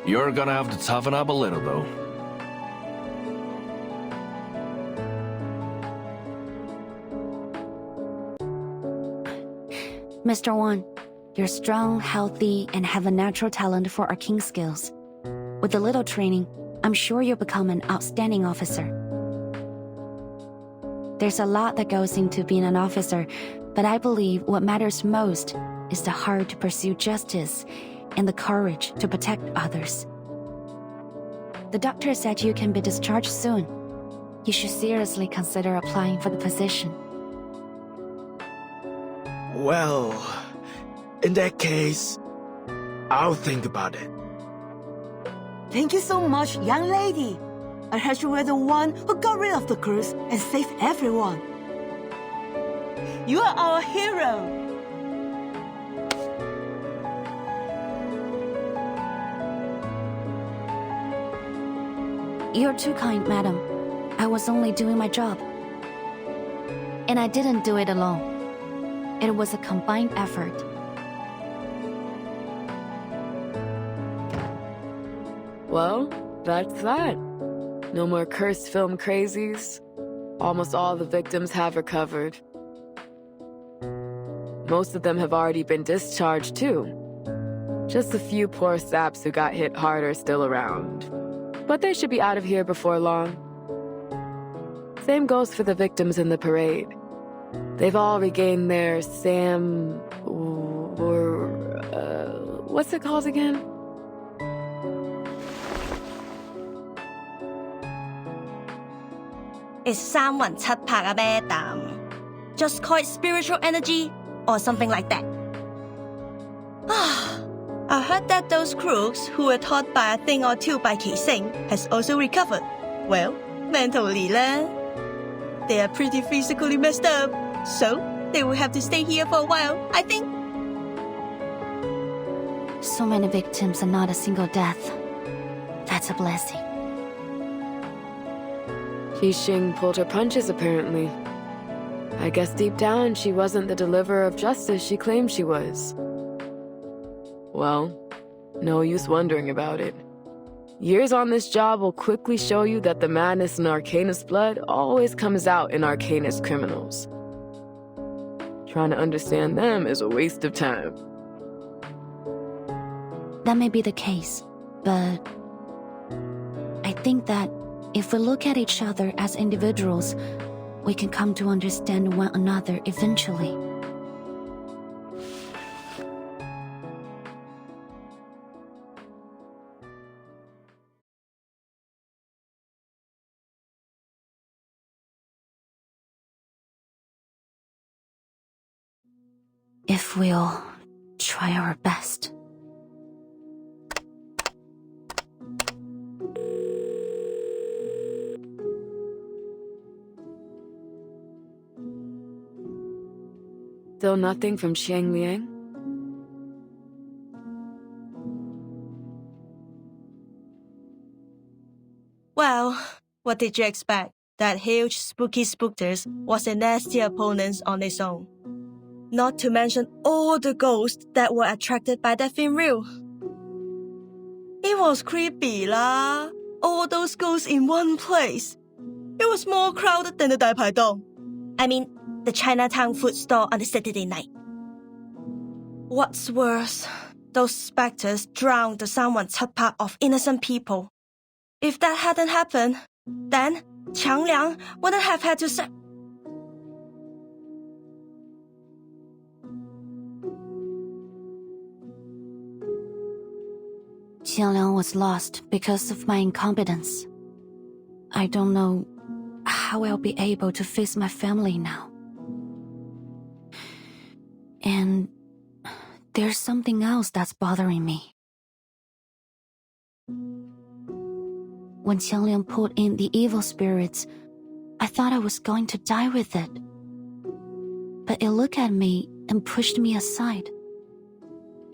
You're gonna have to toughen up a little, though. Mr. Wan, you're strong, healthy, and have a natural talent for arcane skills. With a little training, I'm sure you'll become an outstanding officer. There's a lot that goes into being an officer, but I believe what matters most is the heart to pursue justice and the courage to protect others. The doctor said you can be discharged soon. You should seriously consider applying for the position. Well, in that case, I'll think about it. Thank you so much, young lady. I heard you were the one who got rid of the curse and saved everyone. You are our hero. You're too kind, madam. I was only doing my job. And I didn't do it alone. It was a combined effort. Well, that's that. No more cursed film crazies. Almost all the victims have recovered. Most of them have already been discharged too. Just a few poor saps who got hit hard are still around. But they should be out of here before long. Same goes for the victims in the parade. They've all regained their what's it called again? It's 三魂七魄啊 madam. Just call it spiritual energy or something like that. I heard that those crooks who were taught by a thing or two by Qixing has also recovered. Well, mentally lah. They are pretty physically messed up, so they will have to stay here for a while, I think. So many victims and not a single death. That's a blessing. Qixing pulled her punches, apparently. I guess deep down she wasn't the deliverer of justice she claimed she was. Well, no use wondering about it. Years on this job will quickly show you that the madness in Arcanist blood always comes out in Arcanist criminals. Trying to understand them is a waste of time. That may be the case, but I think that if we look at each other as individuals, we can come to understand one another eventually. if we'll try our best. Still nothing from Xiang Liang? Well, what did you expect? That huge spooky spookters was a nasty opponent on its own. Not to mention all the ghosts that were attracted by that film reel. It was creepy lah. All those ghosts in one place. It was more crowded than the 大排档. I mean, the Chinatown food store on a Saturday night. What's worse, those specters drowned the someone part of innocent people. If that hadn't happened, then Qiang Liang wouldn't have had to say. Qiang Liang was lost because of my incompetence. I don't know how I'll be able to face my family now. And there's something else that's bothering me. When Qiang Liang pulled in the evil spirits, I thought I was going to die with it. But it looked at me and pushed me aside.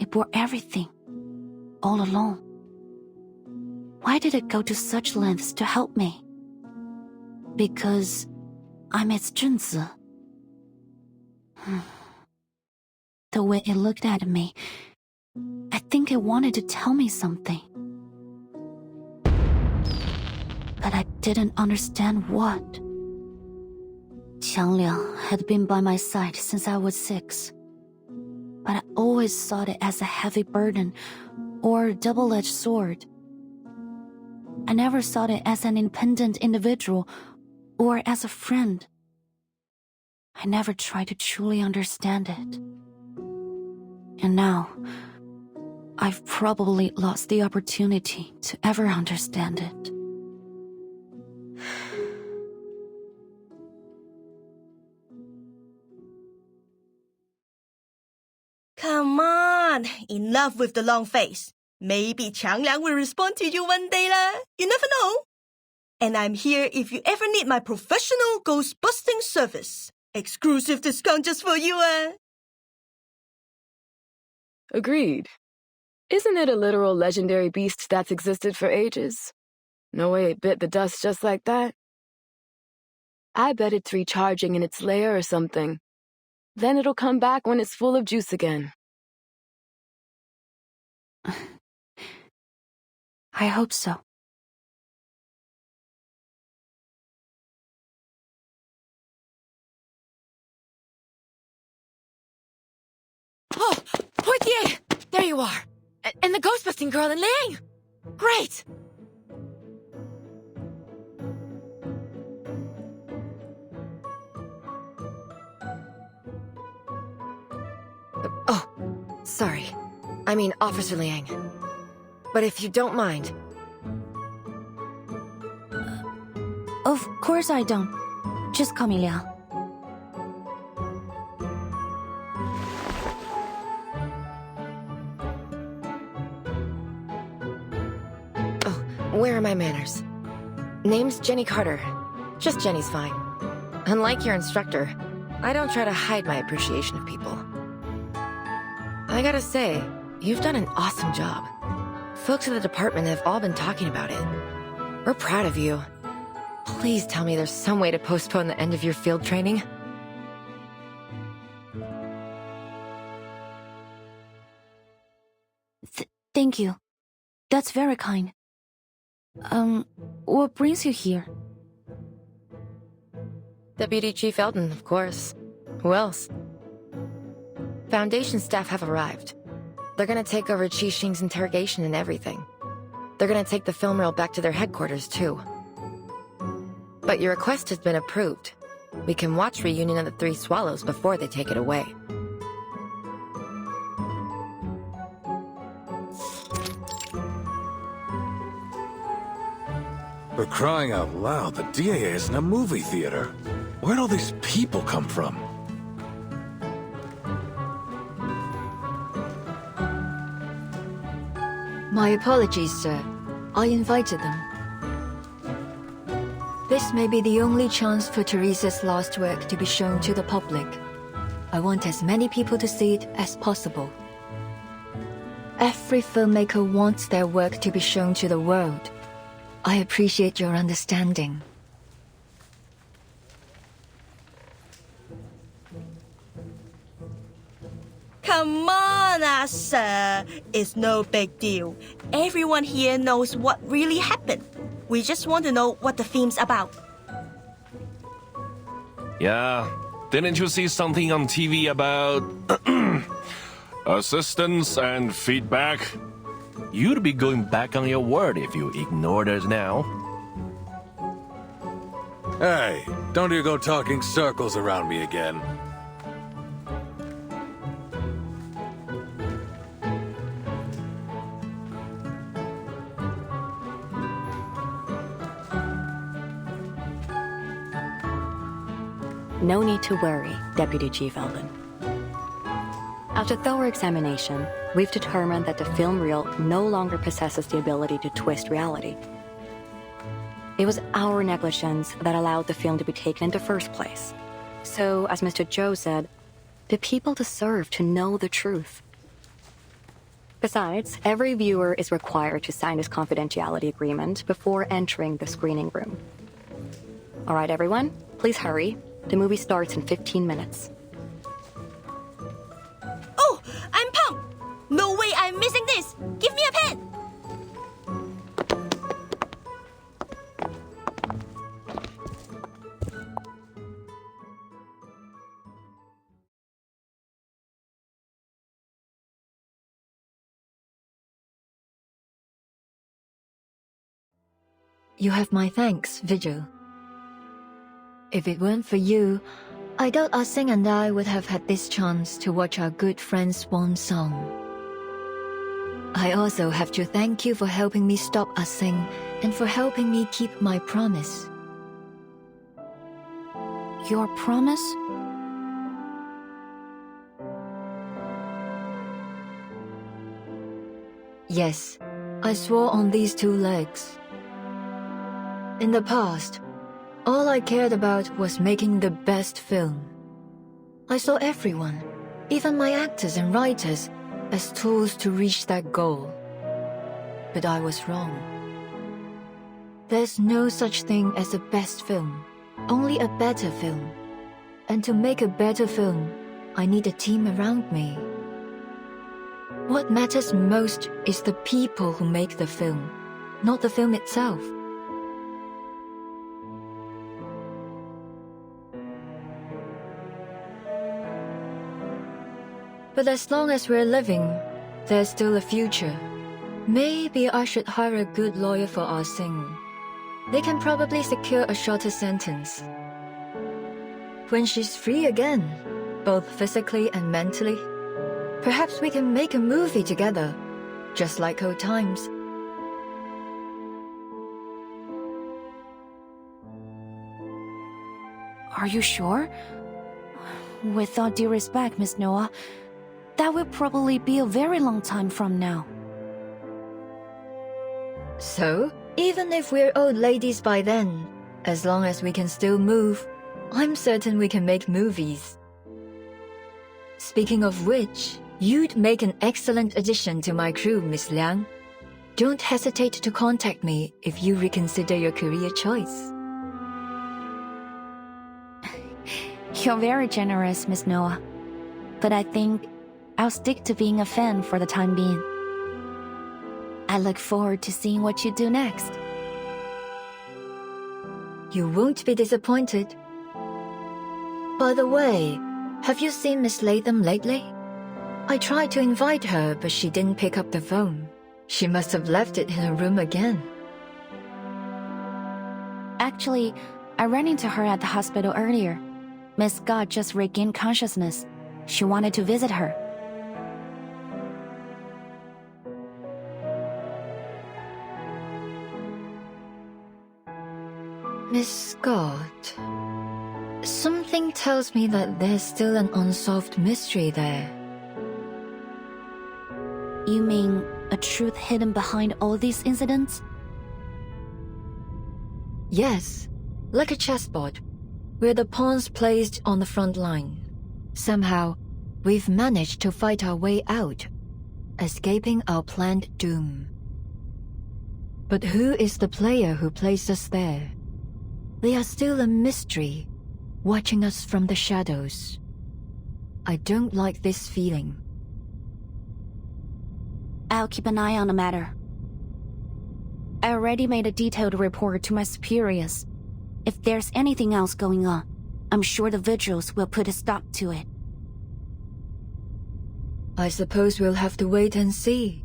It bore everything, all alone. Why did it go to such lengths to help me? Because I'm its Junzi. The way it looked at me, I think it wanted to tell me something. But I didn't understand what. Qiang Liang had been by my side since I was 6. But I always saw it as a heavy burden or a double-edged sword. I never saw it as an independent individual or as a friend. I never tried to truly understand it. And now, I've probably lost the opportunity to ever understand it. Come on, enough with the long face. Maybe Qiang Liang will respond to you one day lah. You never know. And I'm here if you ever need my professional ghost-busting service. Exclusive discount just for you, Agreed. Isn't it a literal legendary beast that's existed for ages? No way it bit the dust just like that. I bet it's recharging in its lair or something. Then it'll come back when it's full of juice again. I hope so. Oh, Portier! There you are! And the ghostbusting girl and Liang! Great! Oh, sorry. I mean, Officer Liang. But if you don't mind... Of course I don't. Just call me Liang. Oh, where are my manners? Name's Jenny Carter. Just Jenny's fine. Unlike your instructor, I don't try to hide my appreciation of people. I gotta say, you've done an awesome job. Folks at the department have all been talking about it. We're proud of you. Please tell me there's some way to postpone the end of your field training. Thank you. That's very kind. What brings you here? Deputy Chief Eldon, of course. Who else? Foundation staff have arrived. They're gonna take over Qi Xing's interrogation and everything. They're gonna take the film reel back to their headquarters, too. But your request has been approved. We can watch Reunion of the Three Swallows before they take it away. For crying out loud, the DAA is in a movie theater. Where'd all these people come from? My apologies, sir. I invited them. This may be the only chance for Teresa's last work to be shown to the public. I want as many people to see it as possible. Every filmmaker wants their work to be shown to the world. I appreciate your understanding. Come on, sir. It's no big deal. Everyone here knows what really happened. We just want to know what the film's about. Yeah, didn't you see something on TV about assistance and feedback? You'd be going back on your word if you ignored us now. Hey, don't you go talking circles around me again. No need to worry, Deputy Chief Eldon. After thorough examination, we've determined that the film reel no longer possesses the ability to twist reality. It was our negligence that allowed the film to be taken in the first place. So, as Mr. Zhou said, the people deserve to know the truth. Besides, every viewer is required to sign this confidentiality agreement before entering the screening room. All right, everyone, please hurry. The movie starts in 15 minutes. Oh, I'm pumped! No way I'm missing this! Give me a pen! You have my thanks, Vigil. If it weren't for you, I doubt Ah Sing and I would have had this chance to watch our good friend's swan song. I also have to thank you for helping me stop Ah Sing and for helping me keep my promise. Your promise? Yes, I swore on these two legs. In the past, all I cared about was making the best film. I saw everyone, even my actors and writers, as tools to reach that goal. But I was wrong. There's no such thing as a best film, only a better film. And to make a better film, I need a team around me. What matters most is the people who make the film, not the film itself. But as long as we're living, there's still a future. Maybe I should hire a good lawyer for Ah Sing. They can probably secure a shorter sentence. When she's free again, both physically and mentally, perhaps we can make a movie together, just like old times. Are you sure? With all due respect, Miss Noah, that will probably be a very long time from now. So, even if we're old ladies by then, as long as we can still move, I'm certain we can make movies. Speaking of which, you'd make an excellent addition to my crew, Miss Liang. Don't hesitate to contact me if you reconsider your career choice. You're very generous, Miss Noah. But I think I'll stick to being a fan for the time being. I look forward to seeing what you do next. You won't be disappointed. By the way, have you seen Miss Latham lately? I tried to invite her, but she didn't pick up the phone. She must have left it in her room again. Actually, I ran into her at the hospital earlier. Miss Scott just regained consciousness. She wanted to visit her. Miss Scott, something tells me that there's still an unsolved mystery there. You mean a truth hidden behind all these incidents? Yes, like a chessboard, with the pawns placed on the front line. Somehow, we've managed to fight our way out, escaping our planned doom. But who is the player who placed us there? They are still a mystery, watching us from the shadows. I don't like this feeling. I'll keep an eye on the matter. I already made a detailed report to my superiors. If there's anything else going on, I'm sure the vigils will put a stop to it. I suppose we'll have to wait and see.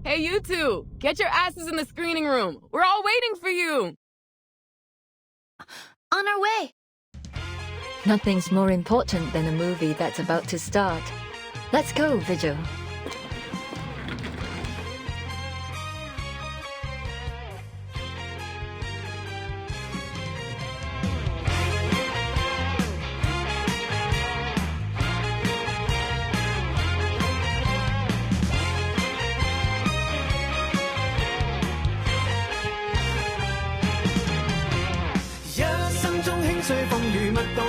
Hey, you two! Get your asses in the screening room! We're all waiting for you! On our way! Nothing's more important than a movie that's about to start. Let's go, Vigil.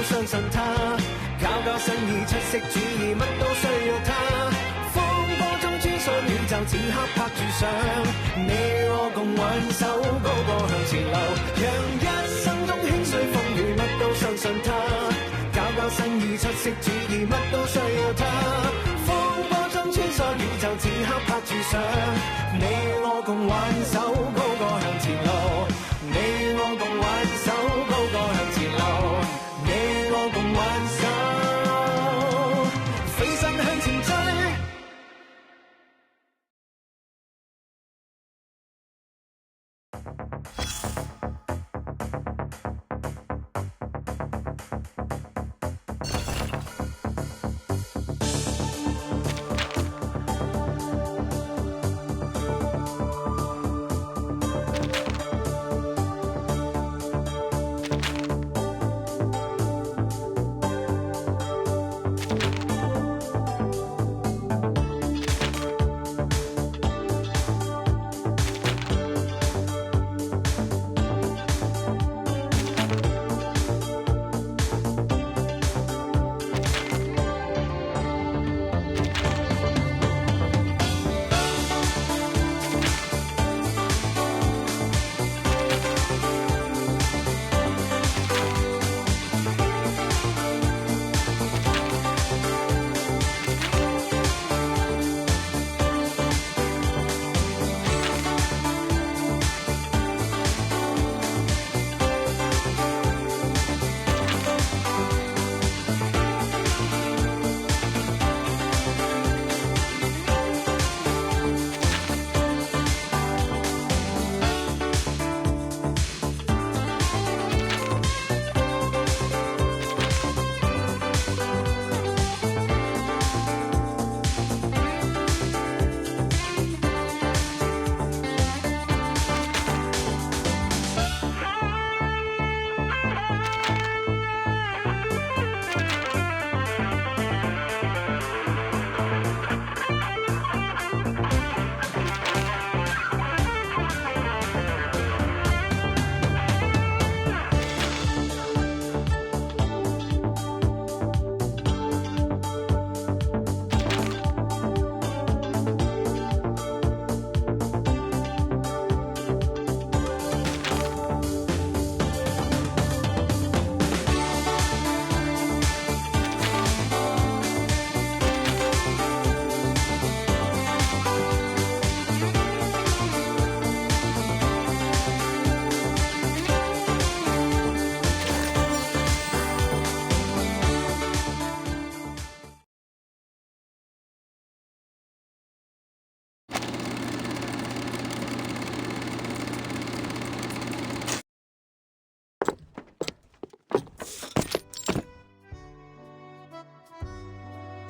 相信他，搞新意出色主意，乜都需要他。風波中穿梭宇宙，此刻拍住上，你我共挽手，高歌向前流。讓一生中輕碎風雨，乜都相信他，搞新意出色主意，乜都需要他。風波中穿梭宇宙，此刻拍住上，你我共挽手，高歌向前流。你我共挽手，高歌向前流。共挽手，飛身向前追。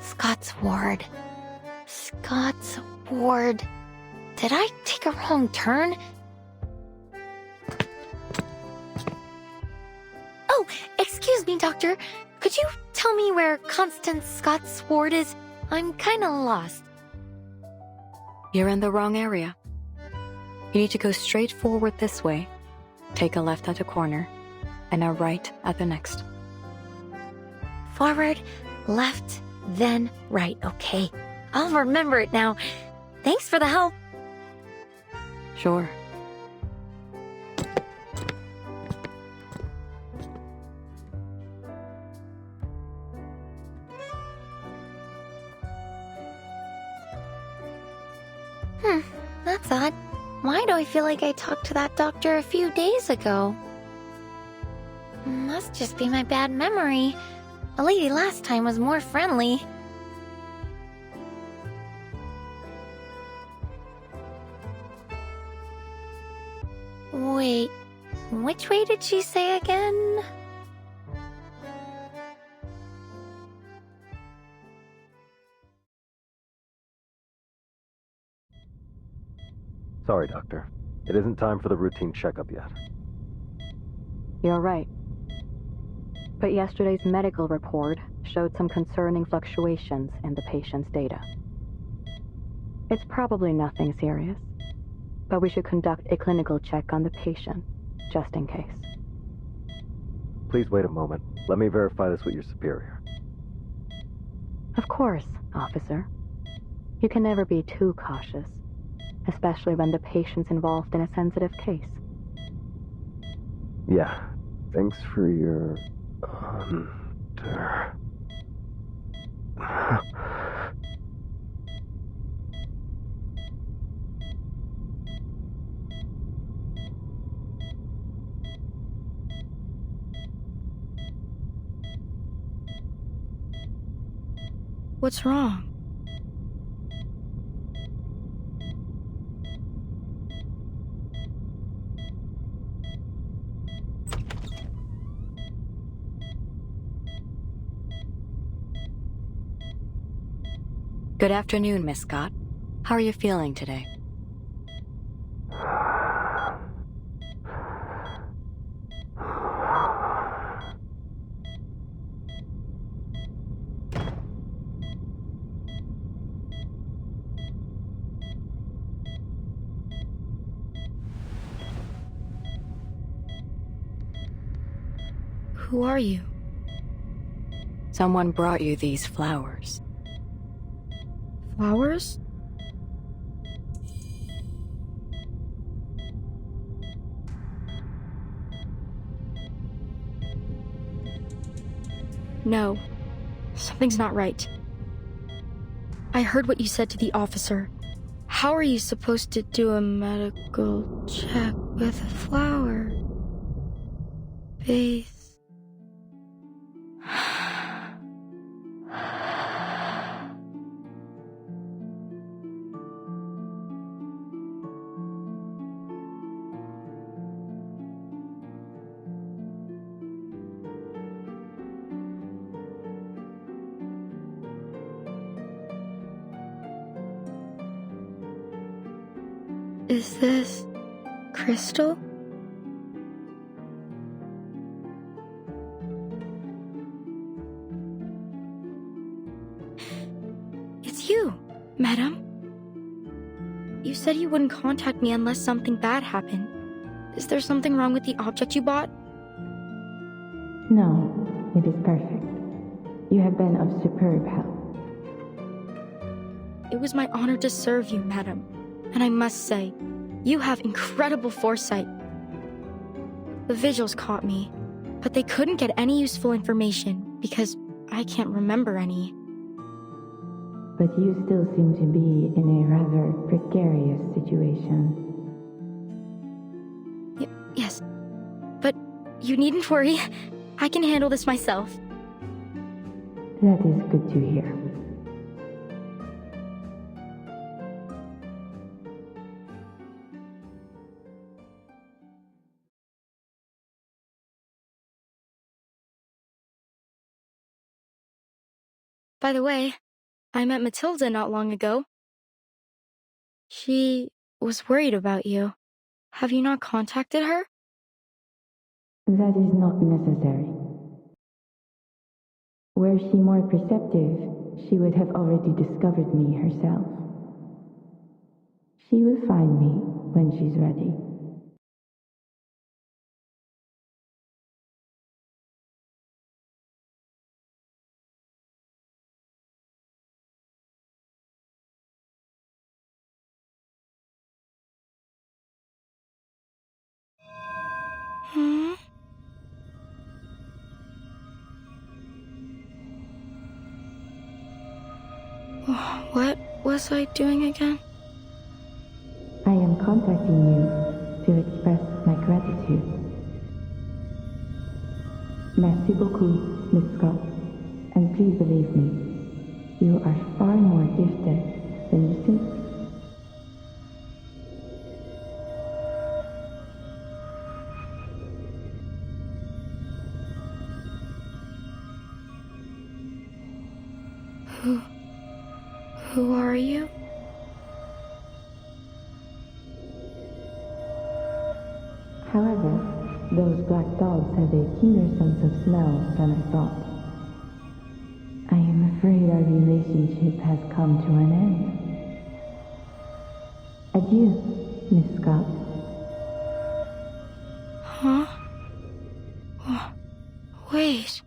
Scott's ward. Scott's ward. Did I take a wrong turn? Doctor, could you tell me where Constance Scott's ward is? I'm kinda lost. You're in the wrong area. You need to go straight forward this way, take a left at a corner, and a right at the next. Forward, left, then right. Okay, I'll remember it now. Thanks for the help. Sure. That's odd. Why do I feel like I talked to that doctor a few days ago? Must just be my bad memory. The lady last time was more friendly. Wait, which way did she say again? Sorry, Doctor. It isn't time for the routine checkup yet. You're right. But yesterday's medical report showed some concerning fluctuations in the patient's data. It's probably nothing serious, but we should conduct a clinical check on the patient, just in case. Please wait a moment. Let me verify this with your superior. Of course, officer. You can never be too cautious, especially when the patient's involved in a sensitive case. Yeah. Thanks for your... What's wrong? Good afternoon, Miss Scott. How are you feeling today? Who are you? Someone brought you these flowers. Flowers? No. Something's not right. I heard what you said to the officer. How are you supposed to do a medical check with a flower vase? Is this Crystal? It's you, madam. You said you wouldn't contact me unless something bad happened. Is there something wrong with the object you bought? No, it is perfect. You have been of superb help. It was my honor to serve you, madam. And I must say, you have incredible foresight. The vigils caught me, but they couldn't get any useful information because I can't remember any. But you still seem to be in a rather precarious situation. Yes, but you needn't worry. I can handle this myself. That is good to hear. By the way, I met Matilda not long ago. She was worried about you. Have you not contacted her? That is not necessary. Were she more perceptive, she would have already discovered me herself. She will find me when she's ready. Hmm? What was I doing again? I am contacting you to express my gratitude. Merci beaucoup, Miss Scott. And please believe me, you are far more gifted than you think. Who are you? However, those black dogs have a keener sense of smell than I thought. I am afraid our relationship has come to an end. Adieu, Miss Scott. Huh? Wait.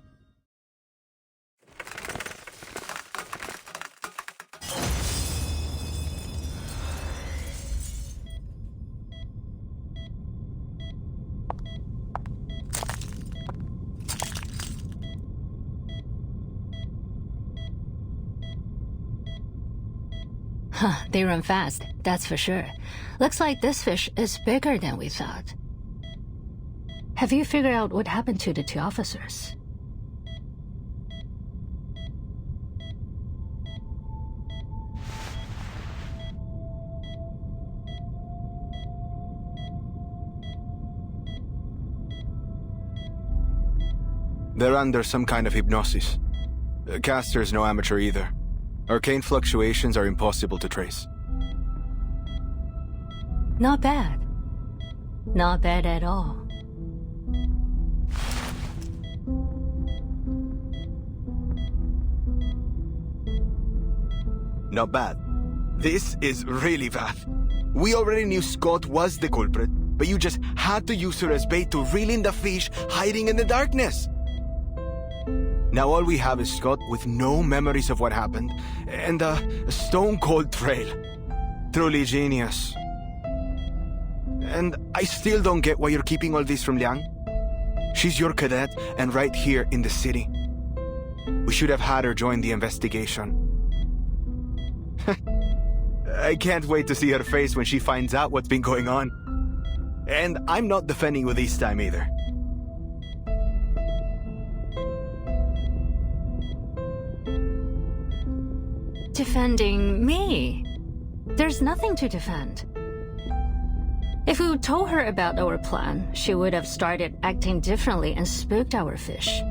Huh, they run fast, that's for sure. Looks like this fish is bigger than we thought. Have you figured out what happened to the 2 officers? They're under some kind of hypnosis. Caster's no amateur either. Arcane fluctuations are impossible to trace. Not bad. Not bad at all. Not bad. This is really bad. We already knew Scott was the culprit, but you just had to use her as bait to reel in the fish hiding in the darkness. Now all we have is Scott with no memories of what happened, and a stone-cold trail. Truly genius. And I still don't get why you're keeping all this from Liang. She's your cadet, and right here in the city. We should have had her join the investigation. I can't wait to see her face when she finds out what's been going on. And I'm not defending you this time either. Defending me? There's nothing to defend. If we told her about our plan, she would have started acting differently and spooked our fish.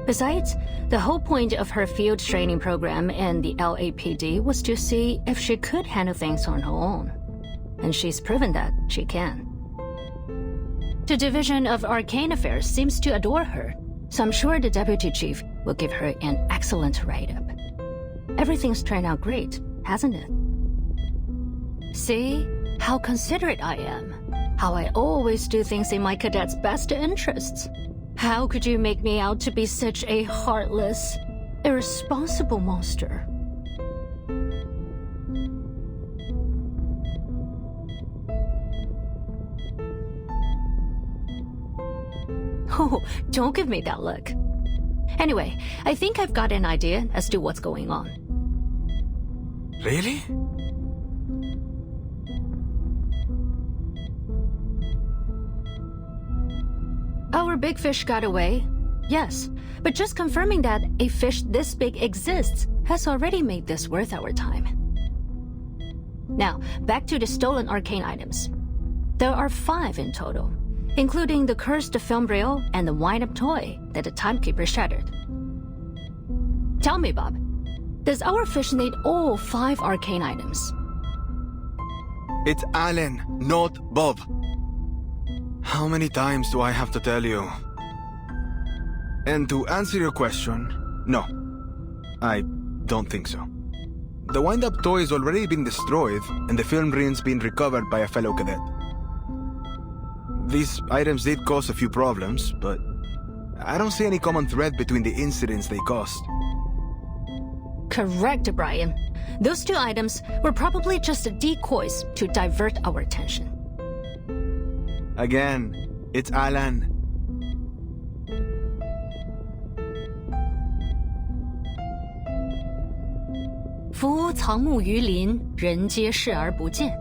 Besides, the whole point of her field training program in the LAPD was to see if she could handle things on her own. And she's proven that she can. The Division of Arcane Affairs seems to adore her, so I'm sure the Deputy Chief will give her an excellent write-up. Everything's turned out great, hasn't it? See? How considerate I am. How I always do things in my cadet's best interests. How could you make me out to be such a heartless, irresponsible monster? Oh, don't give me that look. Anyway, I think I've got an idea as to what's going on. Really? Our big fish got away, yes, but just confirming that a fish this big exists has already made this worth our time. Now, back to the stolen arcane items. There are 5 in total, including the cursed film reel and the wind-up toy that the timekeeper shattered. Tell me, Bob, does our fish need all 5 arcane items? It's Alan, not Bob. How many times do I have to tell you? And to answer your question, no. I don't think so. The wind-up toy has already been destroyed, and the film reel's been recovered by a fellow cadet. These items did cause a few problems, but I don't see any common thread between the incidents they caused. Correct, Brian. Those two items were probably just decoys to divert our attention. Again, it's Alan. Fu藏木于林，人皆视而不见.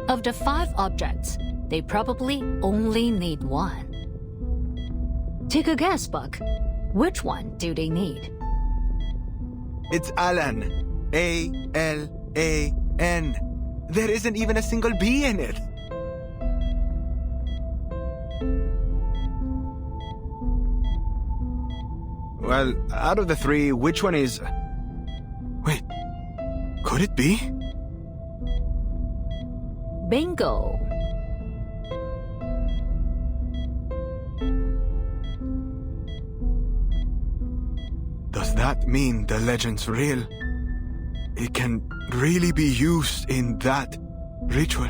Of the 5 objects, they probably only need one. Take a guess, Buck. Which one do they need? It's Alan. A-L-A-N. There isn't even a single B in it. Well, out of the 3, which one is... Wait, could it be? Bingo. Does that mean the legend's real? It can really be used in that ritual?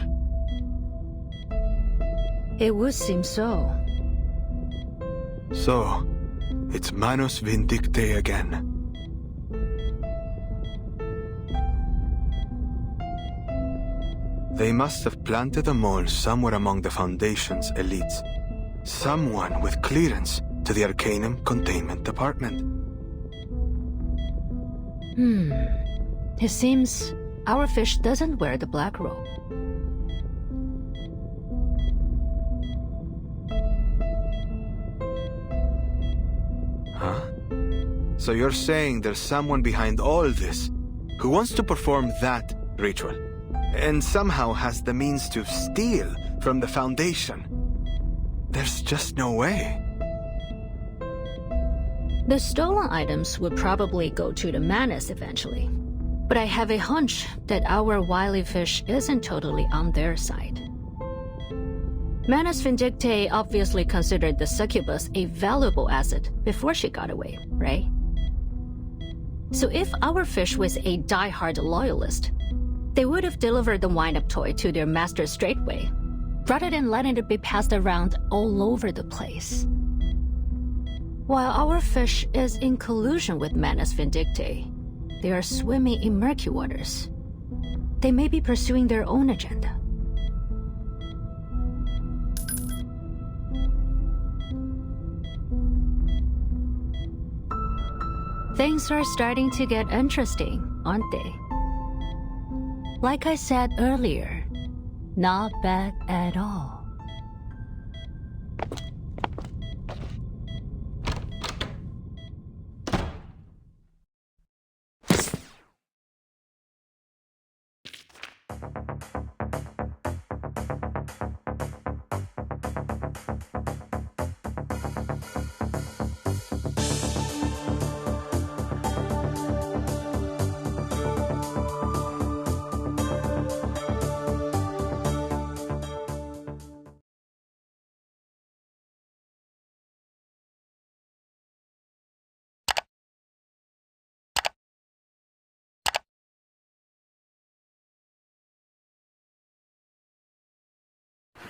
It would seem so. So, it's Manus Vindicte again. They must have planted a mole somewhere among the Foundation's elites. Someone with clearance to the Arcanum Containment Department. It seems our fish doesn't wear the black robe. Huh? So you're saying there's someone behind all this who wants to perform that ritual, and somehow has the means to steal from the Foundation? There's just no way. The stolen items would probably go to the Manus eventually. But I have a hunch that our wily fish isn't totally on their side. Manus Vindicte obviously considered the succubus a valuable asset before she got away, right? So if our fish was a die-hard loyalist, they would have delivered the wind-up toy to their master straightway, rather than letting it be passed around all over the place. While our fish is in collusion with Manus Vindicte, they are swimming in murky waters. They may be pursuing their own agenda. Things are starting to get interesting, aren't they? Like I said earlier, not bad at all.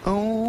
Oh,